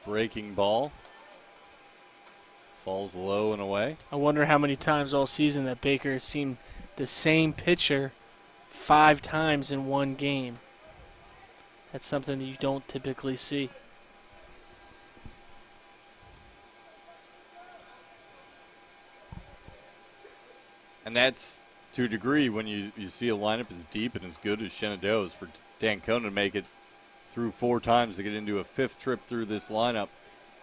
S2: Breaking ball. Falls low and away.
S1: I wonder how many times all season that Baker has seen the same pitcher 5 times in one game. That's something that you don't typically see.
S2: And that's, to a degree, when you see a lineup as deep and as good as Shenandoah's, for Dancona to make it through 4 times to get into a 5th trip through this lineup,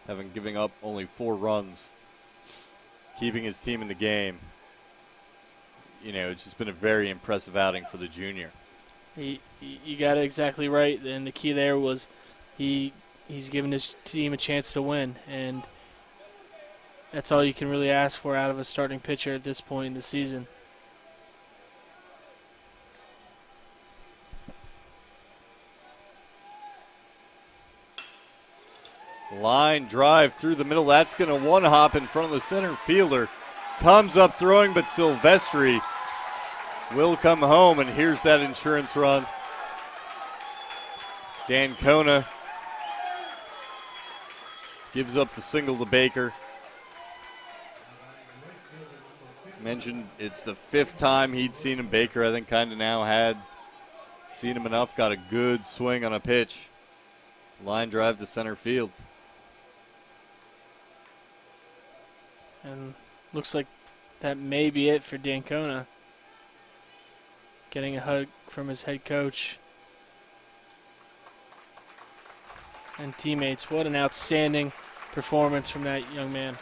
S2: having giving up only 4 runs, keeping his team in the game. You know, it's just been a very impressive outing for the junior.
S1: You got it exactly right, and the key there was he's given his team a chance to win, and that's all you can really ask for out of a starting pitcher at this point in the season.
S2: Line drive through the middle. That's going to one-hop in front of the center fielder. Comes up throwing, but Silvestri will come home, and here's that insurance run. Dancona gives up the single to Baker. Mentioned it's the 5th time he'd seen him. Baker, I think, kind of now had seen him enough. Got a good swing on a pitch. Line drive to center field.
S1: And looks like that may be it for Dancona. Getting a hug from his head coach and teammates. What an outstanding performance from that young man.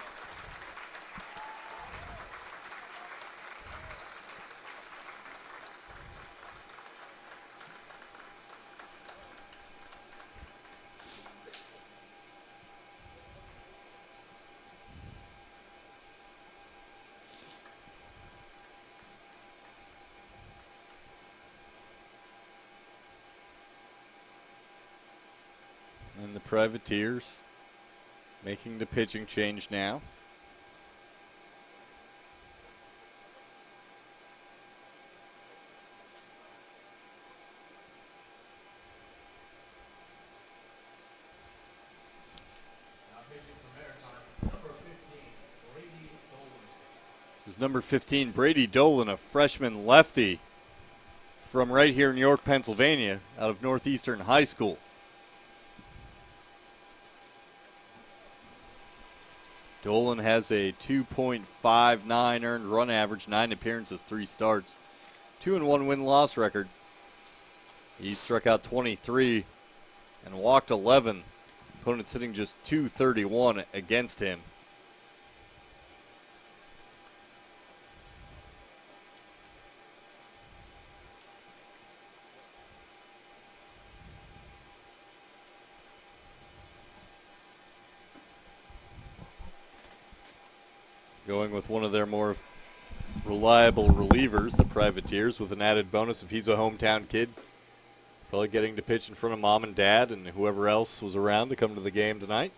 S2: And the Privateers making the pitching change now. This is number 15, Brady Dolan, a freshman lefty from right here in York, Pennsylvania, out of Northeastern High School. Dolan has a 2.59 earned run average, 9 appearances, 3 starts, 2-1 win-loss record. He struck out 23 and walked 11. Opponents hitting just .231 against him. Going with one of their more reliable relievers, the Privateers, with an added bonus if he's a hometown kid. Probably getting to pitch in front of mom and dad and whoever else was around to come to the game tonight.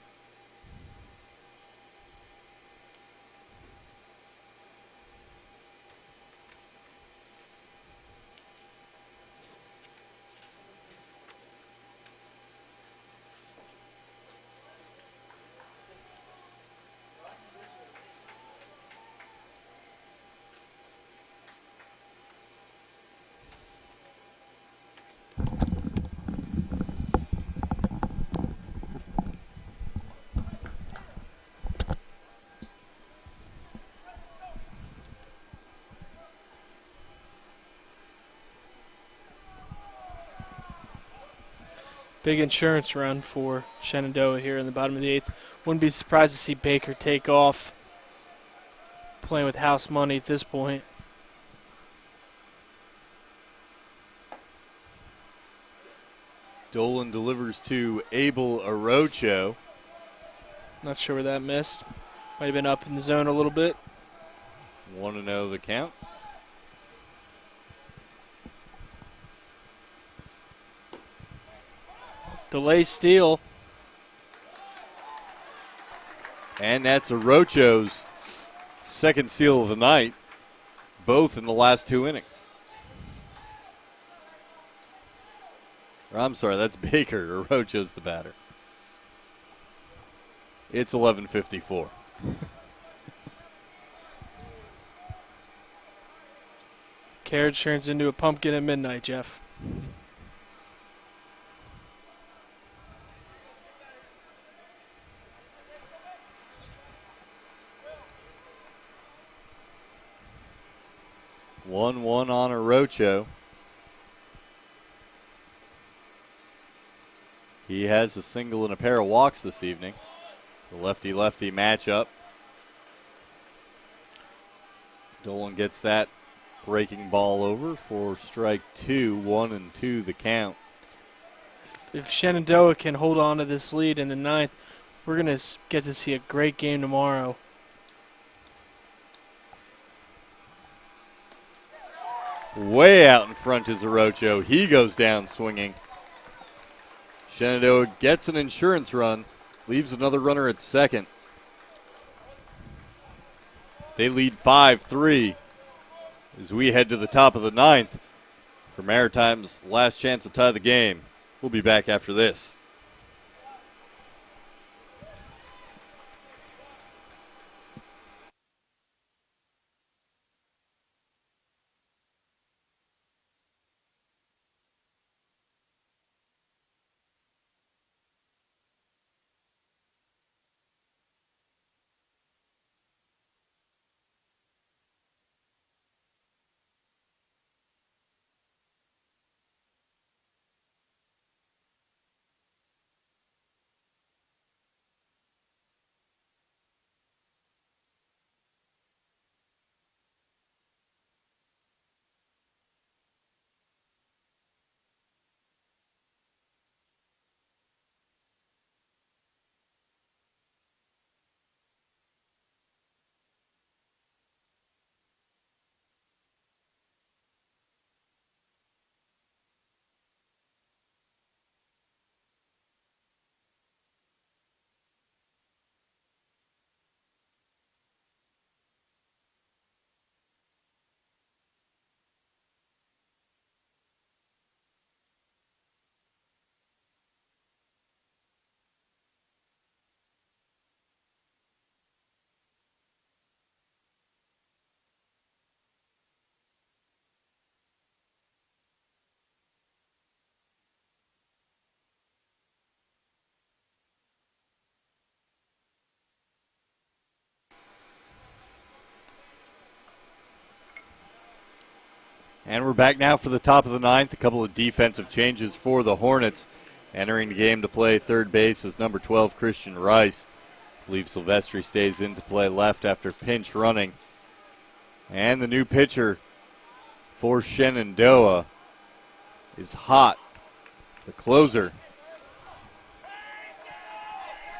S1: Big insurance run for Shenandoah here in the bottom of the 8th. Wouldn't be surprised to see Baker take off, playing with house money at this point.
S2: Dolan delivers to Abel Arocho.
S1: Not sure where that missed. Might have been up in the zone a little bit.
S2: 1-0 the count.
S1: Delay steal.
S2: And that's Arocho's second steal of the night, both in the last 2 innings. Or, I'm sorry, that's Baker. Arocho's the batter. It's 11:54.
S1: Carriage turns into a pumpkin at midnight, Jeff.
S2: 1-1 on Orocho. He has a single and a pair of walks this evening. The lefty-lefty matchup. Dolan gets that breaking ball over for strike 2, 1-2 the count.
S1: If Shenandoah can hold on to this lead in the ninth, we're going to get to see a great game tomorrow.
S2: Way out in front is Orocho. He goes down swinging. Shenandoah gets an insurance run, leaves another runner at second. They lead 5-3 as we head to the top of the ninth for Maritime's last chance to tie the game. We'll be back after this. And we're back now for the top of the ninth. A couple of defensive changes for the Hornets. Entering the game to play third base is number 12, Christian Rice. I believe Silvestri stays in to play left after pinch running. And the new pitcher for Shenandoah is Hott, the closer.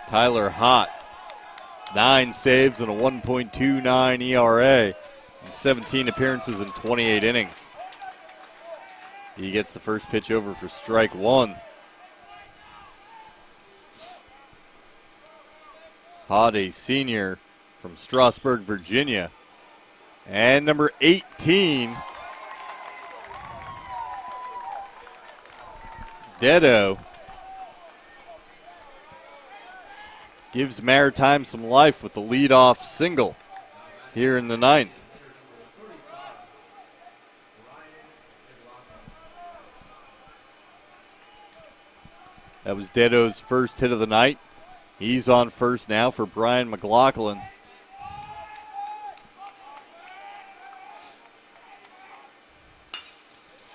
S2: Tyler Hott, 9 saves and a 1.29 ERA in 17 appearances in 28 innings. He gets the first pitch over for strike 1. Hott, a senior from Strasburg, Virginia. And number 18, Dedo, gives Maritime some life with the leadoff single here in the ninth. That was Dedo's first hit of the night. He's on first now for Brian McLaughlin.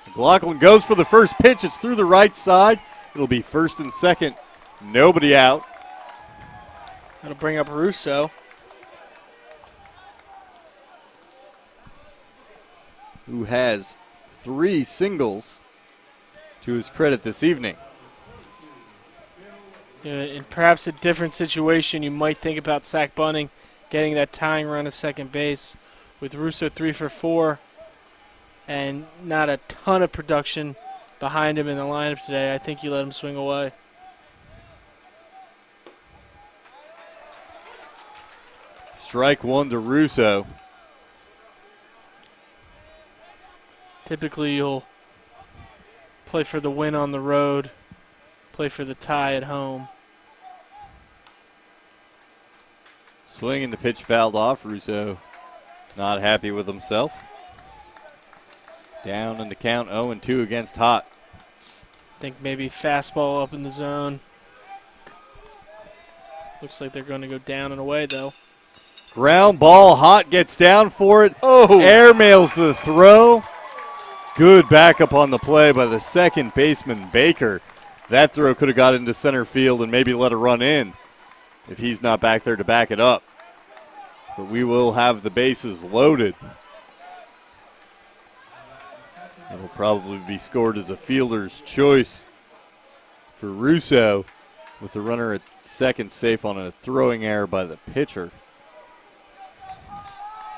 S2: McLaughlin goes for the first pitch. It's through the right side. It'll be first and second. Nobody out.
S1: That'll bring up Russo.
S2: Who has 3 singles to his credit this evening.
S1: In perhaps a different situation, you might think about Zach Bunning getting that tying run to second base. With Russo 3 for 4 and not a ton of production behind him in the lineup today, I think you let him swing away.
S2: Strike 1 to Russo.
S1: Typically you'll play for the win on the road, play for the tie at home.
S2: Swing and the pitch fouled off. Russo not happy with himself. Down in the count, 0-2 against Hott.
S1: Think maybe fastball up in the zone. Looks like they're going to go down and away though.
S2: Ground ball, Hott gets down for it.
S1: Oh.
S2: Air mails the throw. Good backup on the play by the second baseman, Baker. That throw could have got into center field and maybe let a run in if he's not back there to back it up. But we will have the bases loaded. It'll probably be scored as a fielder's choice for Russo, with the runner at second safe on a throwing error by the pitcher.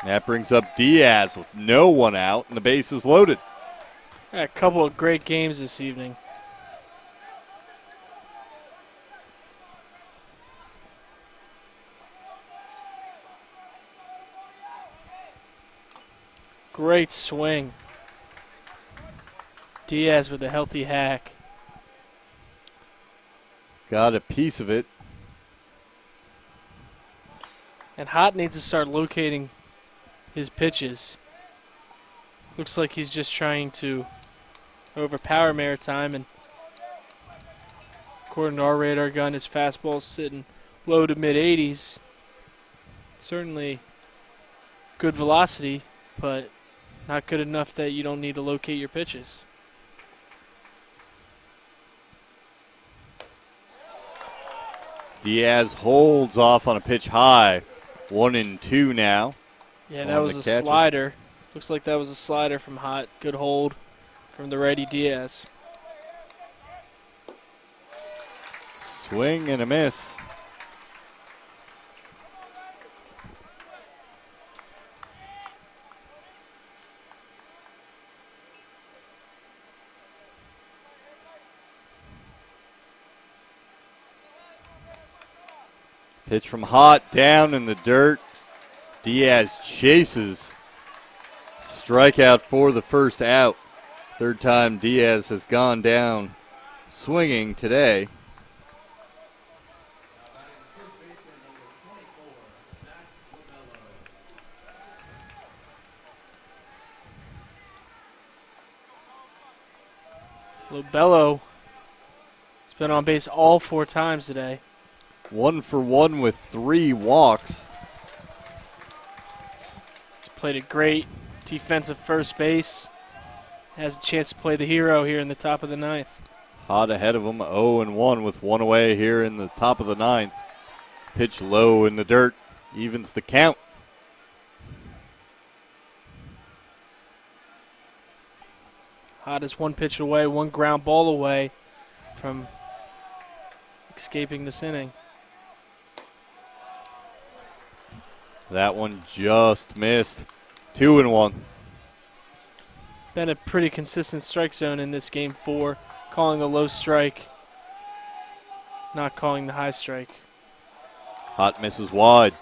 S2: That brings up Diaz with no one out, and the base is loaded.
S1: A couple of great games this evening. Great swing. Diaz with a healthy hack.
S2: Got a piece of it.
S1: And Hott needs to start locating his pitches. Looks like he's just trying to overpower Maritime, and according to our radar gun, his fastball's sitting low to mid-80s. Certainly good velocity, but not good enough that you don't need to locate your pitches.
S2: Diaz holds off on a pitch high. 1-2 now.
S1: Yeah, that was a slider. Looks like that was a slider from Hott. Good hold from the righty Diaz.
S2: Swing and a miss. Pitch from Hott down in the dirt. Diaz chases. Strikeout for the first out. Third time Diaz has gone down swinging today.
S1: Lobello has been on base all 4 times today.
S2: 1 for 1 with 3 walks.
S1: He's played a great defensive first base. Has a chance to play the hero here in the top of the 9th.
S2: Hott ahead of him, 0-1 with 1 away here in the top of the 9th. Pitch low in the dirt, evens the count.
S1: Hott is 1 pitch away, 1 ground ball away from escaping this inning.
S2: That one just missed. 2-1.
S1: Been a pretty consistent strike zone in this game 4. Calling the low strike, not calling the high strike.
S2: Hott misses wide.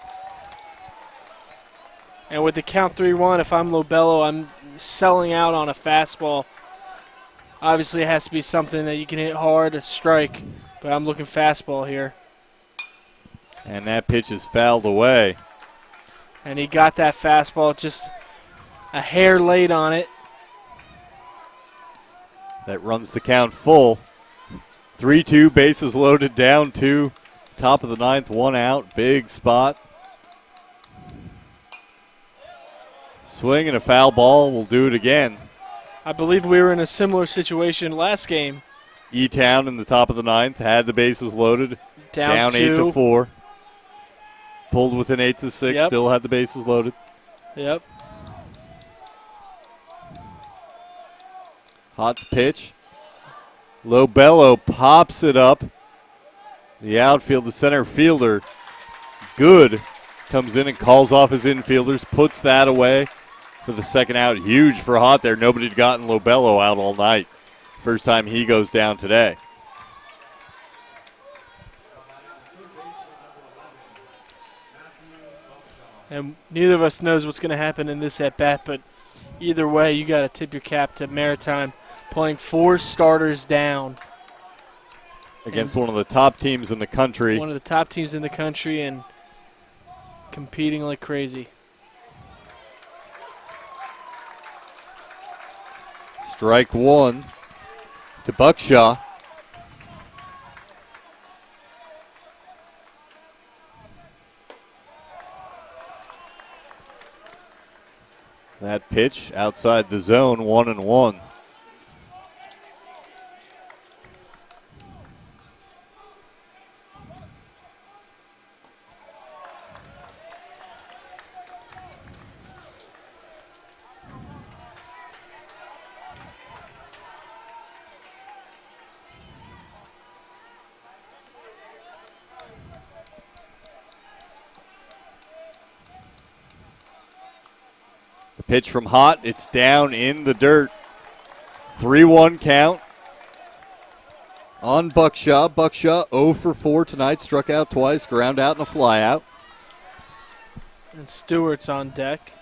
S1: And with the count 3-1, if I'm Lobello, I'm selling out on a fastball. Obviously, it has to be something that you can hit hard, a strike, but I'm looking fastball here.
S2: And that pitch is fouled away.
S1: And he got that fastball just a hair late on it.
S2: That runs the count full. 3-2, bases loaded, down 2. Top of the 9th, 1 out, big spot. Swing and a foul ball, we'll do it again.
S1: I believe we were in a similar situation last game.
S2: E-Town in the top of the 9th, had the bases loaded, down
S1: 2.
S2: 8-4. Pulled within 8-6,
S1: Yep.
S2: Still had the bases loaded.
S1: Yep.
S2: Hott's pitch. Lobello pops it up. The outfield, the center fielder, Good, comes in and calls off his infielders, puts that away for the second out. Huge for Hott there. Nobody had gotten Lobello out all night. First time he goes down today.
S1: And neither of us knows what's going to happen in this at-bat, but either way, you got to tip your cap to Maritime playing 4 starters down.
S2: Against one of the top teams in the country.
S1: One of the top teams in the country and competing like crazy.
S2: Strike 1 to Buckshaw. That pitch outside the zone, 1-1. The pitch from Hott, it's down in the dirt. 3-1 count on Buckshaw. Buckshaw 0 for 4 tonight, struck out twice, ground out and a fly out.
S1: And Stewart's on deck.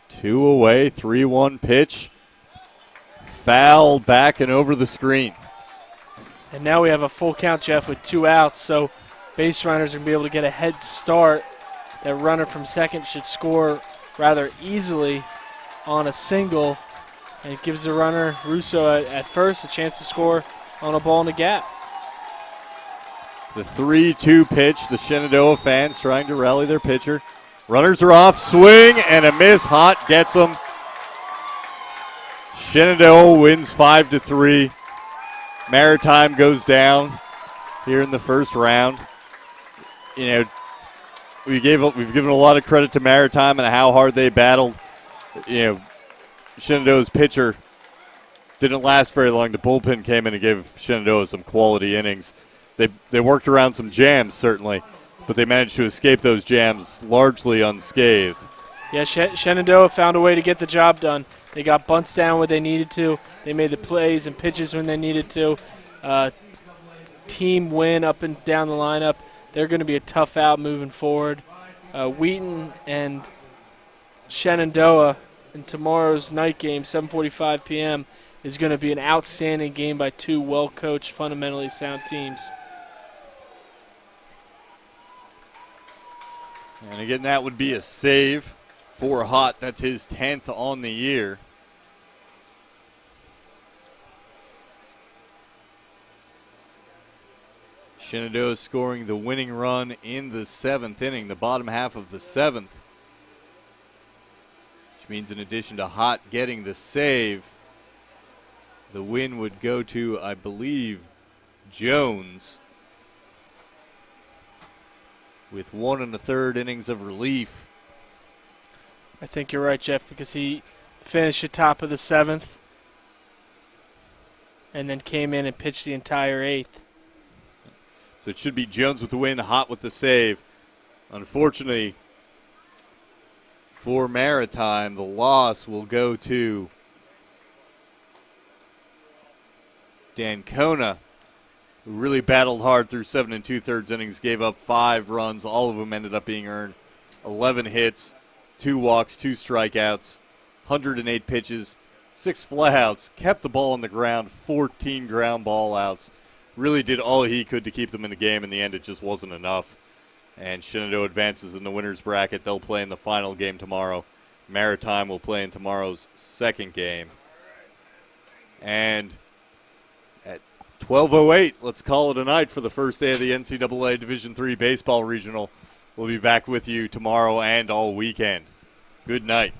S2: 2 away, 3-1 pitch. Foul back and over the screen.
S1: And now we have a full count, Jeff, with 2 outs, so base runners are going to be able to get a head start. That runner from second should score rather easily on a single, and it gives the runner, Russo, at first, a chance to score on a ball in the gap.
S2: The 3-2 pitch, the Shenandoah fans trying to rally their pitcher. Runners are off, swing, and a miss. Hott gets them. Shenandoah wins 5-3. Maritime goes down here in the first round. You know, we've given a lot of credit to Maritime and how hard they battled. You know, Shenandoah's pitcher didn't last very long. The bullpen came in and gave Shenandoah some quality innings. They worked around some jams, certainly, but they managed to escape those jams largely unscathed.
S1: Yeah, Shenandoah found a way to get the job done. They got bunts down when they needed to. They made the plays and pitches when they needed to. Team win up and down the lineup. They're going to be a tough out moving forward. Wheaton and Shenandoah in tomorrow's night game, 7:45 p.m., is going to be an outstanding game by 2 well-coached, fundamentally sound teams.
S2: And again, that would be a save for Hott. That's his 10th on the year. Shenandoah scoring the winning run in the 7th inning, the bottom half of the 7th. Which means in addition to Hott getting the save, the win would go to, I believe, Jones, with 1 1/3 innings of relief.
S1: I think you're right, Jeff, because he finished at top of the 7th and then came in and pitched the entire 8th.
S2: So it should be Jones with the win, Hott with the save. Unfortunately for Maritime, the loss will go to Dancona, who really battled hard through 7 2/3 innings, gave up 5 runs. All of them ended up being earned. 11 hits, 2 walks, 2 strikeouts, 108 pitches, 6 flyouts, kept the ball on the ground, 14 ground ball outs. Really did all he could to keep them in the game. In the end, it just wasn't enough. And Shenandoah advances in the winner's bracket. They'll play in the final game tomorrow. Maritime will play in tomorrow's second game. And at 12:08, let's call it a night for the first day of the NCAA Division III Baseball Regional. We'll be back with you tomorrow and all weekend. Good night.